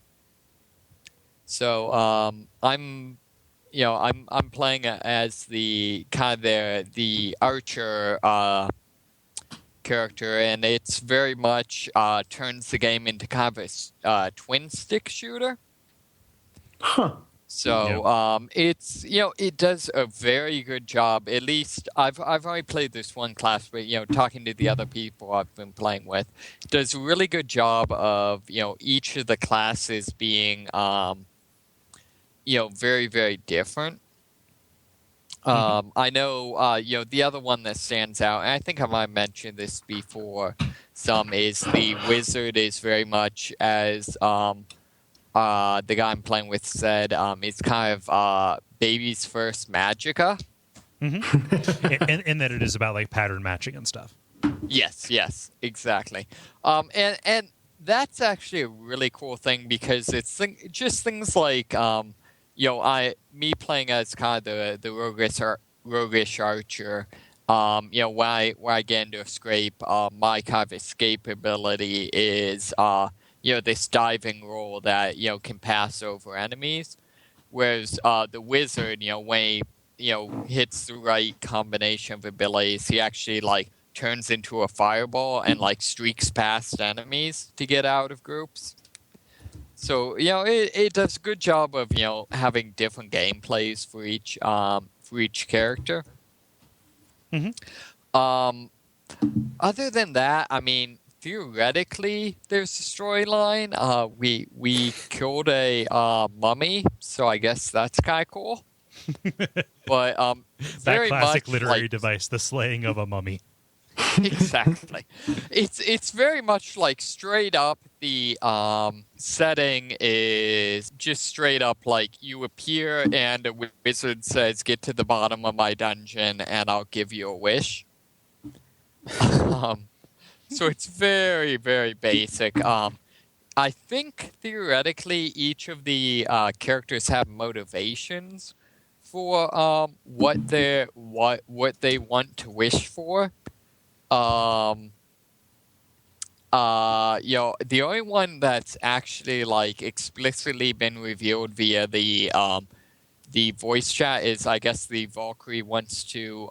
So I'm playing as the kind of the archer character, and it's very much turns the game into kind of a twin stick shooter. Huh. So it's it does a very good job. At least I've only played this one class, but talking to the other people I've been playing with, it does a really good job of each of the classes being very, very different. I know the other one that stands out, and I think I might have mentioned this before, is the wizard is very much as the guy I'm playing with said, it's kind of baby's first Magicka. Mm-hmm. and that it is about like pattern matching and stuff. Yes, exactly. And that's actually a really cool thing, because it's just things like me playing as kind of the roguish archer. When I get into a scrape, my kind of escape ability is this diving roll that can pass over enemies, whereas the wizard, when he hits the right combination of abilities, he actually like turns into a fireball and like streaks past enemies to get out of groups. So it does a good job of having different gameplays for each for each character. Mm-hmm. Other than that, I mean, theoretically, there's a storyline. We killed a mummy, so I guess that's kind of cool. But That very classic much literary like, device, the slaying of a mummy. exactly. It's very much like straight up the setting is just straight up like you appear and a wizard says, "Get to the bottom of my dungeon and I'll give you a wish." So it's very, very basic. I think theoretically each of the characters have motivations for what they want to wish for. The only one that's actually like explicitly been revealed via the voice chat is, I guess, the Valkyrie wants to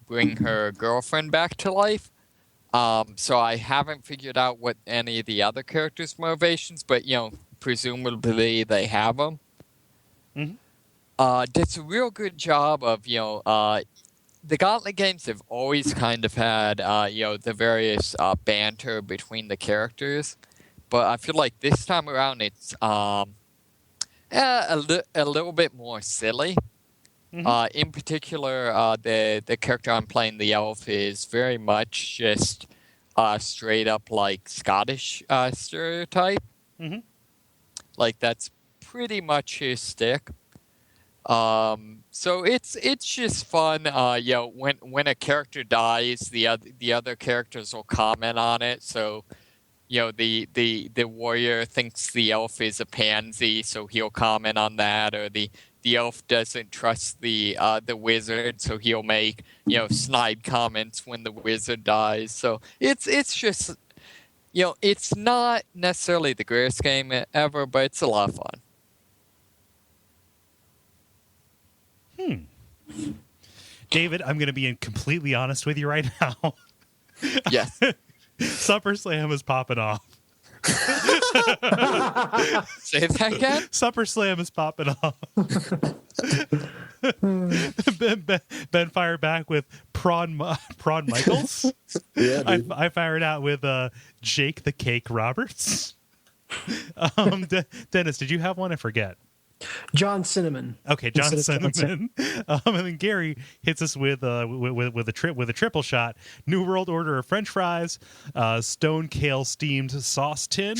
bring her girlfriend back to life. So I haven't figured out what any of the other characters' motivations, but presumably they have them. Mm-hmm. Does a real good job of the Gauntlet games have always kind of had the various banter between the characters, but I feel like this time around it's a little bit more silly. Mm-hmm. In particular, the character I'm playing, the elf, is very much just straight up like Scottish stereotype. Mm-hmm. Like that's pretty much his stick. So it's just fun. When a character dies, the other characters will comment on it. So, the warrior thinks the elf is a pansy, so he'll comment on that, or the elf doesn't trust the wizard, so he'll make snide comments when the wizard dies. So it's just it's not necessarily the greatest game ever, but it's a lot of fun. David, I'm going to be completely honest with you right now. Yes. Supper Slam is popping off. Say that again? Supper Slam is popping off. Ben fired back with Prawn Michaels. Yeah, dude. I fired out with Jake the Cake Roberts. Dennis, did you have one? I forget. John Cinnamon. Okay, John Instead of Cinnamon. And then Gary hits us with a triple shot. New World Order of French fries, Stone Kale steamed sauce tin,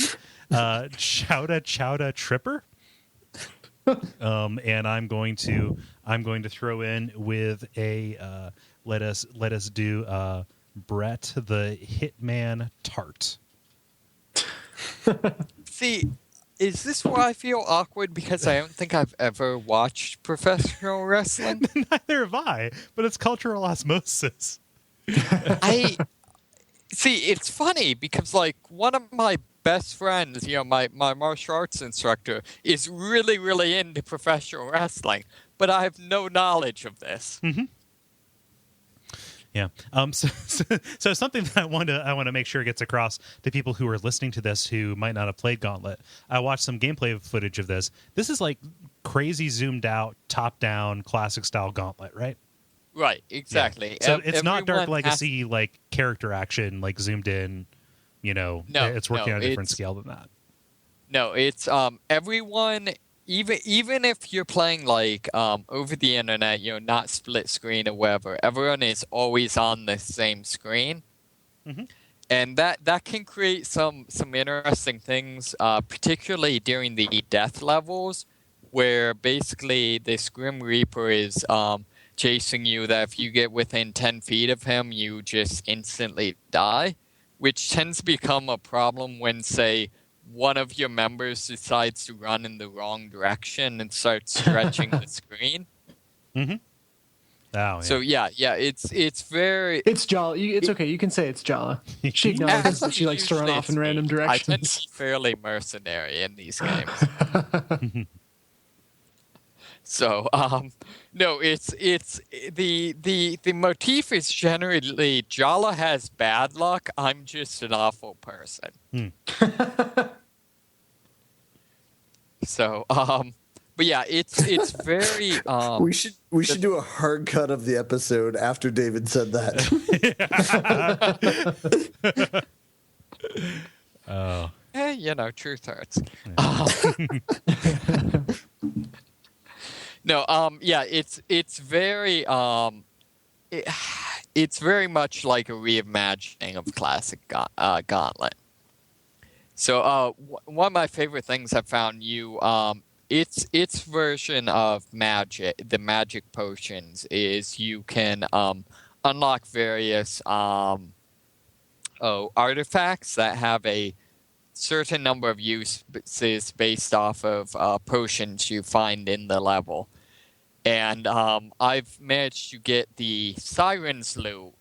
Chowda Tripper. And I'm going to throw in with a let us do Brett the Hitman Tart. See, is this where I feel awkward because I don't think I've ever watched professional wrestling? Neither have I, but it's cultural osmosis. See, it's funny because like one of my best friends, my martial arts instructor, is really, really into professional wrestling, but I have no knowledge of this. Mm-hmm. Yeah. So something that I want to make sure gets across to people who are listening to this who might not have played Gauntlet. I watched some gameplay footage of this. This is like crazy zoomed out, top down, classic style Gauntlet, right? Right. Exactly. Yeah. So it's not Dark Legacy like character action, like zoomed in. No, it's working on a different scale than that. No, it's everyone. Even if you're playing like over the internet, not split screen or whatever, everyone is always on the same screen, and that can create some interesting things, particularly during the death levels, where basically this Grim Reaper is chasing you. That if you get within 10 feet of him, you just instantly die, which tends to become a problem when, say, one of your members decides to run in the wrong direction and starts stretching the screen. Mm-hmm. Oh, yeah. So it's very... It's Jala. It's okay. You can say it's Jala. She acknowledges that she likes to run off in random directions. I tend to be fairly mercenary in these games. So, no, it's the motif is generally Jala has bad luck. I'm just an awful person. So, But yeah, it's very. We should do a hard cut of the episode after David said that. Oh. Truth hurts. No, yeah, it's very it's very much like a reimagining of classic Gauntlet. So, one of my favorite things I found its version of the magic potions is you can unlock various artifacts that have a certain number of uses based off of potions you find in the level. And I've managed to get the Siren's Loot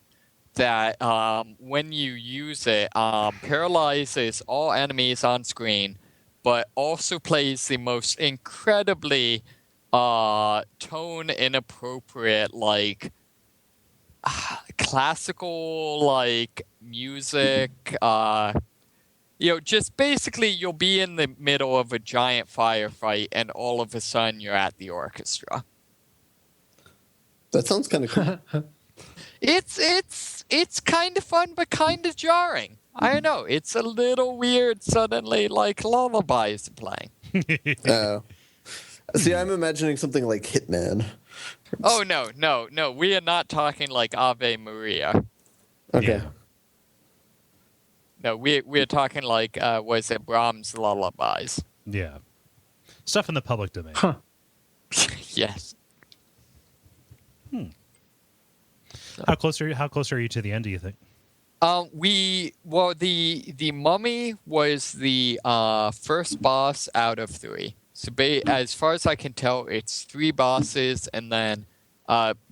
that when you use it, paralyzes all enemies on screen, but also plays the most incredibly tone inappropriate, like classical like music. Just basically you'll be in the middle of a giant firefight and all of a sudden you're at the orchestra. That sounds kind of cool. It's kind of fun, but kind of jarring. I don't know. It's a little weird suddenly, like lullabies playing. See, I'm imagining something like Hitman. Oh, no. We are not talking like Ave Maria. Okay. Yeah. No, we are talking like, was it Brahms' lullabies? Yeah. Stuff in the public domain. Huh. Yes. How close are you to the end, do you think? The Mummy was the first boss out of 3. So as far as I can tell, it's 3 bosses, and then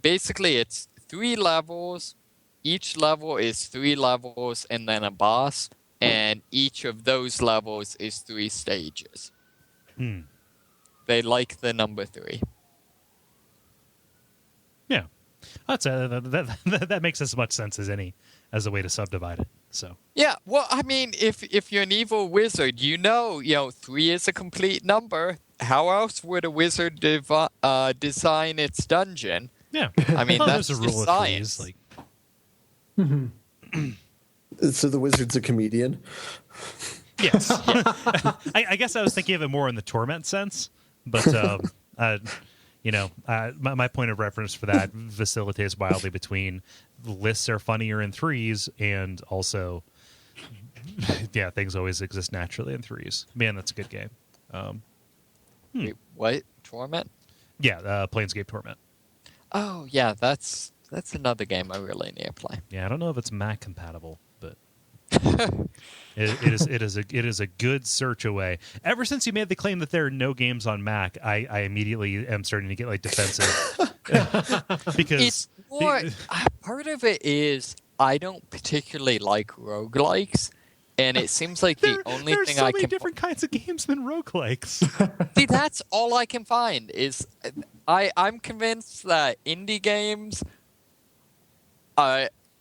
basically it's 3 levels. Each level is 3 levels, and then a boss, and each of those levels is 3 stages. They like the number 3. Yeah. That makes as much sense as a way to subdivide it. So Yeah, well, I mean, if you're an evil wizard, 3 is a complete number. How else would a wizard design its dungeon? yeah, I mean, that's there's a just rule of science. threes. Like, So the wizard's a comedian? yes, I guess I was thinking of it more in the torment sense, but my point of reference for that vacillates wildly between lists are funnier in 3s and also, yeah, things always exist naturally in 3s. Man, that's a good game. Wait, what? Torment? Yeah, Planescape Torment. Oh, yeah, that's another game I really need to play. Yeah, I don't know if it's Mac compatible, but it is a good search away. Ever since you made the claim that there are no games on Mac, I immediately am starting to get like defensive because It's more, part of it is I don't particularly like roguelikes, and it seems like the only there's thing so I many can different kinds of games than roguelikes. see. That's all I can find is I'm convinced that indie games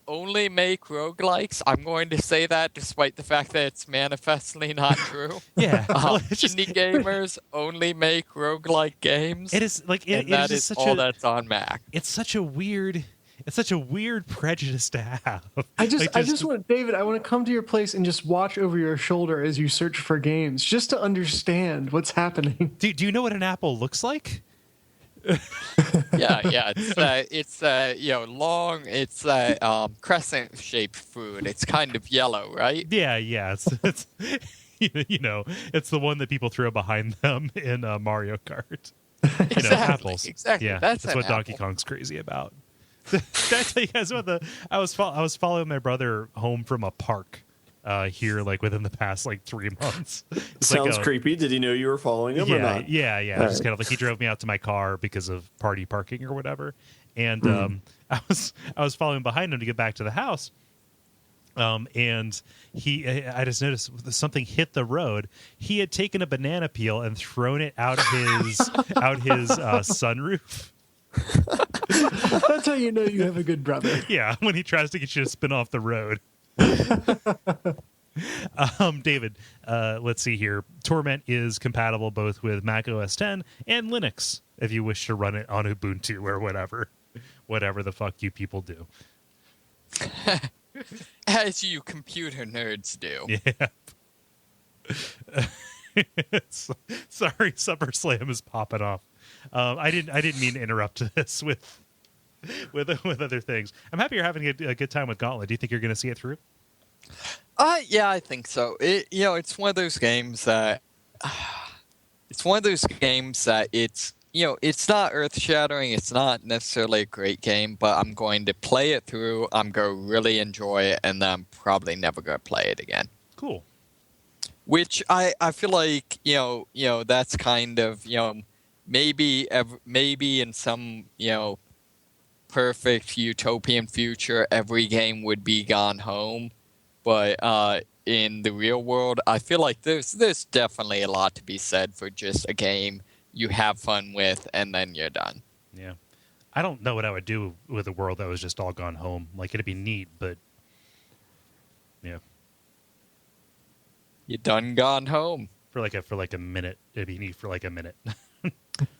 only make roguelikes. I'm going to say that despite the fact that it's manifestly not true. Yeah, well, it's just, Indie gamers only make roguelike games. it is like and it that is is such all a that's on Mac. it's such a weird prejudice to have. I just Like, want, David, I want to come to your place and just watch over your shoulder as you search for games, just to understand what's happening. do you know what an apple looks like? Yeah. It's long. It's crescent-shaped fruit. It's kind of yellow, right? Yeah, it's it's the one that people throw behind them in Mario Kart. Apples. Exactly. Yeah, That's what an Donkey apple. Kong's crazy about. Did I tell you guys about I was following my brother home from a park here, like within the past 3 months. It's Sounds creepy. Did he know you were following him or not? Yeah. All Just right. kind of like he drove me out to my car because of party parking or whatever, and I was following behind him to get back to the house. And I just noticed something hit the road. He had taken a banana peel and thrown it out his sunroof. That's how you know you have a good brother. Yeah, when he tries to get you to spin off the road. David, let's see here. Torment is compatible both with Mac OS X and Linux if you wish to run it on Ubuntu or whatever the fuck you people do. As you computer nerds do. Yeah. Sorry, SummerSlam is popping off. I didn't mean to interrupt this with other things. I'm happy you're having a good time with Gauntlet. Do you think you're going to see it through? Yeah, I think so. It's one of those games that it's not earth-shattering. It's not necessarily a great game, but I'm going to play it through. I'm going to really enjoy it, and then I'm probably never going to play it again. Cool. Which I feel like that's kind of maybe in some perfect utopian future every game would be gone home, but in the real world I feel like there's definitely a lot to be said for just a game you have fun with and then you're done. Yeah, I don't know what I would do with a world that was just all gone home. Like, it'd be neat, but yeah. You done gone home For like a minute. It'd be neat for like a minute.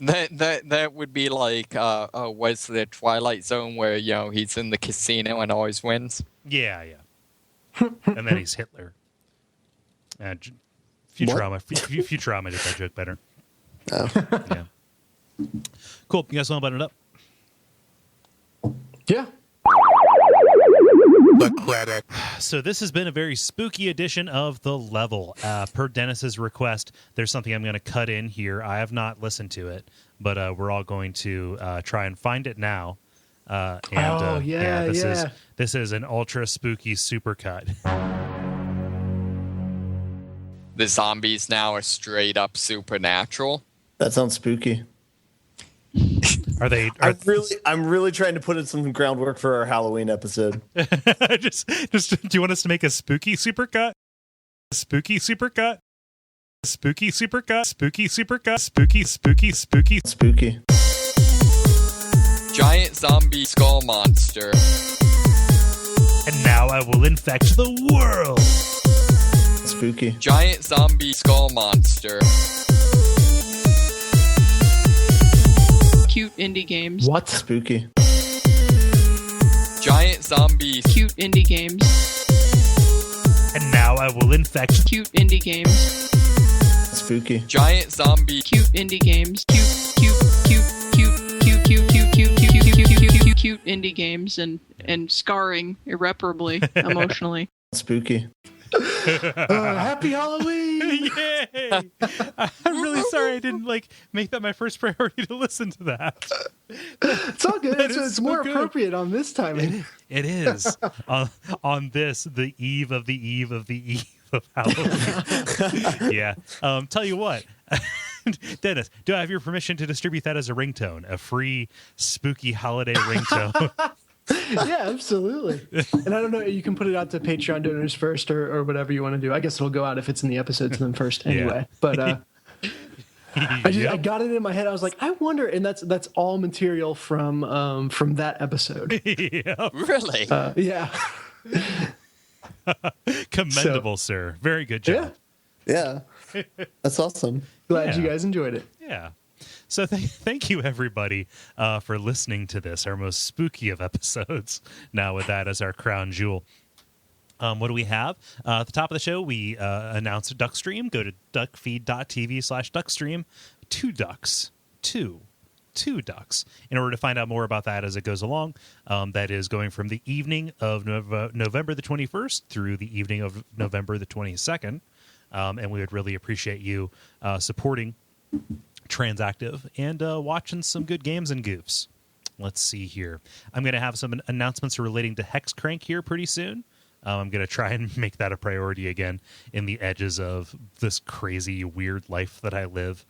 That would be like what's the Twilight Zone where he's in the casino and always wins. Yeah. And then he's Hitler. Futurama did that joke better. Oh. Yeah. Cool. You guys want to button it up? Yeah. The credit. So this has been a very spooky edition of The Level. Per Dennis's request, there's something I'm going to cut in here. I have not listened to it, but we're all going to try and find it now. This is an ultra spooky supercut. The zombies now are straight up supernatural. That sounds spooky. I'm really trying to put in some groundwork for our Halloween episode. just do you want us to make a spooky supercut? Spooky supercut? Spooky supercut? Spooky supercut? Spooky. Spooky. Giant zombie skull monster. And now I will infect the world. Spooky. Giant zombie skull monster. Cute indie games. What? Spooky. Giant zombies. Cute indie games. And now I will infect Cute indie games. Spooky. Giant zombie. Cute indie games. Cute indie games and scarring irreparably emotionally. Spooky. Happy Halloween! Yay! I'm really sorry I didn't make that my first priority to listen to that. It's all good. It's so more good. appropriate on this timing. It is on this, the eve of Halloween. Yeah. Tell you what, Dennis, do I have your permission to distribute that as a ringtone, a free spooky holiday ringtone? Yeah, absolutely. And I don't know, you can put it out to Patreon donors first or whatever you want to do. I guess it'll go out if it's in the episodes then first anyway. Yeah. But I got it in my head. I was like, I wonder, and that's all material from that episode. Yeah. Really? Yeah. Commendable, sir. Very good job. Yeah. That's awesome. Glad you guys enjoyed it. Yeah. So thank you, everybody, for listening to this, our most spooky of episodes, now with that as our crown jewel. What do we have? At the top of the show, we announced a Duckstream. Go to Duckfeed.tv/Duckstream. Two ducks. Two ducks. In order to find out more about that as it goes along, that is going from the evening of November the 21st through the evening of November the 22nd. And we would really appreciate you supporting Transactive and watching some good games and goofs. Let's see here. I'm going to have some announcements relating to Hexcrank here pretty soon. I'm going to try and make that a priority again in the edges of this crazy, weird life that I live.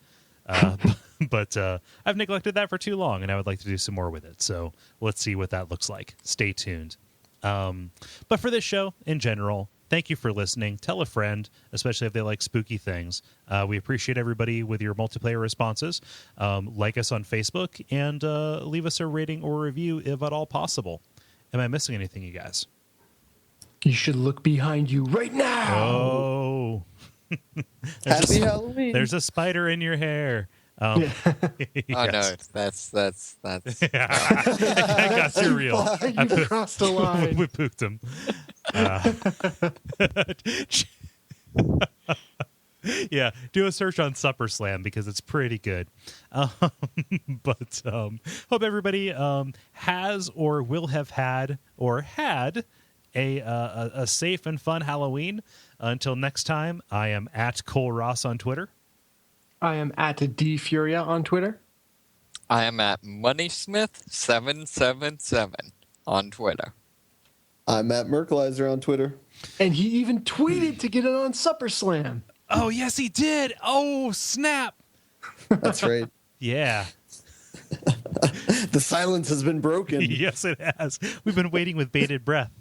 But I've neglected that for too long, and I would like to do some more with it. So let's see what that looks like. Stay tuned. But for this show, in general, thank you for listening. Tell a friend, especially if they like spooky things. We appreciate everybody with your multiplayer responses. Like us on Facebook and leave us a rating or review if at all possible. Am I missing anything, you guys? You should look behind you right now. Oh. Happy Halloween. There's a spider in your hair. Yeah. Oh no, Yes. that's I got too real. You crossed the line. We pooped him. Yeah, do a search on Supper Slam because it's pretty good. But hope everybody has or will have had or had a safe and fun Halloween. Until next time, I am at Cole Ross on Twitter. I am at DFuria on Twitter. I am at MoneySmith777 on Twitter. I'm at Merkleiser on Twitter. And he even tweeted to get it on Supper Slam. Oh, yes, he did. Oh, snap. That's right. Yeah. The silence has been broken. Yes, it has. We've been waiting with bated breath.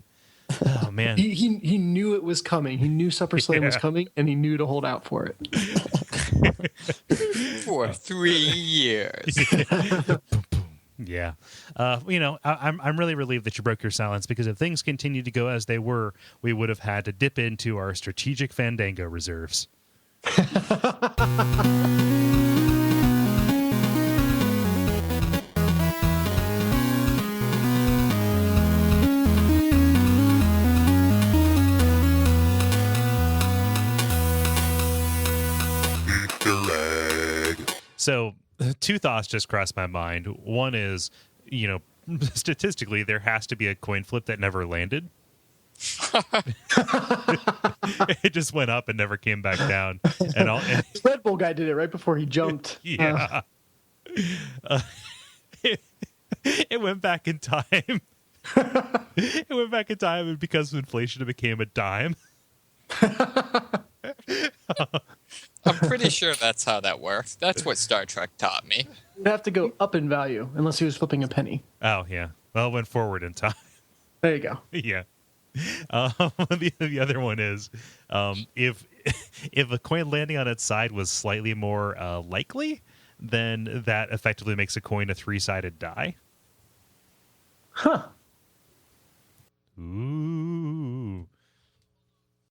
Oh, man. He knew it was coming. He knew Supper Slam was Yeah. coming, and he knew to hold out for it. For 3 years. Yeah. I'm really relieved that you broke your silence because if things continued to go as they were, we would have had to dip into our strategic Fandango reserves. So, two thoughts just crossed my mind. One is, statistically, there has to be a coin flip that never landed. It just went up and never came back down. And The Red Bull guy did it right before he jumped. yeah. It went back in time. It went back in time, and because of inflation, it became a dime. I'm pretty sure that's how that works. That's what Star Trek taught me. You'd have to go up in value unless he was flipping a penny. Oh, yeah. Well, it went forward in time. There you go. Yeah. The other one is if a coin landing on its side was slightly more likely, then that effectively makes a coin a 3-sided die. Huh.